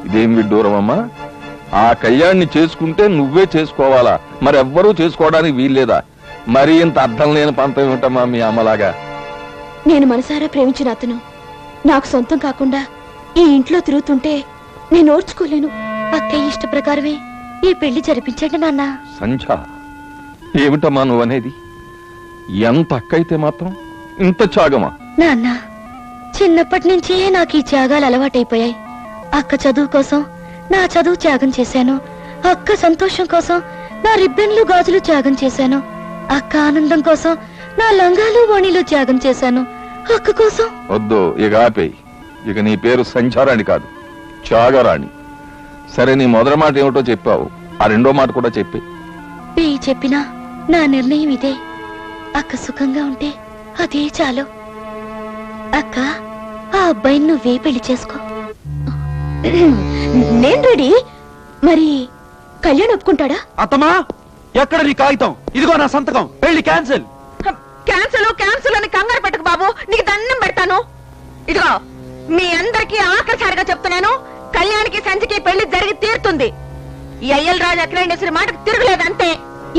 ఇదేం విడ్డూరమమ్మా? ఆ కళ్యాణ్ణి చేసుకుంటే నువ్వే చేసుకోవాలా, మరెవ్వరూ చేసుకోవడానికి వీల్లేదా? మరి ఇంత అర్థం లేని పంతం ఏమిటమ్మా మీ అమ్మలాగా? నేను మనసారా ప్రేమించిన అతను నాకు సొంతం కాకుండా ఈ ఇంట్లో తిరుగుతుంటే నేను ఓర్చుకోలేను. అక్కయ్య ఇష్ట ప్రకారమే ఈ పెళ్లి జరిపించండి నాన్న. సంధ్య, ఏమిటమ్మా నువ్వనేది? ఎంత అక్కయితే మాత్రం ఇంత త్యాగమా? నాన్న, చిన్నప్పటి నుంచే నాకు ఈ త్యాగాలు అలవాటైపోయాయి. అక్క చదువు కోసం నా చదువు త్యాగం చేశాను. అక్క సంతోషం కోసం నా రిబ్బన్లు గాజులు త్యాగం చేశాను. అక్క ఆనందం కోసం నా లంగాలు ఓణీలు త్యాగం చేశాను. అక్క కోసం. వద్దు, ఇక ఆపేయి. ఇక నీ పేరు సంచారాణి కాదు, త్యాగరాణి. సరే, నీ మొదటి మాట ఏమిటో చెప్పావు, ఆ రెండో మాట కూడా చెప్పి. చెప్పినా నా నిర్ణయం ఇదే. అక్క సుఖంగా ఉంటే అదే చాలు. అక్క, ఆ అబ్బాయిని నువ్వే పెళ్లి చేసుకో. నేను రెడీ. మరి కళ్యాణ్ ఒప్పుకుంటాడా? అత్తమా, ఎక్కడ నీ కాగితం? ఇదిగో నా సంతకం. పెళ్లి క్యాన్సిల్. క్యాన్సిల్ అని కంగారు పెట్టకు బాబు, నీకు దండం పెడతాను. ఇదిగో మీ అందరికీ ఆఖరిసారిగా చెప్తున్నాను, కళ్యాణ్కి సంచికి పెళ్లి జరిగి తీరుతుంది. ఈ అయ్యల రాజు అఖిలేండేశ్వరి మాటకు తిరగలేదంతే.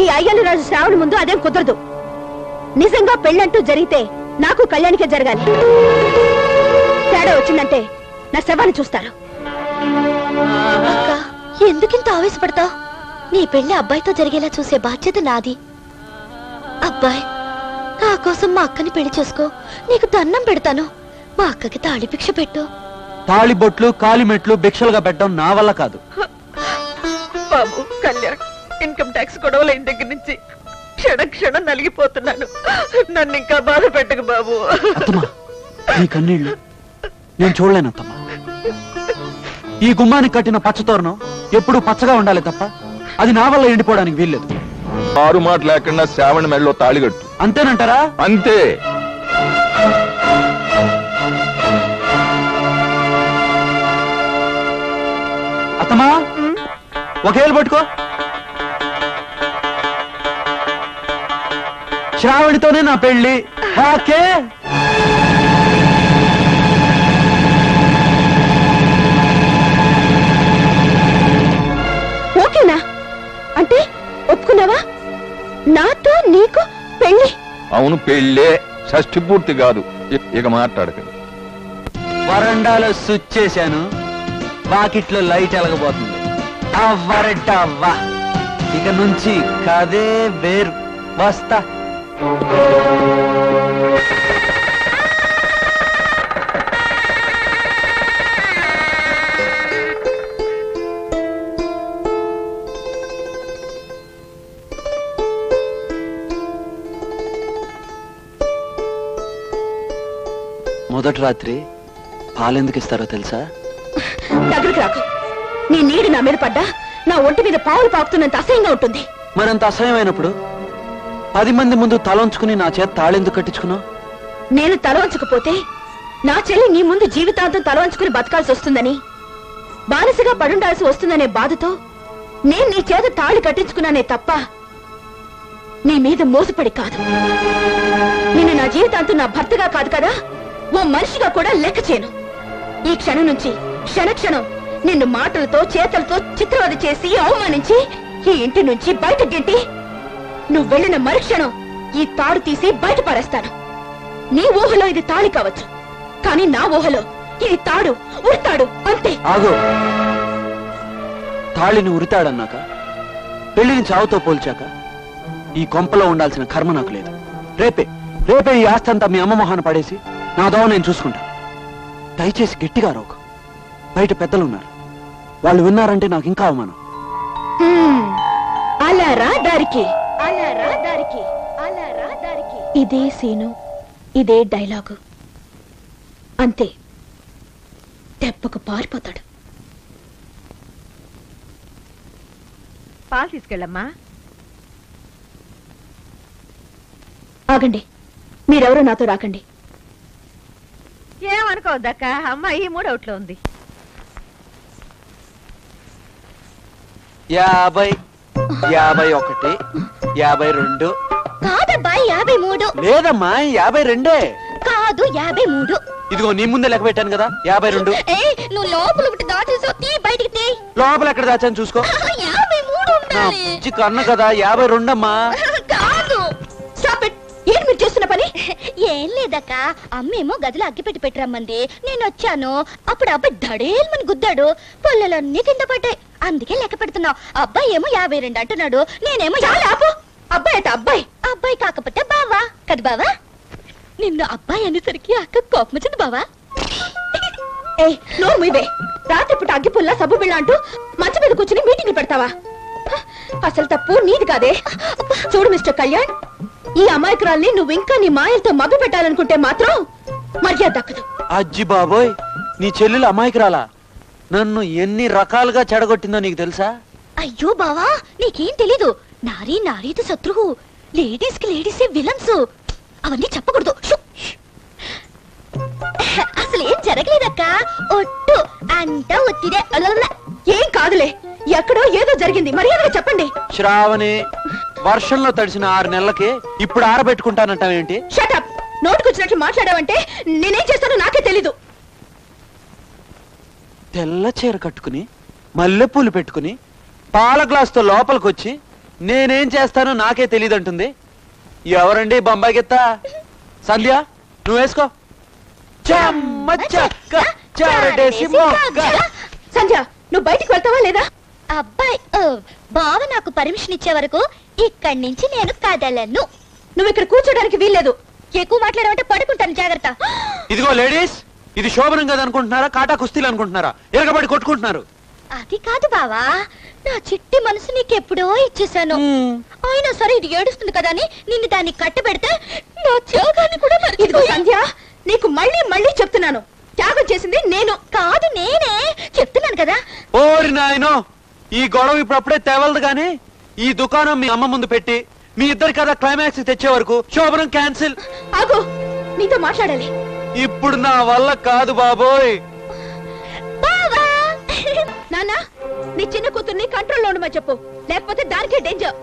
ఈ అయ్యలు రాజు శ్రావణ ముందు అదేం కుదరదు. నిజంగా పెళ్ళంటూ జరిగితే నాకు కళ్యాణికే జరగాలి. తేడా వచ్చిందంటే నా శవాన్ని చూస్తారు. ఎందుకింత ఆవేశపడతావు? నీ పెళ్లి అబ్బాయితో జరిగేలా చూసే బాధ్యత నాది. అబ్బాయి, నా కోసం మా అక్కని పెళ్లి చేసుకో. నీకు దండం పెడతాను. మా అక్కకి తాళి భిక్ష పెట్టు. తాళి బొట్లు కాలిమెట్లు భిక్షలుగా పెట్టడం నా వల్ల కాదు. బాబు కళ్యాణ్, ఇన్కమ్ ట్యాక్స్ గొడవలైన దగ్గర నుంచి క్షణం నలిగిపోతున్నాను. నన్ను ఇంకా బాధ పెట్టకు బాబు. అత్తమా, నీ కన్నీళ్లు నేను చూడలేను అత్తమ్మా. ఈ గుమ్మానికి కట్టిన పచ్చతోరణం ఎప్పుడూ పచ్చగా ఉండాలి తప్ప అది నా వల్ల ఎండిపోవడానికి వీల్లేదు. ఆరు మాట లేకుండా శ్రావణ మెడలో తాళిగట్టు. అంతేనంటారా? అంతే. అత్తమా, ఒకేళ్ళు పట్టుకో. శ్రావణితోనే నా పెళ్లి. ఓకే. ఓకేనా? అంటే ఒప్పుకున్నావా? నాతో నీకు పెళ్లి? అవును, పెళ్ళే. షష్ఠి పూర్తి కాదు. ఇక మాట్లాడకండి. వరండాలో స్విచ్ చేశాను, వాకిట్లో లైట్ ఎలగబోతుంది. అవ్వరటవ్వా, ఇక నుంచి కదే వేరు. వస్తా. మొదటి రాత్రి పాలెందుకు ఇస్తారో తెలుసా? దగ్గరికి రాకు. నీ నీడు నా మీద పడ్డా నా ఒంటి మీద పావులు పాకుతున్నంత అసహ్యంగా ఉంటుంది. మరంత అసహ్యమైనప్పుడు 10 మంది ముందు తలంచుకుని నా చేత తాళెందుకు కట్టించుకున్నావు? నేను తల వంచకపోతే నా చెల్లి నీ ముందు జీవితాంతం తల వంచుకుని బతకాల్సి వస్తుందని, బానిసగా పడుండాల్సి వస్తుందనే బాధతో నేను నీ చేత తాళి కట్టించుకున్నానే తప్ప నీ మీద మోసపడి కాదు. నిన్ను నా జీవితాంతం నా భర్తగా కాదు కదా, ఓ మనిషిగా కూడా లెక్క చేయను. ఈ క్షణం నుంచి క్షణక్షణం నిన్ను మాటలతో చేతలతో చిత్రవద చేసి అవమానించి ఈ ఇంటి నుంచి బయట గెంటి నువ్వు వెళ్ళిన మరుక్షణం ఈ తాడు తీసి బయట పారేస్తాను. నీ ఊహలో ఇది తాళి కావచ్చు, కానీ నా ఊహలో ఇది తాడు ఉడతాడు అంతే. ఆగు. తాళిని ఉరితాడన్నాక, పెళ్లిని చావుతో పోల్చాక ఈ కొంపలో ఉండాల్సిన కర్మ నాకు లేదు. రేపే ఈ ఆస్తి అంతా మీ అమ్మ మొహాన పడేసి నా దోవ నేను చూసుకుంటా. దయచేసి గట్టిగా రోకు. బయట పెద్దలున్నారు, వాళ్ళు విన్నారంటే నాకు ఇంకా అవమానం. అలారా దారికి, అలారా దారికి, అలారా దారికి. ఇదే సీను, ఇదే డైలాగు. అంతే, దెబ్బకు పారిపోతాడు. పాలు తీసుకెళ్ళమ్మా. ఆగండి, మీరెవరూ నాతో రాకండి. ఏమనుకోవద్దక్క, అమ్మాయి మూడవుట్లో ఉంది. 50, 51, 52. కాదబ్బా 53. లేదమ్మా 52. కాదు 53. ఇదిగో నీ ముందే లెక్క పెట్టాను కదా 52. నువ్వు లోపల ఒకటి దాచేసావు, తీ బయటికి తీ. లోపల ఎక్కడ దాచాను చూసుకో. 53 ఉండాలి. కన్న కదా 52 అమ్మా. కాదు. Stop it. ఏం మీరు చేస్తున్న పని? ఏం లేదక్క, అమ్మేమో గదిలో అగ్గిపెట్టి పెట్టరమ్మంది, నేను వచ్చాను. అప్పుడు అబ్బాయి దడేల్మని గుద్దాడు, పొల్లలన్నీ కింద పడ్డాయి. అందుకే లెక్క పెడుతున్నావు. అబ్బాయి ఏమో 52 అంటున్నాడు, నేనేమో అబ్బాయి అట అబ్బాయి. అబ్బాయి కాకపోతే బావా కదా బావా. నిన్ను అబ్బాయి అనేసరికి అక్క కోపం వచ్చింది బావా. ఏయ్ నోరు మీవే. రాత్రిపూట అగ్గిపుల్ల సబ్బు బిళ్ళ అంటూ మంచం మీద కూర్చుని మీటింగ్ పెడతావా? అసలు తప్పు నీది కాదే. చూడు మిస్టర్ కళ్యాణ్, ఈ అమాయకురాల్ని నువ్వు ఇంకా నీ మాయలతో మభ్య పెట్టాలనుకుంటే మాత్రం మర్యాద దక్కదు. అజ్జి బాబోయ్, నీ చెల్లెలు అమాయకురాలా? నన్ను ఎన్ని రకాలుగా చెడగొట్టిందో నీకు తెలుసా? అయ్యో బావా, నీకేం తెలీదు. నారీ నారీది శత్రువు, లేడీస్ కి లేడీసే విలన్స్. అవన్నీ చెప్పకూడదు. అసలు ఏం జరగలేదక్క, ఒట్టు అంతా ఒత్తిదే. ఏం కాదులే, ఎక్కడో ఏదో జరిగింది, మర్యాదగా చెప్పండి. శ్రావణి, వర్షంలో తడిసిన 6 నెలలకి ఇప్పుడు ఆరబెట్టుకుంటానంటావేంటి? షటప్. నోటుకొచ్చినట్లు మాట్లాడావంటే నేనేం చేస్తానో నాకే తెలీదు. తెల్ల చీర కట్టుకుని మల్లెపూలు పెట్టుకుని పాల గ్లాసుతో లోపలికొచ్చి నేనేం చేస్తానో నాకే తెలియదంటుంది. ఎవరండి బొంబాయి గిత్త? సంధ్య, నువ్వు వేసుకో. సంధ్య, నువ్వు బయటికి వెళ్తావా లేదా? అబ్బాయి బావ నాకు పర్మిషన్ ఇచ్చే వరకు ఇక్కడి నుంచి నేను కదలను. నువ్వు ఇక్కడ కూర్చోడానికి వీల్లేదు. ఎక్కువ మాట్లాడమంటే పడుకుంటాను, జాగ్రత్త. ఇదిగో లేడీస్, ఇది శోభనం కదా అనుకుంటున్నారా, కాటా కుస్తీలు అనుకుంటున్నారా? ఎరగబడి కొట్టుకుంటున్నారు. అది కాదు బావా, నా చిట్టి మనసు నీకెప్పుడో ఇచ్చేసాను. అయినా సరే ఇది ఏడుస్తుంది కదా అని నిన్ను దాన్ని కట్టబెడితే నా త్యాగాన్ని కూడా ఇదిగో సంధ్య, నీకు మళ్ళీ మళ్ళీ చెప్తున్నాను, త్యాగం చేసింది నేను కాదు. నేనే చెప్తున్నాను కదా. ఓరి నాయనో, ఈ గొడవ ఇప్పుడప్పుడే తేవలదు గాని ఈ దుకాణం మీ అమ్మ ముందు పెట్టి మీ ఇద్దరి కదా క్లైమాక్స్ తెచ్చే వరకు శోభనం క్యాన్సిల్. ఆగు, నీతో మాట్లాడాలి. ఇప్పుడు నా వల్ల కాదు బాబోయ్. నాన్న, నీ చిన్న కూతుర్ని కంట్రోల్లో ఉండమని చెప్పు, లేకపోతే దానికే డేంజర్.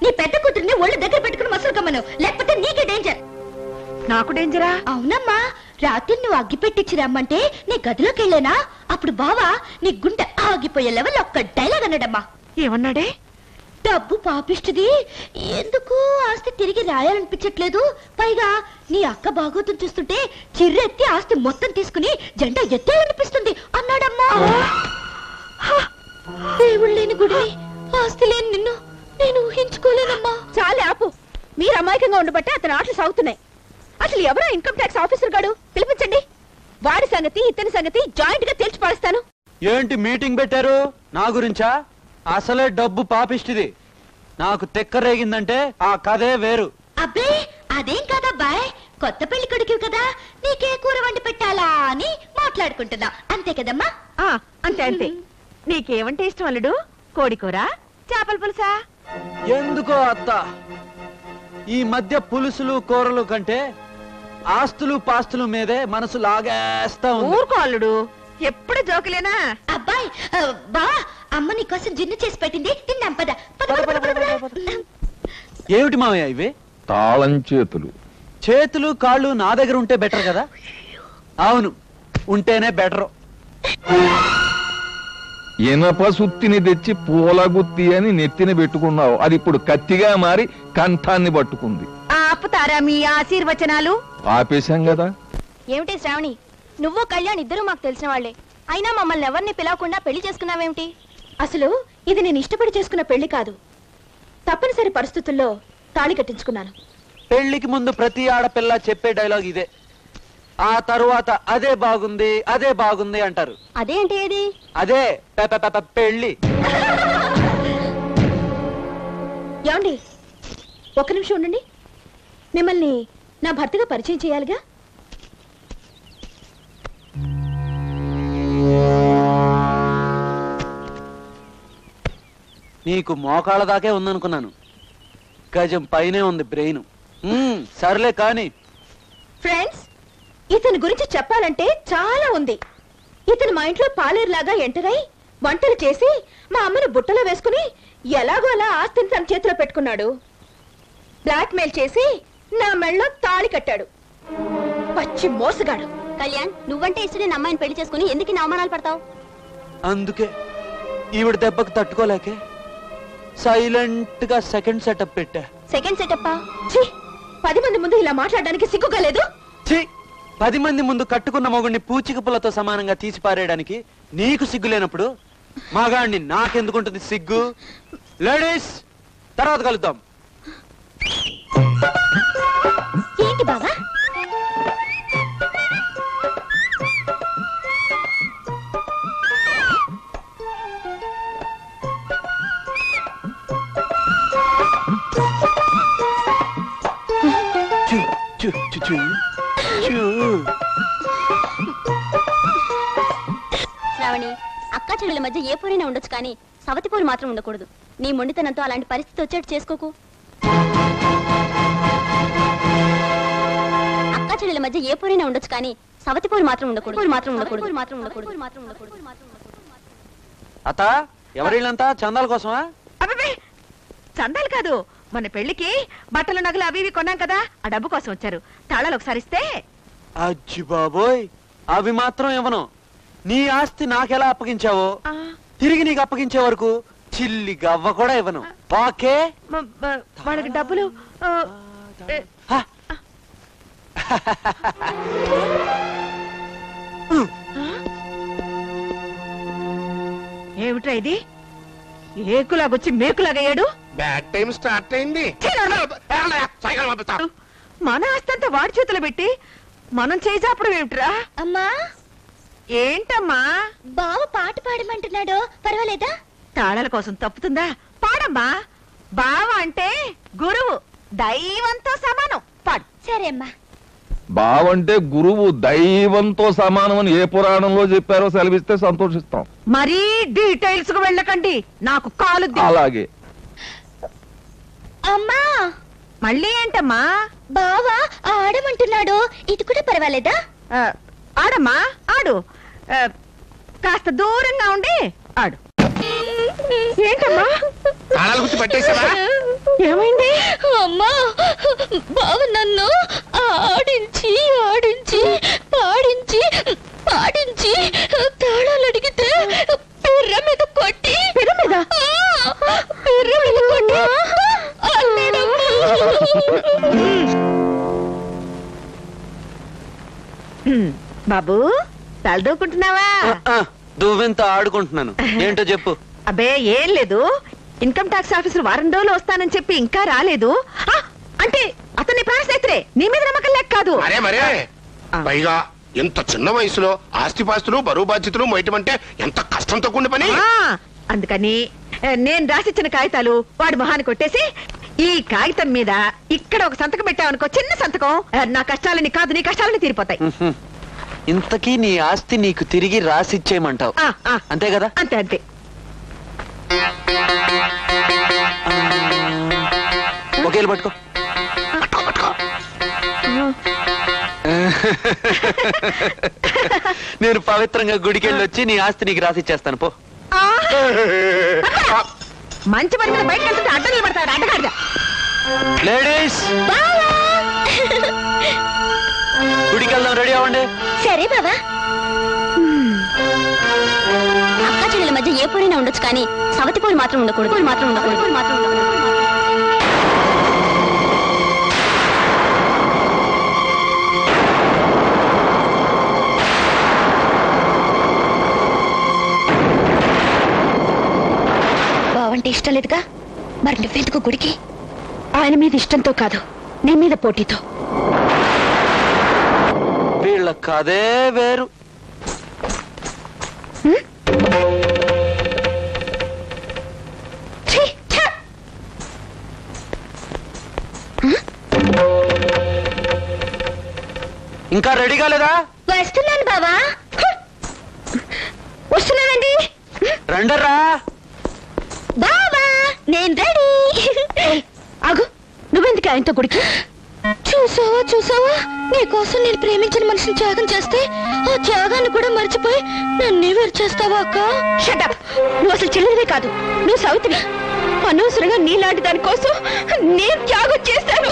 నీ పెద్ద కూతుర్ని ఒళ్ళు దగ్గర పెట్టుకుని మసలు కమ్మను, లేకపోతే నీకే డేంజర్. నాకు డేంజరా? అవునమ్మా, రాత్రి నువ్వు అగ్గి పెట్టించి రమ్మంటే నీ గదిలోకి వెళ్ళానా, అప్పుడు బావా నీ గుండె ఆగిపోయే లెవెల్ ఒక్క డైలాగ్ అన్నాడమ్మా. ఏమన్నాడే? డబ్బు పాపిష్టిది, ఎందుకు ఆస్తి తిరిగి రాయాలనిపించట్లేదు, పైగా నీ అక్క బాగోతుని చూస్తుంటే చిర్రెత్తి ఆస్తి మొత్తం తీసుకుని జెండా ఎత్తేయాలనిపిస్తుంది అన్నాడమ్మా. దేవుడు లేని గుడిని, ఆస్తి లేని నిన్ను నేను ఊహించుకోలేనమ్మా. చాలే ఆపు. మీరు అమాయకంగా ఉండబట్టే అతను ఆటలు సాగుతున్నాయి. అసలు ఎవరో ఇన్కమ్ ట్యాక్స్ ఆఫీసర్ గాడు, పిలిపించండి. వాడి సంగతి ఇతని సంగతి జాయింట్ గా తేల్చి పారేస్తాను. ఏంటి మీటింగ్ పెట్టారు నా గురించా? అసలే డబ్బు పాపిష్టిది. నాకు తెక్కరేగిందంటే ఆ కథే వేరు. అబ్బే అదేం కాదబ్బాయ్, కొత్త పెళ్లి కొడుకు కదా, నీకే కూర వండి పెట్టాలా అని మాట్లాడుకుంటున్నా, అంతే కదమ్మా? అంతే అంతే. నీకేమంటే ఇష్టం అల్లుడు? కోడి కూర, చేపల పులుసా? ఎందుకో అత్త, ఈ మధ్య పులుసులు కూరలు కంటే ఆస్తులు పాస్తులు మీదే మనసు లాగేస్తా ఉంది. ఊరుకో అల్లుడు, ఎప్పుడు జోకులేనా? అబ్బాయి బా, అమ్మ నీకోసం జిన్ను చేసి పెట్టింది, తిందాం పద. ఏమిటి మావయ్య ఇవి? తాళం చేతులు. చేతులు కాళ్ళు నా దగ్గర ఉంటే బెటర్ కదా? అవును, ఉంటేనే బెటర్. ఇనప సుత్తిని తెచ్చి పూలగుత్తి అని నెత్తిన పెట్టుకున్నావు, అది ఇప్పుడు కత్తిగా మారి కంఠాన్ని పట్టుకుంది. ఆపుతారా మీ ఆశీర్వచనాలు? ఆపేశాం కదా. ఏమిటి శ్రావణి, నువ్వు కళ్యాణ్ ఇద్దరు మాకు తెలిసిన వాళ్లే, అయినా మమ్మల్ని ఎవరిని పిలవకుండా పెళ్లి చేసుకున్నావేమిటి? అసలు ఇది నేను ఇష్టపడి చేసుకున్న పెళ్లి కాదు, తప్పనిసరి పరిస్థితుల్లో తాళి కట్టించుకున్నాను. పెళ్లికి ముందు ప్రతి ఆడపిల్ల చెప్పే డైలాగ్ ఇదే. ఆ తరువాత అదే బాగుంది అదే బాగుంది అంటారు. అదేంటి? ఏది? అదే పెళ్లి. ఏమండి, ఒక్క నిమిషం ఉండండి. మిమ్మల్ని నా భర్తగా పరిచయం చేయాలిగా. నీకు మోకాళ్ళ దాకే ఉందనుకున్నాను, గజం పైనే ఉంది బ్రెయిన్. సర్లే కానీ ఫ్రెండ్స్, ఇతని గురించి చెప్పాలంటే చాలా ఉంది. ఇతను మా ఇంట్లో పాలేరులాగా ఎంటర్ అయి వంటలు చేసి మా అమ్మని బుట్టలో వేసుకుని ఎలాగో అలా ఆస్తిని తన చేతిలో పెట్టుకున్నాడు. బ్లాక్ మెయిల్ చేసి నా మెళ్ళలో తాళి కట్టాడు. పచ్చి మోసగాడు. కళ్యాణ్, నువ్వంటే ఇష్టం అమ్మాయిని పెళ్లి చేసుకుని ఎందుకు అవమానాలు పడతావు? అందుకే ఈవిడ దెబ్బకు తట్టుకోలేకే సైలెంట్ గా సెకండ్ సెటప్ పెట్టా. Second setup? 10 మంది ముందు ఇలా మాట్లాడడానికి సిగ్గుగా లేదు? 10 మంది ముందు కట్టుకున్న మొగుడిని పూచిక పుల్లతో సమానంగా తీసి పారేయడానికి నీకు సిగ్గు లేనప్పుడు మగాడిని నాకెందుకుంటుంది సిగ్గు? లేడీస్, తర్వాత కలుద్దాం. ఏంటి బావా? శ్రావణి, అక్క చెల్లెల మధ్య ఏ పూరైనా ఉండొచ్చు కానీ సవతి పూరి మాత్రం ఉండకూడదు. నీ మొండితనంతో అలాంటి పరిస్థితి వచ్చేట్టు చేసుకోకు. అక్క చెల్లెల మధ్య ఏ పూరైనా ఉండొచ్చు కానీ సవతి పూరి మాత్రం ఉండకూడదు. అత్త, ఎవరిళ్ళంతా చందాల కోసమా? అబ్బే, చందాలు కాదు, మన పెళ్లికి బట్టలు నగలు అవి ఇవి కొన్నాం కదా, ఆ డబ్బు కోసం వచ్చారు. తాళాలు ఒకసారి ఇస్తే. అజ్జి బాబోయ్, అవి మాత్రం ఇవ్వను. నీ ఆస్తి నాకెలా అప్పగించావో తిరిగి నీకు అప్పగించే వరకు చిల్లి గవ్వ కూడా ఇవ్వను. ఓకే? వాళ్ళకి డబ్బులు ఏమిట్రా ఇది? ఏకులాగొచ్చి మేకులాగయ్యాడు. బ్యాడ్ టైం స్టార్ట్ అయింది. మన ఆస్తంతా వాడి చేతులు పెట్టి మనం చేసాప్పుడు ఏమిట్రా? అమ్మా, ఏంటమ్మా? బావ పాట పాడమంటున్నాడు, పర్వాలేదా? తాళాల కోసం తప్పుతుందా? పాడమ్మా. బావ అంటే గురువు, దైవంతో సమానం. పాడు. సరే అమ్మా. బావంటే గురువు దైవంతో సమానం అని ఏ పురాణంలో చెప్పారో సెలవిస్తే సంతోషిస్తాం. మరీ డీటెయిల్స్ కు వెళ్ళకండి, నాకు కాలు. అలాగే. అమ్మా, మళ్ళీ ఏంటమ్మా? బావా ఆడమంటున్నాడు, ఇది కూడా పర్వాలేదా? ఆడమ్మా, ఆడు. కాస్త దూరంగా ఉండి ఆడు. ఏంటమ్మా? తాళాల గురించి పట్టేసావా? ఏమైంది? అమ్మా, బావ నన్ను ఆడించి ఆడించి పాడించి పాడించి తాళాలు అడిగితే పిర్ర మీద కొట్టి పిర్ర మీద కొట్టి బాబు, తలదూకుంటున్నావా? దువ్వెంత ఆడుకుంటున్నాను. ఏంటో చెప్పు. అబ్బే, ఏం లేదు. ఇన్కమ్ టాక్స్ ఆఫీసర్ వారం రోజులు వస్తానని చెప్పి ఇంకా రాలేదు. అంటే అతని ప్రాణ స్నేహితుడే, నీ మీద నమ్మకం లేక కాదు. మరే పైగా ఎంత చిన్న వయసులో ఆస్తిపాస్తులు బరువు బాధ్యతలు మోయటమంటే ఎంత కష్టంతో కూడిన పని. అందుకని నేను రాసిచ్చిన కాగితాలు వాడి మొహాన్ని కొట్టేసి ఈ కాగితం మీద ఇక్కడ ఒక సంతకం పెట్టావనుకో, చిన్న సంతకం. నా కష్టాలని కాదు, నీ కష్టాలని తీరిపోతాయి. ఇంతకీ నీ ఆస్తి నీకు తిరిగి రాసిచ్చేయమంటావు, అంతే కదా? అంతే అంతే. ఒకేళ్ళు పట్టుకో. నేను పవిత్రంగా గుడికెళ్ళి వచ్చి నీ ఆస్తి నీకు రాసిచ్చేస్తాను పో. మంచి పని మీద బయటకు వెళ్తుంటే అడ్డం నిలబడతాడు అడ్డగాడిగా. లేడీస్, గుడికి వెళ్దాం, రెడీ అవ్వండి. సరే బావా. అక్క చెల్లెల మధ్య ఏ పూరైనా ఉండొచ్చు కానీ సవతి పూరి మాత్రం ఉండకూడదు. బావంటే ఇష్టం లేదుగా, మరి నువ్వెందుకు గుడికి? ఆయన మీద ఇష్టంతో కాదు, నీ మీద పోటీతో. వీళ్ళ కదే వేరు. ఇంకా రెడీ కాలేదా? వస్తున్నాను బావా. వస్తున్నానండి. రండరా బావా, నేను రెడీ. ఆగు, నువ్వెందుకు ఆయనతో గుడికి? చూసావా నీకోసం నేను ప్రేమించిన మనిషిని త్యాగం చేస్తే ఆ త్యాగాన్ని కూడా మర్చిపోయి నన్ను వేరు చేస్తావా అక్క? షటప్, నువ్వు అసలు చెల్లెలివే కాదు, నువ్వు సౌతివి. అనవసరంగా నీలాంటి దాని కోసం నేను త్యాగం చేశాను.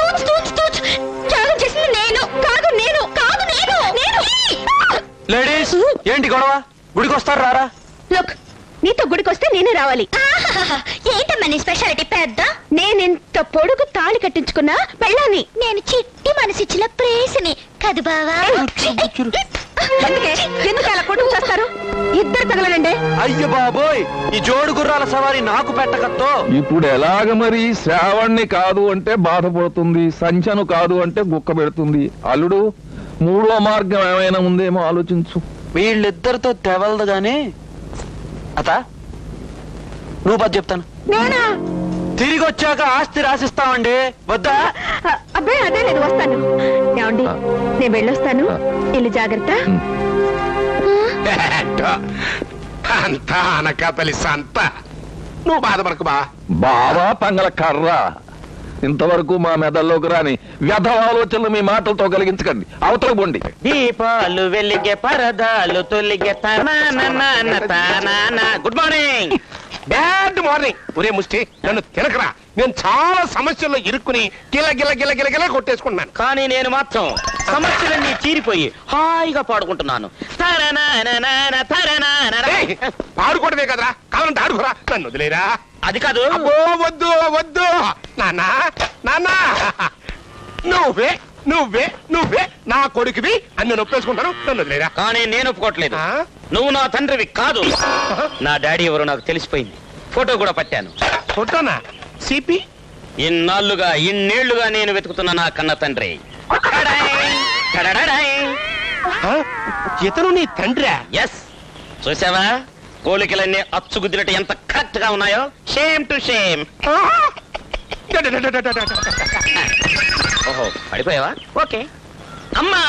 త్యాగం చేసింది నేను కాదు. లేడీస్ ఏంటి గొడవ? గుడికి వస్తారు రారా? లుక్, నీతో గుడికి వస్తే నేనే రావాలి. ఏంటమ్మా నీ స్పెషాలిటీ? పెద్ద నేనెంత పొడుగు తాళి కట్టించుకున్నా పెళ్ళాన్ని. నేను చిట్టి మనసిచ్చిన ప్రేసిని కాదు బావా. ఎందుకు అలా కొట్టుకు చేస్తారు? ఇద్దరు తగలనండి. అయ్య బాబోయ్, ఈ జోడు గుర్రాల సవారి నాకు పెట్టకత్తో. ఇప్పుడు ఎలాగ మరి? శ్రావణ్ణి కాదు అంటే బాధపడుతుంది, సంచను కాదు అంటే గుక్క పెడుతుంది. అల్లుడు, మూడో మార్గం ఏమైనా ఉందేమో ఆలోచించు. వీళ్ళిద్దరితో తెవలదు గాని అత నువ్వు పది చెప్తాను. నేనా? తిరిగి వచ్చాక ఆస్తి రాసిస్తామండి, వద్దా? అబ్బాయి అదే నేను వస్తాను. ఏమండి, నేను వెళ్ళొస్తాను. ఇల్లు జాగ్రత్త. అంతా అనకాపల్లి సంత. నువ్వు బాధపడకు బావా పంగల కర్ర. ఇంతవరకు మా మెదల్లోకి రాని వ్యధ ఆలోచనలు మీ మాటలతో కలిగించకండి. అవతల పోండి. దీపాలు వెలిగే పరదాలు తొలిగే. Good morning. Bad morning. ఒరే ముష్టి, నన్ను తినకరా. నేను చాలా సమస్యల్లో ఇరుక్కుని గిల కొట్టేసుకుంటున్నాను. కానీ నేను మాత్రం సమస్యలన్నీ చీరిపోయి హాయిగా పాడుకుంటున్నాను. పాడుకోవడమే కదరా, కావాలంటే ఆడుకోరా. నన్ను వదిలేరా. అది కాదు. అబ్బో, వద్దు నాన్నా. నువ్వే నా కొడుకువి అని నేను ఒప్పేసుకుంటాను. నన్ను వదిలేరా. కానీ నేను ఒప్పుకోవట్లేదు. నువ్వు నా తండ్రివి కాదు. నా డాడీ ఎవరో నాకు తెలిసిపోయింది. ఫోటో కూడా పట్టాను. ఫోటోనా? సిపి? ఇన్నేళ్లుగా నేను వెతుకుతున్న నా కన్న తండ్రి. ఇతను నీ తండ్రా? ఎస్. చూసావా, కోలికలన్నీ అచ్చుగుద్దినట్టు ఎంత కరెక్ట్ గా ఉన్నాయో. Shame to shame. ఓహో, పడిపోయావా? ఓకే. అమ్మా,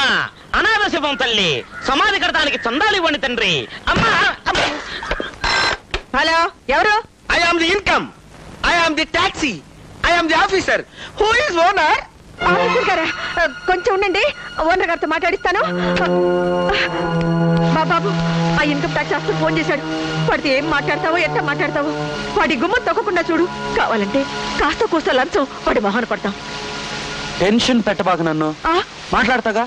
అనాథ శివం తల్లి, సమాధి కడతానికి చందాలు ఇవ్వండి తండ్రి. అమ్మా. హలో, ఎవరు? I am the income, I am the taxi, I am the officer. Who is owner? Officer గారా, కొంచెం ఉండండి, ఓనర్ గారితో మాట్లాడిస్తాను. బాబు, ఆ ఇన్కమ్ ట్యాక్స్ ఆఫీసర్ ఫోన్ చేశాడు. వాడితే ఏం మాట్లాడతావో, ఎంత మాట్లాడతావో వాడి గుమ్మం తొక్కకుండా చూడు. కావాలంటే కాస్త కూస్త లంచం వాడి మొహాన పడతాం. టెన్షన్ పెట్టబాక, నన్ను మాట్లాడతాగా.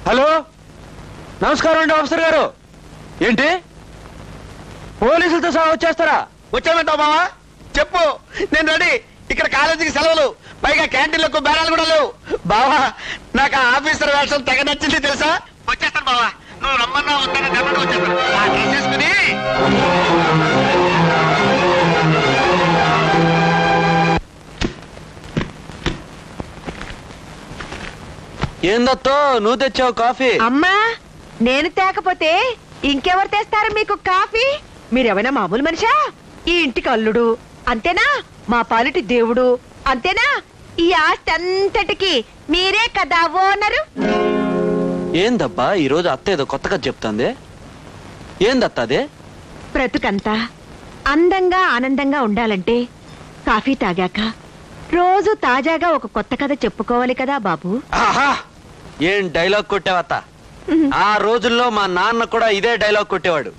హలో, నమస్కారం అండి ఆఫీసర్ గారు. ఏంటి పోలీసులతో సహా వచ్చేస్తారా? వచ్చామంటావు బావా? చెప్పు, నేను రెడీ. ఇక్కడ కాలేజీకి సెలవులు, పైగా క్యాంటీన్లకు బేరాలు కూడా లేవు. బావా, నాకు ఆ ఆఫీసర్ వేషం తెగ నచ్చింది తెలుసా. వచ్చేస్తాను బావా, నువ్వు రమ్మన్నా వస్తాను. గమనం వచ్చేస్తాను చేసుకుని. ఏందత్తో నువ్వు తెచ్చావు కాఫీ? అమ్మా, నేను తేకపోతే ఇంకెవరు తెస్తారు మీకు కాఫీ? మీరేమైనా మామూలు మనిషా? ఈ ఇంటికి అల్లుడు అంతేనా? మా పాలిటి దేవుడు అంతేనా? ఈ ఆస్తి అంతటికి మీరే కదా ఓనరు. ఏందబ్బా ఈరోజు అత్త ఏదో కొత్తగా చెప్తాంది? ఏందత్తాదే? బ్రతుకంతా అందంగా ఆనందంగా ఉండాలంటే కాఫీ తాగాక రోజు తాజాగా ఒక కొత్త కథ చెప్పుకోవాలి కదా బాబు. ఆహా, ఏం డైలాగ్ కొట్టావత్త. ఆ రోజుల్లో మా నాన్న కూడా ఇదే డైలాగ్ కొట్టేవాడు.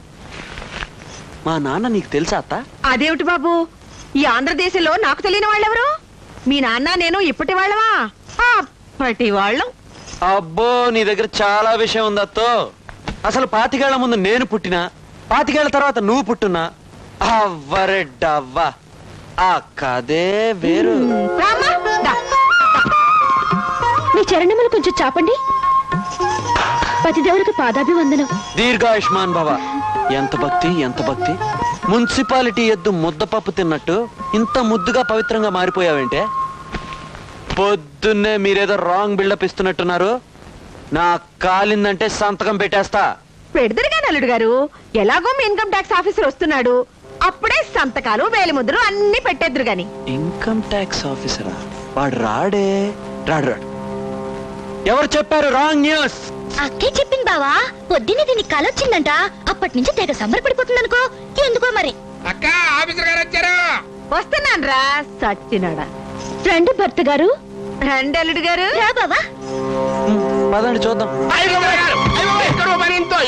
మా నాన్న నీకు తెలుసా అత్త? అదేమిటి బాబు, ఈ ఆంధ్రదేశంలో నాకు తెలియని వాళ్ళెవరు? మీ నాన్న నేను ఇప్పటి వాళ్ళమా? అప్పటి వాళ్ళం. అబ్బో, నీ దగ్గర చాలా విషయం ఉంది అత్తో. అసలు 25 ఏళ్ల ముందు నేను పుట్టినా, 25 ఏళ్ల తర్వాత నువ్వు పుట్టున్నా అవ్వరెడ్డవ్వా, ఆ కదే వేరు. మీ చరణములు కొంచెం చాపండి. పతిదేవులకు పాదాభివందనం. దీర్ఘాయుష్మాన్ భవ. ఎంత భక్తి, ఎంత భక్తి. మున్సిపాలిటీ ఎద్దు ముద్దపప్పు తిన్నట్టు ఇంత ముద్దుగా పవిత్రంగా మారిపోయావంటే. పొద్దున్నే మీరేదో రాంగ్ బిల్డప్ ఇస్తున్నట్టున్నారు. నా కాలిందంటే సంతకం పెట్టేస్తా. పెడదరుగా నల్లుడు గారు, ఎలాగో మీ ఇన్కమ్ ట్యాక్స్ ఆఫీసర్ వస్తున్నాడు, అప్పుడే సంతకాలు వేలిముద్రలు అన్ని పెట్టేద్దరు గాని. ఇన్కమ్ ట్యాక్స్ ఆఫీసరా? వాడు రాడే? రాడు రాడు. ఎవరు చెప్పారు రాంగ్ న్యూస్? అక్కే చెప్పింది బావా. పొద్దున్నే దీనికి కల వచ్చిందంట. అప్పటి నుంచి తెగ సంబరపడిపోతుంది అనుకో. ఎందుకో మరి. అక్క ఆఫీసర్ గారు వచ్చారు. వస్తున్నాను రా సచ్చినాడా. రండి భర్త గారు. రండి అల్లుడు గారు. రా బావా. పదండి చూద్దాం.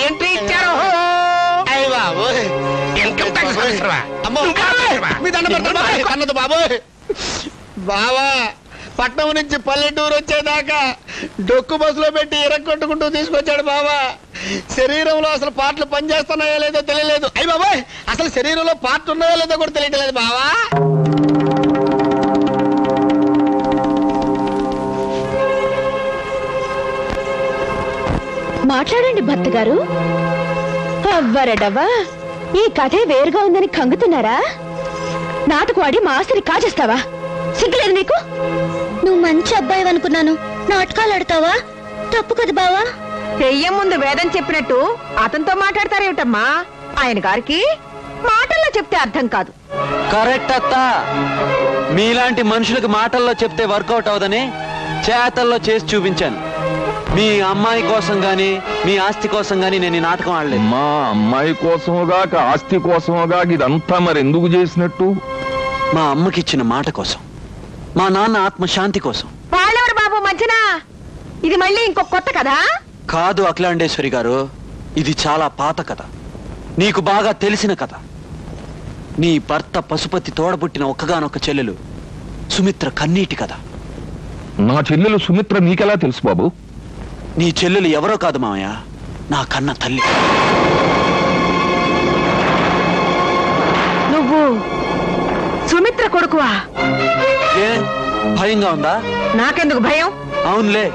ఎంట్రీ ఇచ్చారు. ఇన్కమ్ ట్యాక్స్ అన్నది బాబోయ్. బావా పట్నం నుంచి పల్లెటూరు వచ్చేదాకా డొక్కు బస్సులో పెట్టి ఇరక్కొట్టుకుంటూ తీసుకొచ్చాడు బావా. శరీరంలో అసలు పార్ట్లు పనిచేస్తున్నాయో లేదో తెలియలేదు. అయ్యి బాబాయ్ అసలు శరీరంలో పార్ట్ ఉన్నాయో లేదో కూడా తెలియట్లేదు బావా. మాట్లాడండి భర్త గారు. అవ్వరడవ్వా, ఈ కథే వేరుగా ఉందని కంగుతున్నారా? నాటకు ఆడి మా ఆస్తిని కాజేస్తావా? సిగ్గులేదు నీకు? నువ్వు మంచి అబ్బాయి అనుకున్నాను. నాటకాలు ఆడతావా? తప్పు కదా బావా. దెయ్యం ముందు వేదం చెప్పినట్టు అతనితో మాట్లాడతారేమిటమ్మా? ఆయన గారికి మాటల్లో చెప్తే అర్థం కాదు. కరెక్ట్ అత్త. మీలాంటి మనుషులకు మాటల్లో చెప్తే వర్కౌట్ అవదని చేతల్లో చేసి చూపించాను. మీ అమ్మాయి కోసం గాని మీ ఆస్తి కోసం గాని నేను ఈ నాటకం ఆడలేదు. మా అమ్మాయి కోసముగా ఆస్తి కోసముగా ఇదంతా మరి ఎందుకు చేసినట్టు? మా అమ్మకిచ్చిన మాట కోసం, మా నాన్న ఆత్మశాంతి కోసం. వాళ్ళెవరు బాబు మధ్యన? ఇది మళ్ళీ ఇంకో కొత్త కదా? కాదు అఖిలాండేశ్వరి గారు, ఇది చాలా పాత కథ. నీకు బాగా తెలిసిన కథ. నీ భర్త పశుపతి తోడబుట్టిన ఒక్కగానొక్క చెల్లెలు సుమిత్ర కన్నీటి కథ. నా చెల్లెలు సుమిత్ర నీకెలా తెలుసు బాబు? నీ చెల్లెలు ఎవరో కాదు మామయ్య, నా కన్న తల్లి. నువ్వు సుమిత్ర కొడుకువా? ఏ భయంగా ఉందా? నాకెందుకు భయం? అవునులే,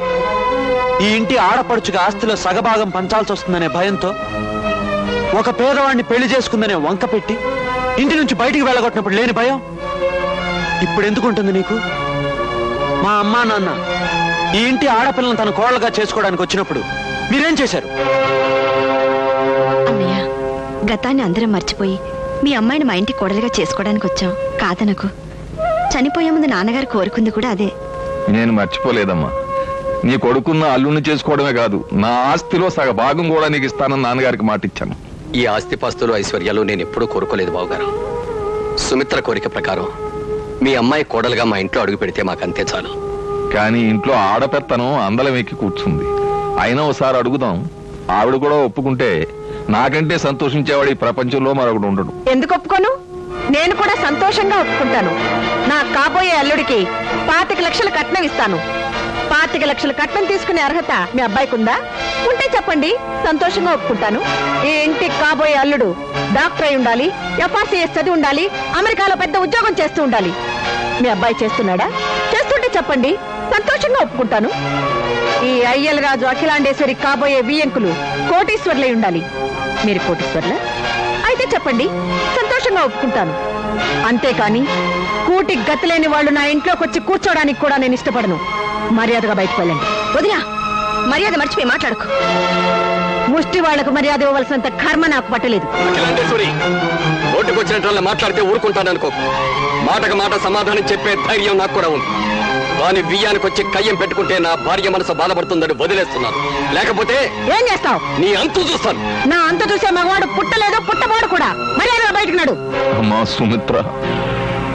ఈ ఇంటి ఆడపడుచుగా ఆస్తిలో సగభాగం పంచాల్సి వస్తుందనే భయంతో ఒక పేదవాడిని పెళ్లి చేసుకుందనే వంక పెట్టి ఇంటి నుంచి బయటికి వెళ్ళగొట్టినప్పుడు లేని భయం ఇప్పుడు ఎందుకుంటుంది నీకు? మా అమ్మా నాన్న ఈ ఇంటి ఆడపిల్లను తన కోడలుగా చేసుకోవడానికి వచ్చినప్పుడు మీరేం చేశారు? అన్నయ్య, గతాన్ని అందరం మర్చిపోయి మీ అమ్మాయిని మా ఇంటి కోడలుగా చేసుకోవడానికి వచ్చాం. కాదనకు. చనిపోయే ముందు నాన్నగారు కోరుకుంది కూడా అదే. నేను మర్చిపోలేదమ్మా. నీ కొడుకున్న అల్లుని చేసుకోవడమే కాదు, నా ఆస్తిలో సగ భాగం కూడా నీకు ఇస్తానని నాన్నగారికి మాట ఇచ్చాను. ఈ ఆస్తిపాస్తులు ఐశ్వర్యాలు నేను ఎప్పుడూ కోరుకోలేదు బావగారు. సుమిత్ర కోరిక ప్రకారం మీ అమ్మాయి కోడలుగా మా ఇంట్లో అడుగు పెడితే మాకంతే చాలు. కానీ ఇంట్లో ఆడపెత్తనం అందలం ఎక్కి కూర్చుంది. అయినా ఒకసారి అడుగుదాం. ఆవిడ కూడా ఒప్పుకుంటే నాకంటే సంతోషించేవాడు ఈ ప్రపంచంలో మరొకడు ఉండడు. ఎందుకు ఒప్పుకోను? నేను కూడా సంతోషంగా ఒప్పుకుంటాను. నా కాబోయే అల్లుడికి 25 లక్షల కట్నం ఇస్తాను. 25 లక్షల కట్నం తీసుకునే అర్హత మీ అబ్బాయికి ఉందా? ఉంటే చెప్పండి, సంతోషంగా ఒప్పుకుంటాను. ఈ ఇంటికి కాబోయే అల్లుడు డాక్టర్ అయి ఉండాలి, FRCS చదివి ఉండాలి, అమెరికాలో పెద్ద ఉద్యోగం చేస్తూ ఉండాలి. మీ అబ్బాయి చేస్తున్నాడా? చేస్తుంటే చెప్పండి, సంతోషంగా ఒప్పుకుంటాను. ఈ అయ్యల రాజు అఖిలాండేశ్వరి కాబోయే బియ్యంకులు కోటీశ్వర్లై ఉండాలి. మీరు కోటీశ్వర్ల అయితే చెప్పండి, సంతోషంగా ఒప్పుకుంటాను. అంతేకాని కూటికి గతిలేని వాళ్ళు నా ఇంట్లోకి వచ్చి కూర్చోడానికి కూడా నేను ఇష్టపడను. మర్యాదగా బయటకు వెళ్ళండి. వదినా, మర్యాద మర్చిపోయి మాట్లాడుకో. ముష్టి వాళ్లకు మర్యాద ఇవ్వవలసినంత కర్మ నాకు పట్టలేదు. ఓటుకొచ్చినట్టు మాట్లాడితే ఊరుకుంటాననుకో. మాటకు మాట సమాధానం చెప్పే ధైర్యం నాకు కూడా ఉంది. కానీ బియ్యానికి వచ్చి కయ్యం పెట్టుకుంటే నా భార్య మనసు బాధపడుతుందని వదిలేస్తున్నాను. లేకపోతే ఏం చేస్తావు? నీ అంతు చూస్తాను. నా అంతు చూసే మగవాడు పుట్టలేదు, పుట్టబోడు కూడా. మర్యాదగా బయటకు నాడు. అమ్మా సుమిత్ర,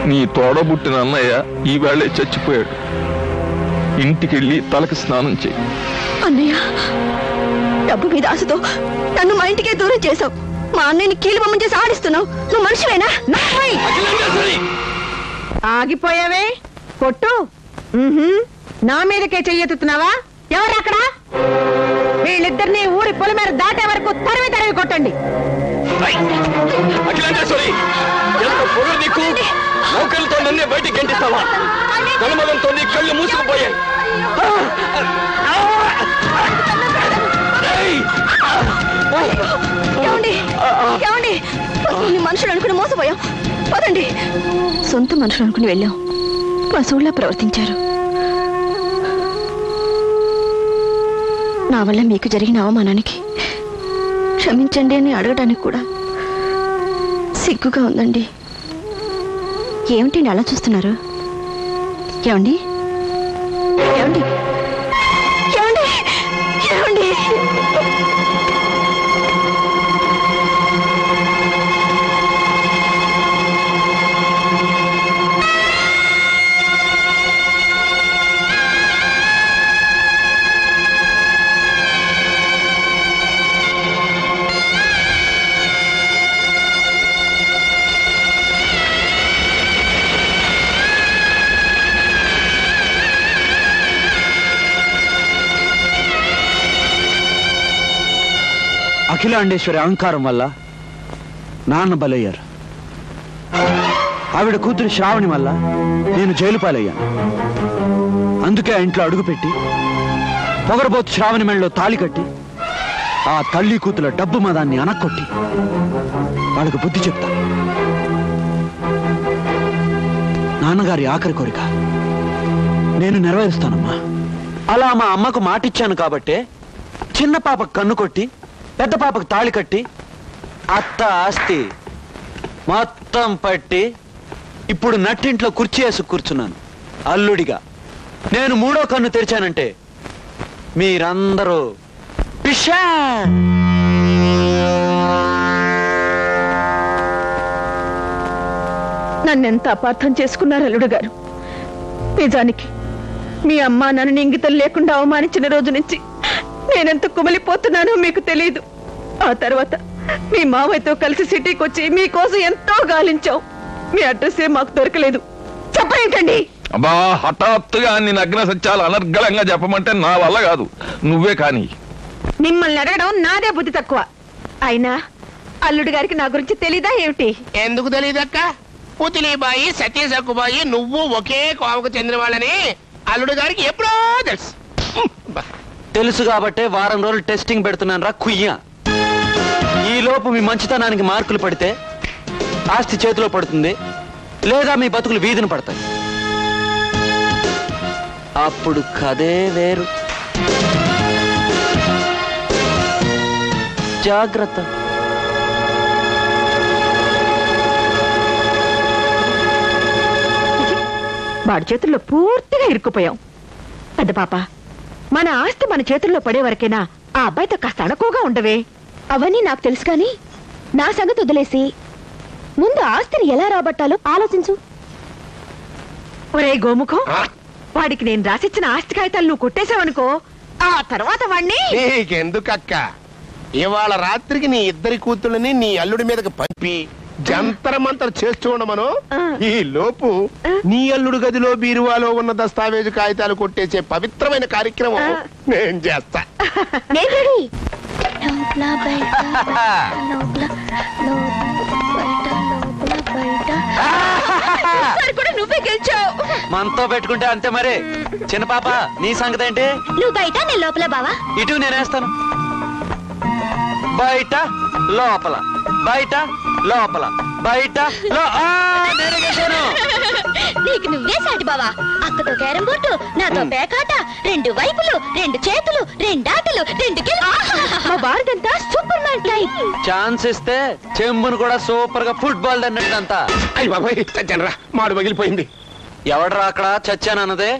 నీ తోడబుట్టిన అన్నయ్య ఈవేళే చచ్చిపోయాడు. ఇంటికెళ్ళి తలకి స్నానం చేయి. అన్నయ్య, డబ్బు మీద ఆశతో నన్ను మా ఇంటికే దూరం చేసావు. మా అన్నయ్యని కీలుబొమ్మని చేసి ఆడిస్తున్నావు. నువ్వు మనిషివేనా? ఆగిపోయావే కొట్టు. నా మీదకే చెయ్యెత్తుతున్నావా? ఎవరక్కడ? వీళ్ళిద్దరిని ఊరి పొలి మీద దాటే వరకు తరివి తరివి కొట్టండి. నౌకలతో నన్నే బయటికి గంటిస్తావా? కనుమలంతో నీ కళ్ళు మూసుకుపోయాయి. మనుషులు అనుకుని మోసపోయాం. పదండి. సొంత మనుషులు అనుకుని వెళ్ళాం, పశువుల్లా ప్రవర్తించారు. నా వల్ల మీకు జరిగిన అవమానానికి క్షమించండి అని అడగడానికి కూడా సిగ్గుగా ఉందండి. ఏమిటండి అలా చూస్తున్నారు? ఏమండి? ఏమండి? ఏమండి? అఖిలాండేశ్వరి అహంకారం వల్ల నాన్న బలయ్యారు. ఆవిడ కూతురు శ్రావణి వల్ల నేను జైలు పాలయ్యాను. అందుకే ఆ ఇంట్లో అడుగుపెట్టి పొగరబోతు శ్రావణి మెళ్ళలో తాళి కట్టి ఆ తల్లి కూతుల డబ్బు మదాన్ని అనక్కొట్టి వాళ్ళకు బుద్ధి చెప్తా. నాన్నగారి ఆఖరి కోరిక నేను నెరవేరుస్తానమ్మా. అలా మా అమ్మకు మాటిచ్చాను కాబట్టే చిన్న పాపకు కన్ను కొట్టి పెద్ద పాపకు తాళి కట్టి అత్త ఆస్తి మొత్తం పట్టి ఇప్పుడు నట్టింట్లో కుర్చీ వేసి కూర్చున్నాను అల్లుడిగా. నేను మూడో కన్ను తెరిచానంటే మీరందరూ పిషా. నన్నెంత అపార్థం చేసుకున్నారు అల్లుడు గారు. నిజానికి మీ అమ్మ నన్ను ఇంగితం లేకుండా అవమానించిన రోజు నుంచి నేనెంత కుమిలిపోతున్నానో మీకు తెలియదు. ఆ తర్వాత మీ మావయ్యతో కలిసి సిటీకి వచ్చి మీకోసం ఎంతో గాలించాం. మీ అడ్రస్ మాకు దొరకలేదు. చెప్పేంటండి? అబ్బా, హఠాత్తుగా అన్ని నగ్న సత్యాలు అనర్గళంగా చెప్పమంటే నా వల్ల కాదు, నువ్వే కానీ. మిమ్మల్ని అడగడం నాదే బుద్ధి తక్కువ. అయినా అల్లుడు గారికి నా గురించి తెలీదా ఏమిటి? ఎందుకు తెలియదక్క? పుతిలీబాయి, సతీసక్కుబాయి నువ్వు ఒకే కోవకు చెందిన వాళ్ళని అల్లుడు గారికి ఎప్పుడో తెలుసు. తెలుసు కాబట్టే వారం రోజులు టెస్టింగ్ పెడుతున్నాను రా కుయ్య. ఈ లోపు మీ మంచితనానికి మార్కులు పడితే ఆస్తి చేతిలో పడుతుంది, లేదా మీ బతుకులు వీధిన పడతాయి. అప్పుడు కదే వేరు. జాగ్రత్త. వాడి చేతుల్లో పూర్తిగా ఇరుక్కుపోయాం. పెద్ద పాప, మన ఆస్తి మన చేతుల్లో పడే వరకేనా ఆ అబ్బాయితో కాస్త అణకువగా ఉండవే. అవన్నీ నాకు తెలుసు కానీ నా సంగతి వదిలేసి ముందు ఆస్తిని ఎలా రాబట్టాలో ఆలోచించు. ఒరే గోముఖం, వాడికి నేను రాసిచ్చిన ఆస్తి కాగితాలు నువ్వు కొట్టేశావనుకో, ఆ తర్వాత వాణ్ణి. నీకెందుకక్క? ఇవాళ రాత్రికి నీ ఇద్దరి కూతుళ్ళని నీ అల్లుడి మీదకి పంపి జంతరమంతర చేస్తూ ఉండమను. ఈ లోపు నీ అల్లుడు గదిలో బీరువాలో ఉన్న దస్తావేజు కాగితాలు కొట్టేసే పవిత్రమైన కార్యక్రమం నేను చేస్తా. నువ్వే గెలిచావు. మనతో పెట్టుకుంటే అంతే మరి. చిన్న పాప, నీ సంగతి ఏంటి? నువ్వు బయట నేను లోపల బావా. ఇటు నేనేస్తాను. బయట లోపల, బయట లోపల, బయట నేనే గెలిచాను. నీకు నువ్వే సాటి బావా. అక్కతో క్యారం బోర్డు, నాతో పేకాట, రెండు వైపులు, రెండు చేతులు, రెండు ఆటలు, రెండు భారతంతా సూపర్ మ్యాన్ టైప్. ఛాన్స్ ఇస్తే చెంబును కూడా సూపర్ గా ఫుట్బాల్ అన్నట్టంతా. అయ్యి బాబాయ్, చచ్చానరా, మాడు పగిలిపోయింది. ఎవడరా అక్కడ చచ్చానన్నదే?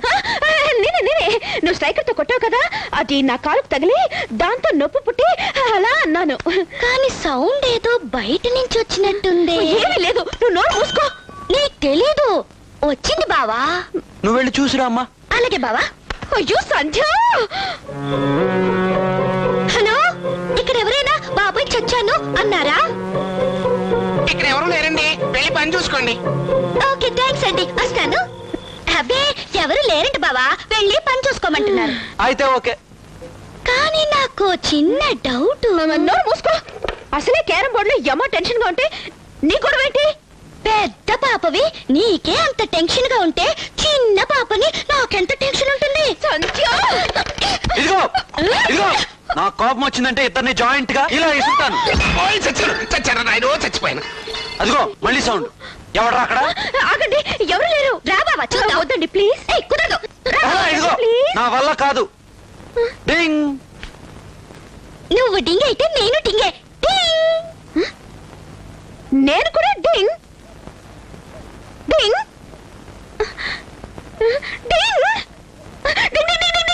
నేనే. నువ్వు స్ట్రైకర్ తో కొట్టావు కదా, అది నా కాలుకు తగిలి దాంతో నొప్పి పుట్టి అలా అన్నాను. కానీ సౌండ్ ఏదో బయట నుంచి వచ్చినట్టుంది. ఏమీ లేదు, నువ్వు నోరు మూసుకో. నీకు తెలీదు, వచ్చింది బావా. నువ్వు వెళ్ళి చూసిరా అమ్మా. అలాగే బావా. అయ్యో సంధ్య. హలో, ఇక్కడ ఎవరైనా బాబాయ్ చచ్చాను అన్నారా? ఇక్కడ ఎవరు లేరండి, వెళ్ళి పని చూసుకోండి. ఓకే, థ్యాంక్స్ అండి, వస్తాను. అబ్బే, ఎవరు లేరండి బావా, వెళ్ళి పని చూసుకోమంటున్నారు. అయితే ఓకే. కానీ నాకు చిన్న డౌట్. నోరు మూసుకో. అసలే క్యారం బోర్డులో యమ టెన్షన్ గా ఉంటే నీ గొడవ ఏంటి? పెద్ద పాపవి నీకే అంత టెన్షన్ గా ఉంటే చిన్న పాపని నాకెంత టెన్షన్ ఉంటుంది? ఇదిగో ఇదిగో, నా కోపం వచ్చిందంటే ఇద్దరిని జాయింట్ గా ఇలా ఇసుతాను. చచ్చారా నాయనో, చచ్చిపోయాను. అదిగో మళ్ళీ సౌండ్. ఎవడరా అక్కడ? ఆగండి, ఎవరు లేరు. రా బావా, చూద్దాం. వద్దండి ప్లీజ్. కుదరదు. ఇదిగో, నా వల్ల కాదు. డింగ్. నువ్వు డింగ్ అయితే నేను డింగే. నేను కూడా డింగ్ డింగ్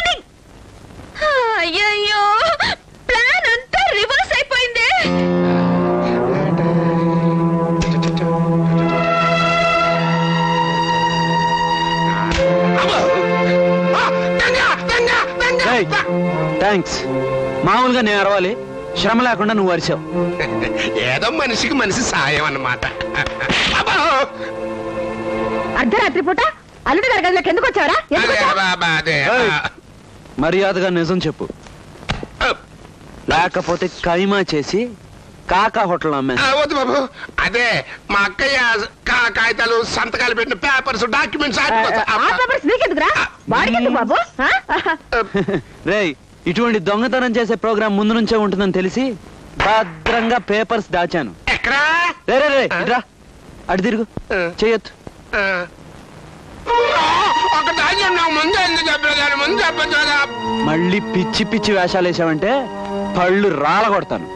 డింగ్. అయ్యయ్యో, ప్లాన్ అంతా రివర్స్ అయిపోయింది. థ్యాంక్స్. మామూలుగా నేను అరవాలి, శ్రమ లేకుండా నువ్వు అరిచావు. ఏదో మనిషికి మనిషి సాయం అన్నమాట. అర్ధరాత్రి పూట అల్లుడు గారి గదిలోకి ఎందుకు వచ్చావరా? మర్యాదగా నిజం చెప్పు. లేకపోతే కైమా చేసి కాకా హోటల్ అమ్మే. వద్దు బాబు, అదే మా అక్కయ్య కాగితాలు సంతకాలు పెట్టిన పేపర్స్ డాక్యుమెంట్స్ బాబు. రేయ్, ఇటువంటి దొంగతనం చేసే ప్రోగ్రాం ముందు నుంచే ఉంటుందని తెలిసి భద్రంగా పేపర్స్ దాచాను. ఎక్కడా? రే ఇట్రా, అటు తిరుగు, చేయొద్దు. మళ్ళీ పిచ్చి పిచ్చి వేషాలు వేసావంటే పళ్ళు రాళ్ళ కొడతాను.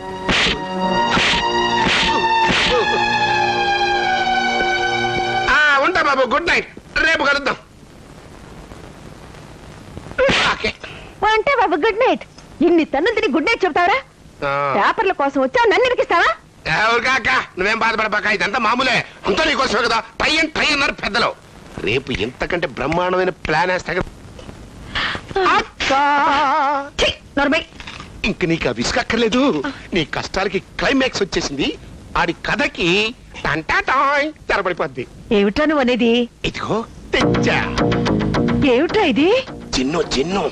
ఉంటా బాబు, గుడ్ నైట్, రేపు కలుద్దాం. అంటే బాబు గుడ్ నైట్. ఇన్ని తన్నులు తిని గుడ్ నైట్ చెప్తావరా? పేపర్ల కోసం వచ్చావు, నన్ను ఇరికిస్తావా? ఎవరు కాక, నువ్వేం బాధపడబాక, ఇదంతా మామూలే, అంతా నీకోసమే కదా. టై అన్నారు పెద్దలు. రేపు ఇంతకంటే బ్రహ్మాండమైన ప్లాన్ వేస్తా. ఇంక నీకు విసుకక్కర్లేదు, నీ కష్టాలకి క్లైమాక్స్ వచ్చేసింది. ఆడి కథకి తెరపడిపోద్ది. ఏమిటా నువ్వు అనేది? ఇదిగో తెచ్చా. ఏమిటా ఇది? చిన్ను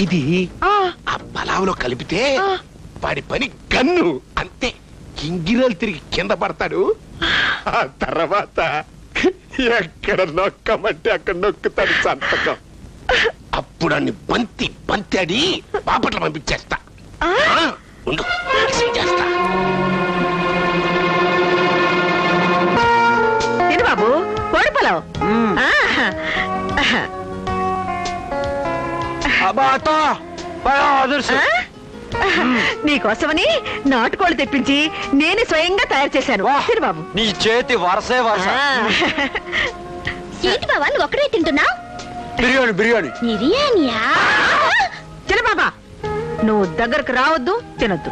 ఇది ఆ పలావులో కలిపితే వాడి పని గన్ను, అంతే. గింగిరాలు తిరిగి కింద పడతాడు. ఆ తర్వాత ఎక్కడ నొక్కమంటే అక్కడ నొక్కుతాడు సంతకం. అప్పుడు అన్ని బంతి బాపట్ల పంపించేస్తా. ఉండు, చేస్తా. తిను బాబు, కోడి పొలం. నీకోసమని నాటుకోళ్ళు తెప్పించి నేను స్వయంగా తయారు చేశాను. తిను బాబు. నీ చేతి వరసే వరస. ఏంటి బాబా నువ్వు ఒక్కడే తింటున్నావు? బిర్యానీ. బిర్యానీయా? చిన్న బాబా, నువ్వు దగ్గరకు రావద్దు, తినొద్దు.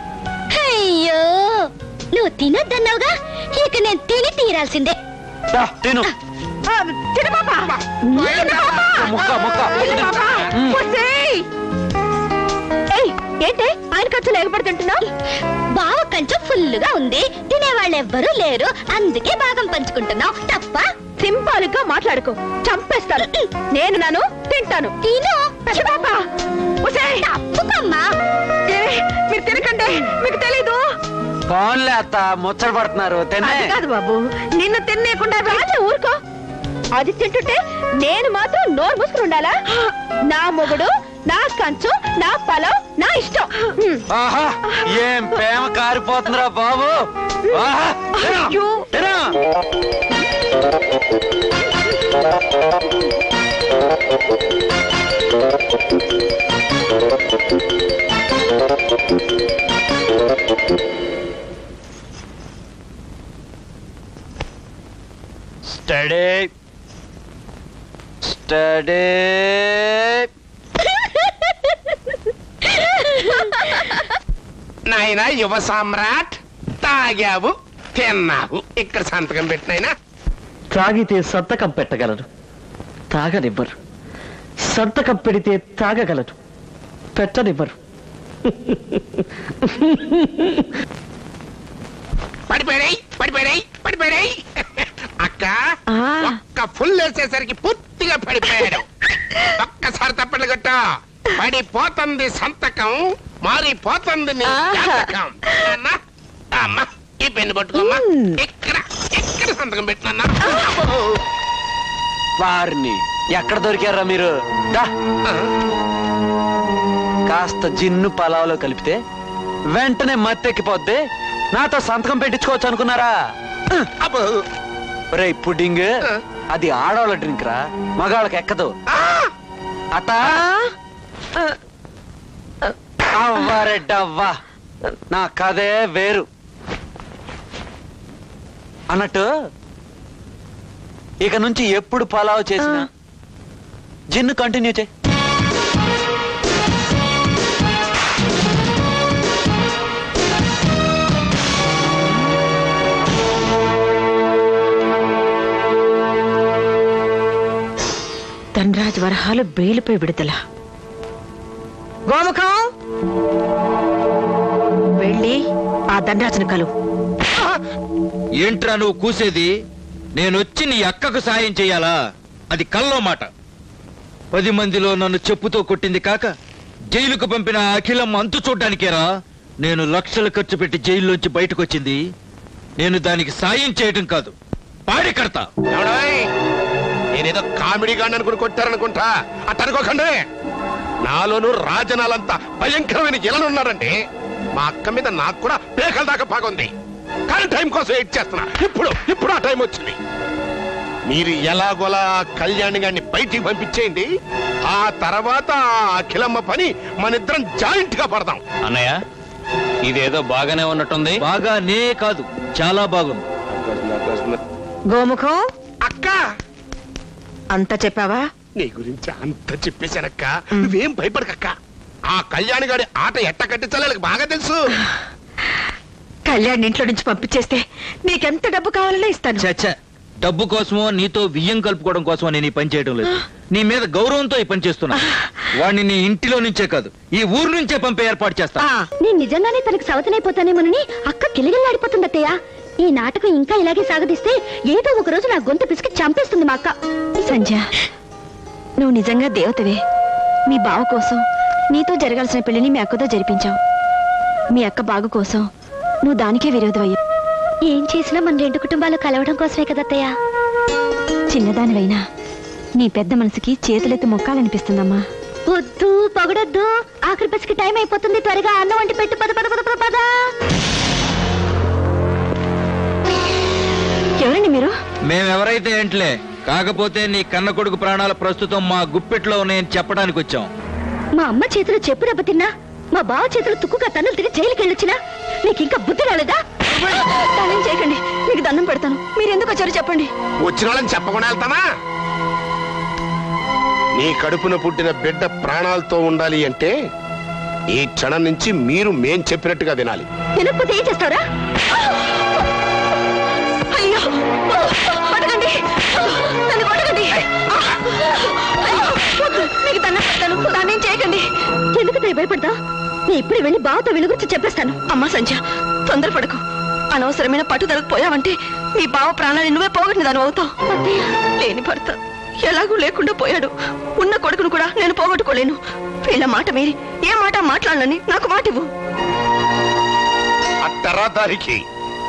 అయ్యో, నువ్వు తినొద్దన్నావుగా, ఇక నేను తిని తీరాల్సిందే. తిను. చిన్న బాబా, ఏంటే ఆయన ఖర్చు లేకపోతుంటున్నావు? బావ కంచం ఫుల్లుగా ఉంది, తినేవాళ్ళు ఎవ్వరూ లేరు, అందుకే భాగం పంచుకుంటున్నావు. తప్ప? సింపుల్ గా మాట్లాడుకో, చంపేస్తాను. నేను నన్ను తింటాను. తిను. తప్పుకమ్మా, మీరు తినకండి, మీకు తెలీదు. ఫోన్లే అత్త, ముచ్చట పడుతున్నారు. కాదు బాబు, నిన్ను తినేయకుండా ఊరుకో. అది తింటుంటే నేను మాత్రం నోరు మూసుకుని ఉండాలా? నా మొగుడు, నా కంచు, నా పొలం, నా ఇష్టం. ఆహా, ఏం ప్రేమ కారిపోతుందిరా బాబు. స్టడీ. నాయనా యువ సామ్రాట్, తాగావు, తిన్నావు, ఇక్కడ సంతకం పెట్టినైనా. తాగితే సంతకం పెట్టగలరు, తాగనివ్వరు. సంతకం పెడితే తాగగలరు, పెట్టనివ్వరు. పడిపోయాయి. అక్క, ఒక్క ఫుల్ వేసేసరికి పూర్తిగా పడిపోయాడు. ఒక్కసారి తప్పట్లు కొట్ట. పడిపోతుంది సంతకం, మారిపోతుంది నీ జాతకం. అమ్మా, ఈ పెన్ను పట్టుకోమ్మా. ఎక్కడ సంతకం పెట్టినా? వారిని ఎక్కడ దొరికారా మీరు? కాస్త జిన్ను పలావులో కలిపితే వెంటనే మత్తెక్కిపోద్ది, నాతో సంతకం పెట్టించుకోవచ్చు అనుకున్నారా? రే పుడ్డింగ్, అది ఆడవాళ్ళ డ్రింక్ రా, మగాళ్ళకి ఎక్కదు. అత్త అవ్వారెడ్డవ్వా, నా కథే వేరు. అన్నట్టు ఇక నుంచి ఎప్పుడు పలావ్ చేసినా జిన్ను కంటిన్యూ చేయి. ధనరాజ్ వరహాలు బెయిలుపై విడుదల. గోముఖం, వెళ్ళి ఆ ధనరాజును కలువు. ఏంట్రా నువ్వు కూసేది? నేనొచ్చి నీ అక్కకు సాయం చెయ్యాలా? అది కల్లో మాట. 10 మందిలో నన్ను చెప్పుతో కొట్టింది కాక జైలుకు పంపిన అఖిలమ్మ అంతు చూడ్డానికేరా నేను లక్షలు ఖర్చు పెట్టి జైల్లోంచి బయటకు వచ్చింది నేను దానికి సాయం చేయటం కాదు, పాడి కడతా. నేనేదో కామెడీగా అనుకుని కొట్టారనుకుంటా, అట్టనుకోకండి. నాలోనూ రాజనాలంతా భయంకరమైన ఇలనున్నారండి. మా అక్క మీద నాకు కూడా పేకల దాకా బాగుంది, కానీ టైం కోసం వెయిట్ చేస్తున్నా. ఇప్పుడు ఆ టైం వచ్చింది. మీరు ఎలాగోలా కళ్యాణి గారిని బయటికి పంపించేయండి. ఆ తర్వాత అఖిలమ్మ పని మనిద్దరం జాయింట్ గా పడదాం. అన్నయ్య, ఇదేదో బాగానే ఉన్నట్టుంది. బాగానే కాదు, చాలా బాగుంది. గోముఖం, అక్క అంతా చెప్పావా? నీ గురించి అంత చెప్పేశానక్క, నువ్వేం భయపడకక్క. ఆ కళ్యాణి గారి ఆట ఎట్ట కట్టించాలి బాగా తెలుసు. కళ్యాణ్ ఇంట్లో నుంచి పంపించేస్తే నీకెంత డబ్బు కావాలన్నా ఇస్తాను. చచ్చా, డబ్బు కోసమో నీతో బియ్యం కలుపుకోవడం కోసమో నేను ఈ పని చేయడం లేదు. నీ మీద గౌరవంతో ఈ పని చేస్తున్నా. వాడిని నీ ఇంటిలో నుంచే కాదు, ఈ ఊరు నుంచే పంపే ఏర్పాటు చేస్తా. నేను నిజంగానే తనకు సవతనైపోతానేమోనని అక్క కిలగిల్లాడిపోతుందత్తయ్య. ఈ నాటకం ఇంకా ఇలాగే సాగదీస్తే ఏదో ఒక రోజు నా గొంతు పిసికి చంపేస్తుంది మా అక్క. సంధ్య, నువ్వు నిజంగా దేవతవే. మీ బావ కోసం నీతో జరగాల్సిన పెళ్లిని మీ అక్కతో జరిపించావు. మీ అక్క బాగు కోసం నువ్వు దానికే విరోధమయ్యావు. ఏం చేసినా మన రెండు కుటుంబాలు కలవడం కోసమే కదత్తయ్య. చిన్నదానివైనా నీ పెద్ద మనసుకి చేతులెత్తి మొక్కాలనిపిస్తుందమ్మా. వద్దు, పొగడొద్దు. ఆఖరి బస్కి టైం అయిపోతుంది. త్వరగా అన్నం వంటి పెట్టు. పద పద పద పద పద. ఎవరండి మీరు? మేమెవరైతే ఏంట్లే, కాకపోతే నీ కన్న కొడుకు ప్రాణాలు ప్రస్తుతం మా గుప్పెట్లో ఉన్నాయని చెప్పడానికి వచ్చాం. మా అమ్మ చేతిలో చెప్పు దెబ్బ తిన్నా, మా బావ చేతులు తుక్కుగా తన్నులు తిని జైలుకి వెళ్ళొచ్చినా నీకు ఇంకా బుద్ధి రాలేదా? తాళం చేయకండి, మీకు దండం పెడతాను. మీరు ఎందుకు వచ్చారో చెప్పండి. వచ్చిన వాళ్ళని చెప్పకుండా వెళ్తామా? నీ కడుపున పుట్టిన బిడ్డ ప్రాణాలతో ఉండాలి అంటే ఈ క్షణం నుంచి మీరు మేం చెప్పినట్టుగా వినాలి. వినకపోతే ఏం చేస్తారా? అయ్యో, పడకండి, నన్ను కొట్టకండి. మీకు దండం పెడతాను, దాన్ని చేయకండి. ఎందుకు భయపడతా? నేను ఇప్పుడే వెళ్ళి బావతో వీళ్ళ గురించి చెప్పేస్తాను. అమ్మా సంధ్య, తొందరపడకు. అనవసరమైన పట్టుదలకు పోయావంటే నీ బావ ప్రాణాన్ని నువ్వే పోగొట్టిన దాని అవుతావు. లేని భర్త ఎలాగూ లేకుండా పోయాడు. ఉన్న కొడుకును కూడా నేను పోగొట్టుకోలేను. వీళ్ళ మాట మీరి ఏ మాట మాట్లాడనని నాకు మాట ఇవ్వు. అట్టరాదారికి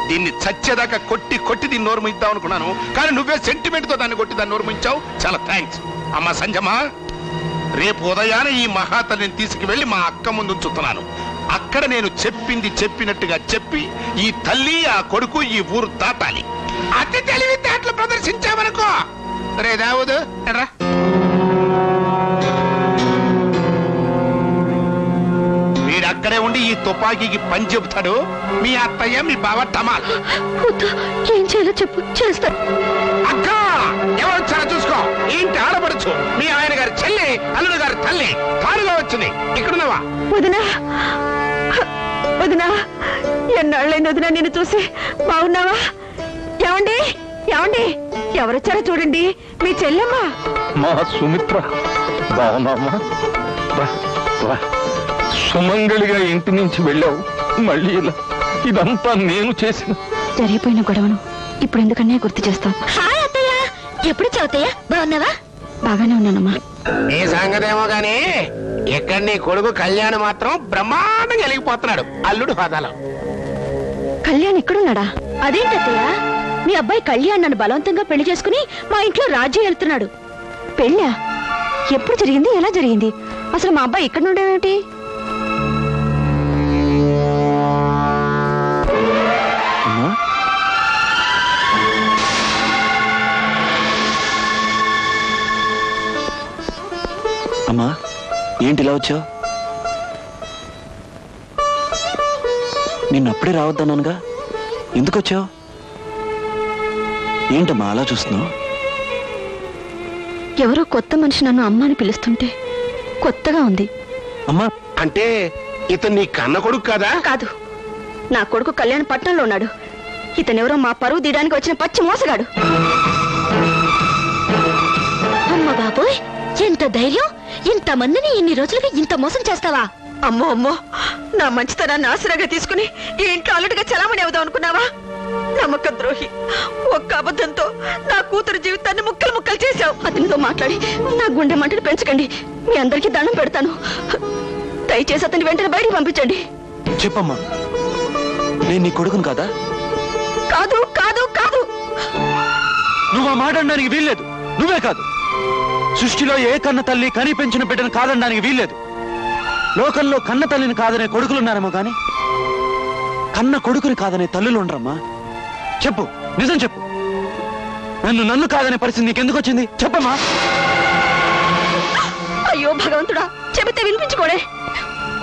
దీన్ని చచ్చేదాకా కొట్టి దీన్ని నోరుమిద్దాం అనుకున్నాను, కానీ నువ్వే సెంటిమెంట్ తో దాన్ని కొట్టి దాన్ని నోరుమించావు. చాలా థ్యాంక్స్. అమ్మా సంజమా, రేపు ఉదయాన ఈ మహాతల్లిని తీసుకువెళ్లి మా అక్క ముందు ఉంచుతున్నాను. అక్కడ నేను చెప్పింది చెప్పినట్టుగా చెప్పి ఈ తల్లి ఆ కొడుకు ఈ ఊరు దాటాలి. అతి తెలివితేటలు ప్రదర్శించామనుకో. రే దావుదు, ఎర్రా వీడు అక్కడే ఉండి ఈ తుపాకీకి పని చెబుతాడు. మీ అత్తయ్య మీ బావ టమాల్. ఏం చేయాలో చెప్పు, చేస్తా. అక్క ఎవరొచ్చారో చూసుకో. ఏంటి ఆడపడుచు, మీ ఆయన గారి చెల్లి, అల్లుడు గారి తల్లి కారుగా వచ్చింది. ఇక్కడున్నావా? వదినా, వదినా, ఎన్నాళ్ళైంది వదినా నిన్ను చూసి. బాగున్నావా? ఏమండి, ఏమండి, ఎవరొచ్చారో చూడండి. మీ చెల్లెమ్మ. మా సుమిత్ర. బాగున్నామా? సుమంగళిగా ఇంటి నుంచి వెళ్ళావు, మళ్ళీ ఇలా. ఇదంతా నేను చేసిన. జరిగిపోయిన గొడవను ఇప్పుడు ఎందుకన్నా గుర్తు చేస్తాం. హాయ్ అత్తయ్య, ఎప్పుడు చదువుతాయా? బాగున్నావా? బాగానే ఉన్నానమ్మా. నీ సంగతేమో గాని ఇక్కడ నీ కొడుకు కళ్యాణ్ మాత్రం బ్రహ్మాండంగా వెలిగిపోతున్నాడు అల్లుడు హోదాలో. కళ్యాణ్ ఇక్కడున్నాడా? అదేంటత్తయ్య, మీ అబ్బాయి కళ్యాణ్ నన్ను బలవంతంగా పెళ్లి చేసుకుని మా ఇంట్లో రాజ్యం వెళ్తున్నాడు. పెళ్ళా? ఎప్పుడు జరిగింది? ఎలా జరిగింది? అసలు మా అబ్బాయి ఇక్కడ నుండేమిటి? అమ్మా, ఏంటి ఇలా వచ్చావు? నిన్నప్పుడే రావద్దన్నానుగా, ఎందుకు వచ్చావు? ఏంటమ్మా అలా చూస్తున్నావు? ఎవరో కొత్త మనిషి నన్ను అమ్మ అని పిలుస్తుంటే కొత్తగా ఉంది. అమ్మా అంటే ఇతను నీ కన్న కొడుకు కాదా? కాదు, నా కొడుకు కళ్యాణ్ పట్టణంలో ఉన్నాడు. ఇతనెవరో మా పరువు తీయడానికి వచ్చిన పచ్చి మోసగాడు. అమ్మ బాబోయ్, ఎంత ధైర్యం! ఇంతమందిని ఇన్ని రోజులుగా ఇంత మోసం చేస్తావా? అమ్మో అమ్మో, నా మంచితనాన్ని ఆసరాగా తీసుకుని ఈ ఇంట్లో అల్లుడిగా చలామణి అవుదాం అనుకున్నావా? నమ్మక ద్రోహి. ఒక్క అబద్ధంతో నా కూతురు జీవితాన్ని ముక్కలు ముక్కలు చేశావు. అతనితో మాట్లాడి నా గుండె మంటలు పెంచకండి. మీ అందరికీ దండం పెడతాను. దయచేసి అతని వెంటనే బయటికి పంపించండి. చెప్పమ్మా, నేను నీ కొడుకును కాదా? కాదు కాదు కాదు. నువ్వు ఆ మాట అనడానికి వీల్లేదు. నువ్వే కాదు, సృష్టిలో ఏ కన్న తల్లి కని పెంచిన బిడ్డను కాదనడానికి వీల్లేదు. లోకంలో కన్న తల్లిని కాదనే కొడుకులున్నారేమో కానీ కన్న కొడుకుని కాదనే తల్లులు ఉండరమ్మా. చెప్పు, నిజం చెప్పు. నన్ను కాదనే పరిస్థితి నీకెందుకు వచ్చింది? చెప్పమ్మా. అయ్యో భగవంతుడా, చెబితే వినిపించుకోడే.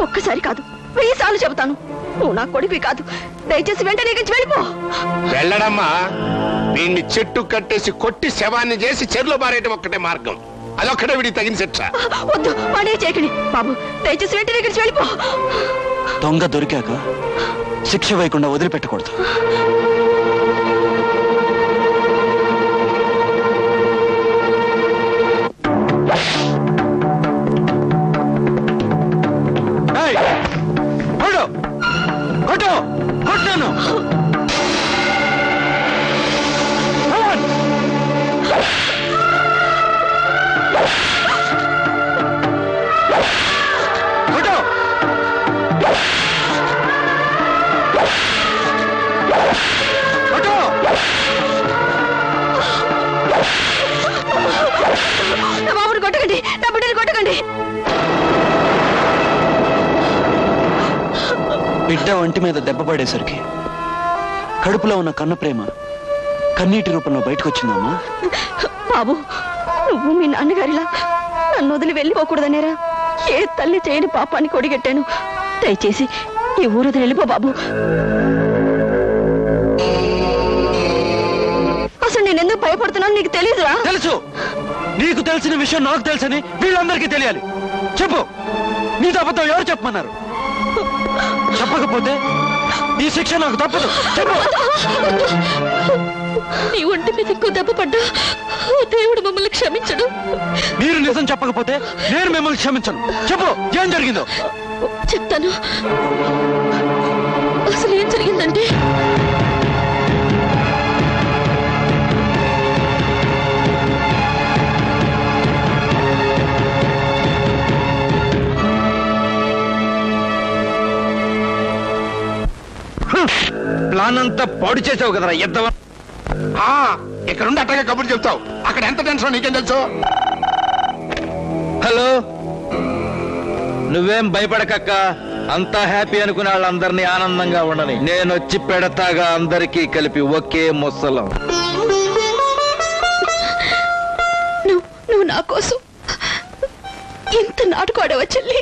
ఒక్కసారి కాదు, 1000 సార్లు చెబుతాను, నువ్వు నా కొడుకువి కాదు. దయచేసి వెంటనే ఇక్కడి నుంచి వెళ్ళిపో. వెళ్ళడమ్మా. వీడిని చెట్టు కట్టేసి కొట్టి శవాన్ని చేసి చెరులో బారేయటం ఒక్కటే మార్గం. అదొక్కడే వీడికి తగిన శిక్ష. వద్దు, వాడే చేయకండి బాబు. దయచేసి వెంటనే ఇక్కడి నుంచి వెళ్ళిపో. దొంగ దొరికాక శిక్ష వేయకుండా వదిలిపెట్టకూడదు. కొట్టాను. నా బాబుని కొట్టకండి, నా బిడ్డని కొట్టకండి. బిడ్డ ఒంటి మీద దెబ్బ పడేసరికి కడుపులో ఉన్న కన్న ప్రేమ కన్నీటి రూపంలో బయటకు వచ్చిందమ్మా. బాబు, నువ్వు మీ నాన్నగారిలా నన్ను వదిలి వెళ్ళిపోకూడదనేరా ఏ తల్లి చేయని పాపాన్ని కొడిగట్టాను. దయచేసి ఈ ఊరు వదిలి వెళ్ళిపో బాబు. అసలు నేను ఎందుకు భయపడుతున్నాను నీకు తెలియదురా? తెలుసు. నీకు తెలిసిన విషయం నాకు తెలుసని వీళ్ళందరికీ తెలియాలి. చెప్పు, నీతో అబద్ధం ఎవరు చెప్పమన్నారు? చెప్పకపోతే ఈ శిక్ష నాకు తప్పదు. చెప్పు. నీ ఒంటి మీద ఎక్కువ దెబ్బ పడ్డా దేవుడు మమ్మల్ని క్షమించడు. మీరు నిజం చెప్పకపోతే నేను మిమ్మల్ని క్షమించను. చెప్పు, ఏం జరిగిందో? చెప్తాను. అసలు ఏం జరిగిందంటే, ప్లాన్ అంతా పాడు చేసావు కదరా ఎద్దవా. ఇక్కడ ఉండి అట్టగా కబుర్లు చెప్తావు. అక్కడ ఎంత టెన్షన్ నీకేం తెలుసు? హలో, నువ్వేం భయపడకక్క. అంతా హ్యాపీ అనుకునే వాళ్ళందరినీ ఆనందంగా ఉండని. నేను వచ్చి పెడతాగా అందరికీ కలిపి ఒకే ముసలం. నువ్వు నా కోసం ఇంత నాటుకోడవా చెల్లి?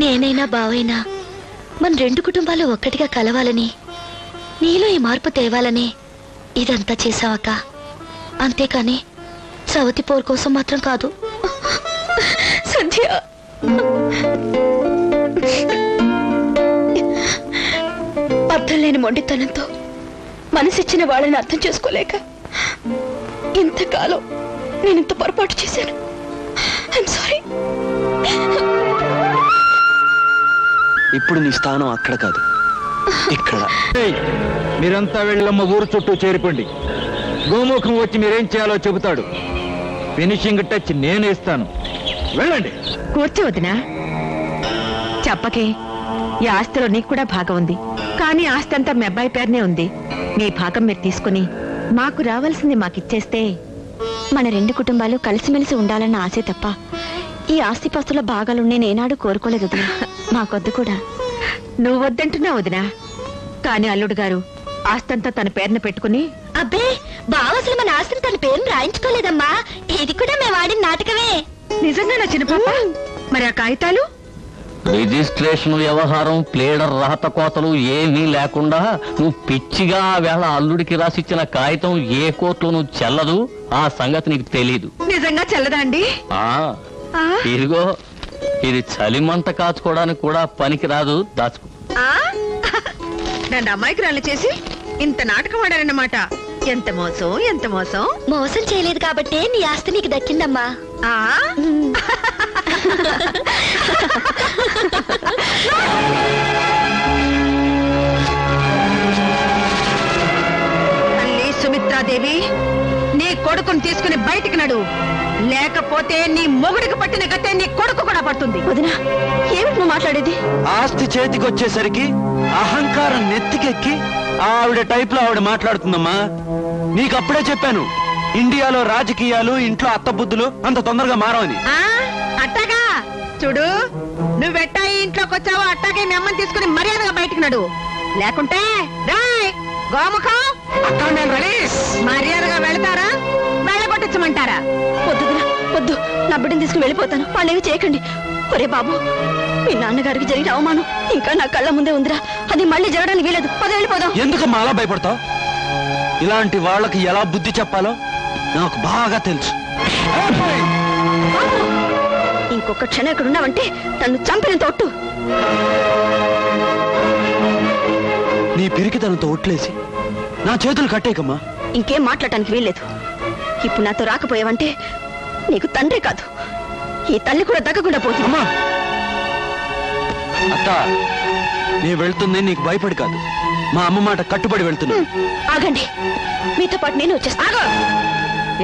నేనైనా బావైనా మన 2 కుటుంబాలు ఒక్కటిగా కలవాలని, నీలో ఈ మార్పు తేవాలని ఇదంతా చేసావక్క. అంతేకాని సవతి పోర్ కోసం మాత్రం కాదు. సంధ్య, అర్థం లేని మొండితనంతో మనసిచ్చిన వాళ్ళని అర్థం చేసుకోలేక ఇంతకాలం నేను ఇంత పొరపాటు చేశాను. I'm sorry. ఇప్పుడు నీ స్థానం అక్కడ కాదు, ఇక్కడ. మీరంతా వెళ్ళమ్మ ఊరు చుట్టూ చేరిపోండి. గోముఖం వచ్చి మీరేం చేయాలో చెబుతాడు. ఫినిషింగ్ టచ్ నేను ఇస్తాను. వెళ్ళండి. కూర్చోవద్దునా? చెప్పకే. ఈ ఆస్తిలో నీకు కూడా భాగం ఉంది, కానీ ఆస్తి అంతా మీ అబ్బాయి పేరునే ఉంది. మీ భాగం మీరు తీసుకుని మాకు రావాల్సింది మాకిచ్చేస్తే మన 2 కుటుంబాలు కలిసిమెలిసి ఉండాలన్న ఆశే తప్ప ఈ ఆస్తిపాస్తుల భాగాలుండే నేనాడు కోరుకోలేదు వదినా. మాకొద్దు కూడా. నువ్వు వద్దంటున్నా వదినా, కానీ అల్లుడు గారు ఆస్తంతా తన పేరున పెట్టుకుని. అబ్బే, బావ అసలు మన ఆస్తిని తన పేరును రాయించుకోలేదమ్మా. ఇది కూడా మేము ఆడిన నాటకమే. నిజంగా నా చిన్న పాప? మరి ఆ కాగితాలు? రిజిస్ట్రేషన్ వ్యవహారం, ప్లేడర్ రాత కోతలు ఏమీ లేకుండా నువ్వు పిచ్చిగా ఆ వేళ అల్లుడికి రాసిచ్చిన కాగితం ఏ కోర్టులోనూ చెల్లదు. ఆ సంగతి నీకు తెలీదు. నిజంగా చెల్లదా అండి? ఇదిగో, ఇది చలిమంట కాచుకోవడానికి కూడా పనికి రాదు. దాచుకో. నన్ను అమాయకురాలు చేసి ఇంత నాటకం ఆడారన్నమాట. ఎంత మోసం, ఎంత మోసం. మోసం చేయలేదు కాబట్టే నీ ఆస్తి నీకు దక్కిందమ్మా. తల్లి సుమిత్రాదేవి, నీ కొడుకుని తీసుకుని బయటికి నడు. లేకపోతే నీ మొగుడికి పట్టిన గతే నీ కొడుకు కూడా పడుతుంది. వదినా ఏమిటి నువ్వు మాట్లాడేది? ఆస్తి చేతికి వచ్చేసరికి అహంకారం నెత్తికెక్కి ఆవిడ టైప్ లో ఆవిడ మాట్లాడుతుందమ్మా. నీకు అప్పుడే చెప్పాను, ఇండియాలో రాజకీయాలు, ఇంట్లో అత్తబుద్ధులు అంత తొందరగా మారవని. అట్టగా చూడు, నువ్వెట్టా ఈ ఇంట్లోకి వచ్చావో అట్టాగే మీ అమ్మని తీసుకుని మర్యాదగా బయటికి నడు. లేకుంటే రాయ్ గోముఖం, మర్యాదగా వెళతారా వెళ్ళగొట్టించమంటారా? వద్దు వద్దు, నా బిడ్డను తీసుకుని వెళ్ళిపోతాను. వాళ్ళేమి చేయకండి. ఒరే బాబు, మీ నాన్నగారికి జరిగిన అవమానం ఇంకా నా కళ్ళ ముందే ఉందిరా. అది మళ్ళీ జరగడానికి వీలేదు. పద వెళ్ళిపోదాం. ఎందుకమ్మా అలా భయపడతావు? ఇలాంటి వాళ్ళకి ఎలా బుద్ధి చెప్పాలో నాకు బాగా తెలుసు. ఇంకొక క్షణం ఇక్కడ ఉన్నావంటే నన్ను చంపినంత ఒట్టు. నీ పిరికితనంతో ఒట్లేసి నా చేతులు కట్టేకమ్మా. ఇంకేం మాట్లాడటానికి వీల్లేదు. ఇప్పుడు నాతో రాకపోయావంటే నీకు తండ్రి కాదు, ఈ తల్లి కూడా దక్కకుండా పోతుందమ్మా. అత్త, నీ వెళ్తుంది నీకు భయపడి కాదు, మా అమ్మ మాట కట్టుబడి వెళ్తున్నా. ఆగండి, మీతో పాటు నేను వచ్చేస్తాను.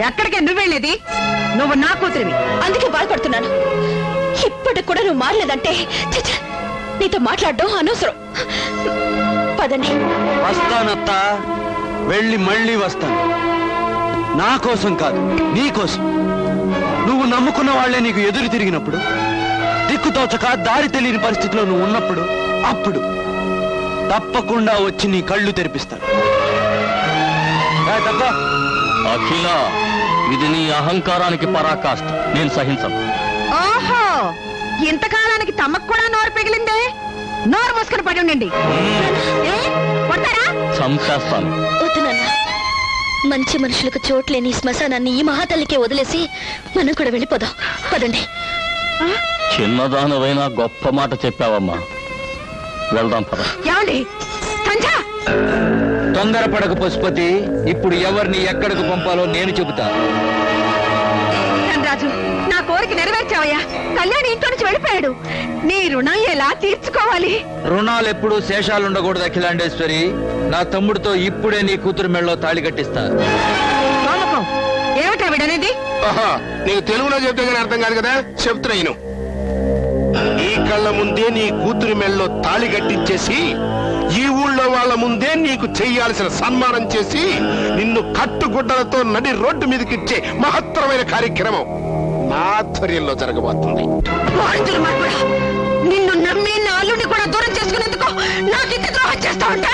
ఎక్కడికే నువ్వు వెళ్ళేది? నువ్వు నా కూతురివి, అందుకే బాధపడుతున్నాను. ఇప్పటికి కూడా నువ్వు మారలేదంటే నీతో మాట్లాడడం అనవసరం. పదండి. వస్తానత్త, వెళ్ళి మళ్ళీ వస్తాను. నా కోసం కాదు, నీ కోసం. నువ్వు నమ్ముకున్న వాళ్లే నీకు ఎదురు తిరిగినప్పుడు, దిక్కుతోచక దారి తెలియని పరిస్థితిలో నువ్వు ఉన్నప్పుడు, అప్పుడు తప్పకుండా వచ్చి నీ కళ్ళు తెరిపిస్తాను. అఖిల, ఇది నీ అహంకారానికి పరాకాష్ట. నేను సహించను. ఓహో, ఇంతకాలానికి తమకు కూడా నోరు పెగిలిందే. నోరు మూసుకుని పడి ఉండండి. చంపేస్తాను. వద్దు నాన్న, మంచి మనుషులకు చోట్లేని శ్మశానాన్ని ఈ మహాతల్లికే వదిలేసి మనం కూడా వెళ్ళిపోదాం. పదండి. చిన్నదానవైనా గొప్ప మాట చెప్పావమ్మా. వెళ్దాం పద. ఏమండి, తొందరపడకు పశుపతి. ఇప్పుడు ఎవరిని ఎక్కడికి పంపాలో నేను చెబుతా. రాజు, నా కోరిక నెరవేర్చావయ్యా. కళ్యాణి ఇంట్లో నుంచి వెళ్ళిపోయాడు. నీ రుణం ఎలా తీర్చుకోవాలి? రుణాలు ఎప్పుడు శేషాలుండకూడదు అఖిలాండేశ్వరి. నా తమ్ముడితో ఇప్పుడే నీ కూతురు మెళ్ళలో తాళి కట్టిస్తా. ఏమిటా వీడనేది? నీకు తెలుగులో చెప్తే కానీ అర్థం కాదు కదా, చెప్తున్నా నేను. ఈ కళ్ళ ముందే నీ కూతురి మెళ్ళలో తాళి కట్టించేసి, ఈ ఊళ్ళో వాళ్ళ ముందే నీకు చెయ్యాల్సిన సన్మానం చేసి, నిన్ను కట్టుగుడ్డలతో నడి రోడ్డు మీదకిచ్చే మహత్తరమైన కార్యక్రమం నా ఆధ్వర్యంలో జరగబోతుంది. నిన్ను నమ్మి నా అల్లుడిని కూడా దూరం చేసుకునేందుకు నాకు ఇంత ద్రోహం చేస్తా ఉంటా?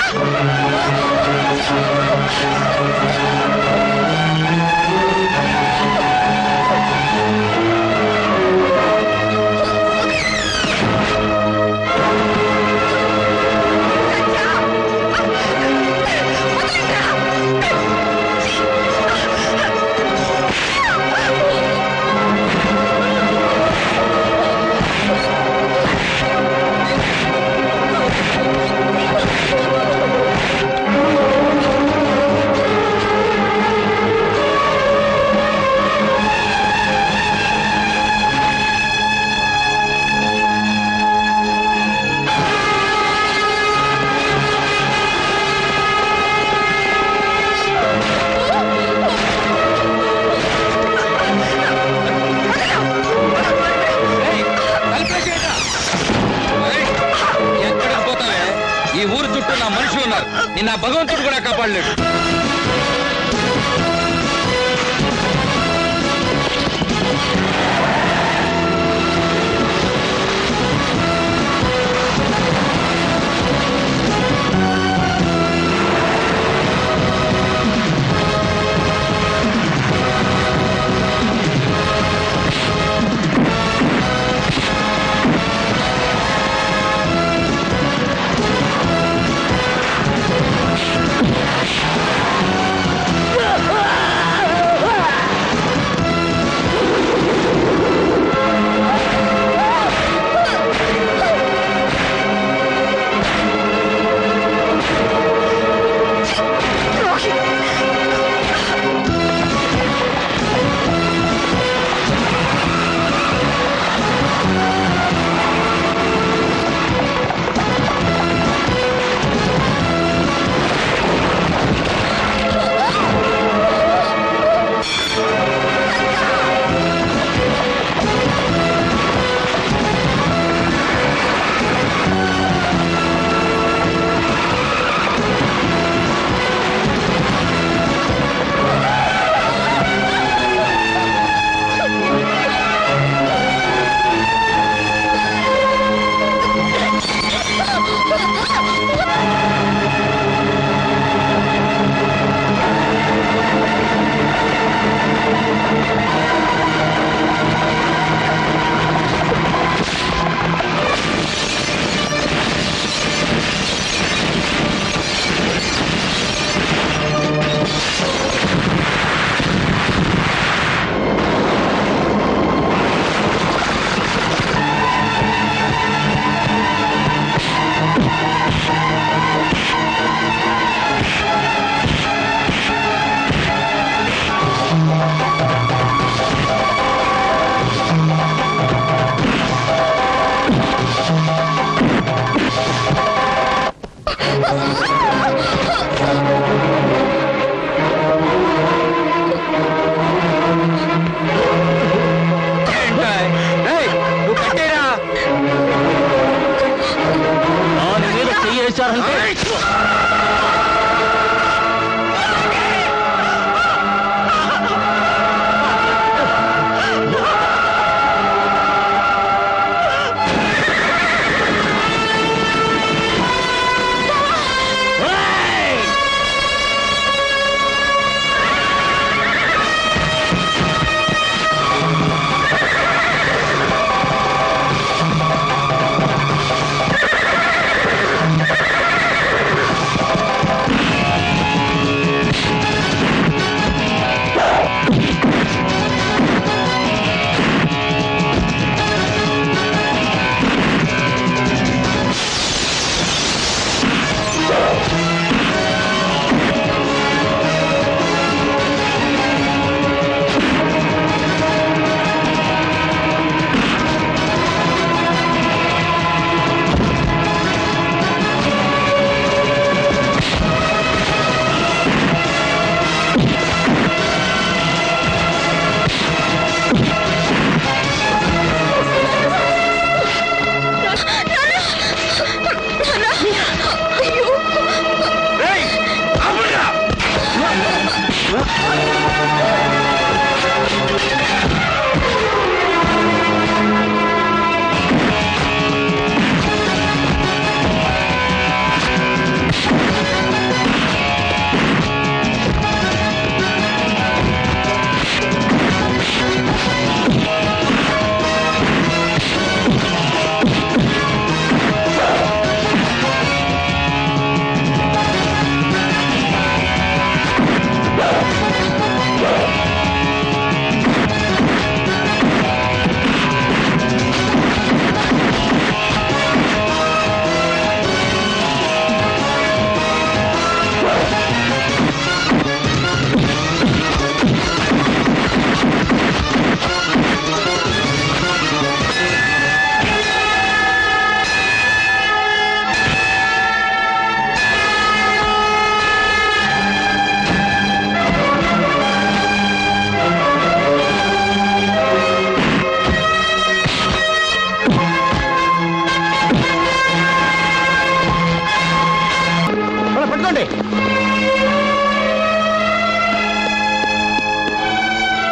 నిన్న భగవంతుడు కూడా కాపాడలేడు.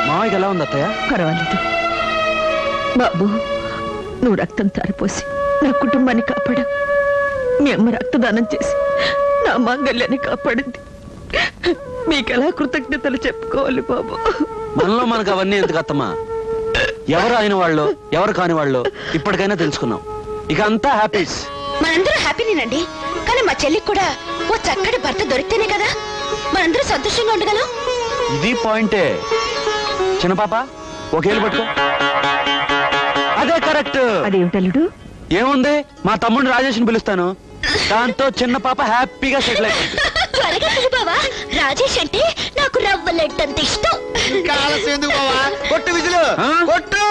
మామయ్యకి ఎలా ఉంది అత్తయ్య? పర్వాలేదు బాబు, నువ్వు రక్తం తారిపోసి నా కుటుంబాన్ని కాపాడా. మీ అమ్మ రక్తదానం చేసి నా మాంగళ్యాన్ని కాపాడింది. మీకెలా కృతజ్ఞతలు చెప్పుకోవాలి బాబు? మనలో మనకు అవన్నీ ఎందుకు అత్తమ్మా? ఎవరు అయిన వాళ్ళు ఎవరు కాని వాళ్ళు ఇప్పటికైనా తెలుసుకున్నాం. ఇక అంతా హ్యాపీస్. మనందరూ హ్యాపీనేనండి, కానీ మా చెల్లికి కూడా ఓ చక్కటి భర్త దొరికితేనే కదా మనందరూ సంతోషంగా ఉండగలం. ఇది పాయింటే. చిన్న పాప ఒకేళ్ళు పట్టుకో. అదే కరెక్ట్. అదేమిటల్లుడు? ఏముంది, మా తమ్ముడిని రాజేష్ని పిలుస్తాను, దాంతో చిన్న పాప హ్యాపీగా సెటిల్ అయిపోయింది. త్వరగా బావా, రాజేష్ అంటే నాకు రవ్వలెట్టంత ఇష్టం. ఇంకా ఆలస్యం ఎందుకు బావా? కొట్టు విజులు కొట్టు.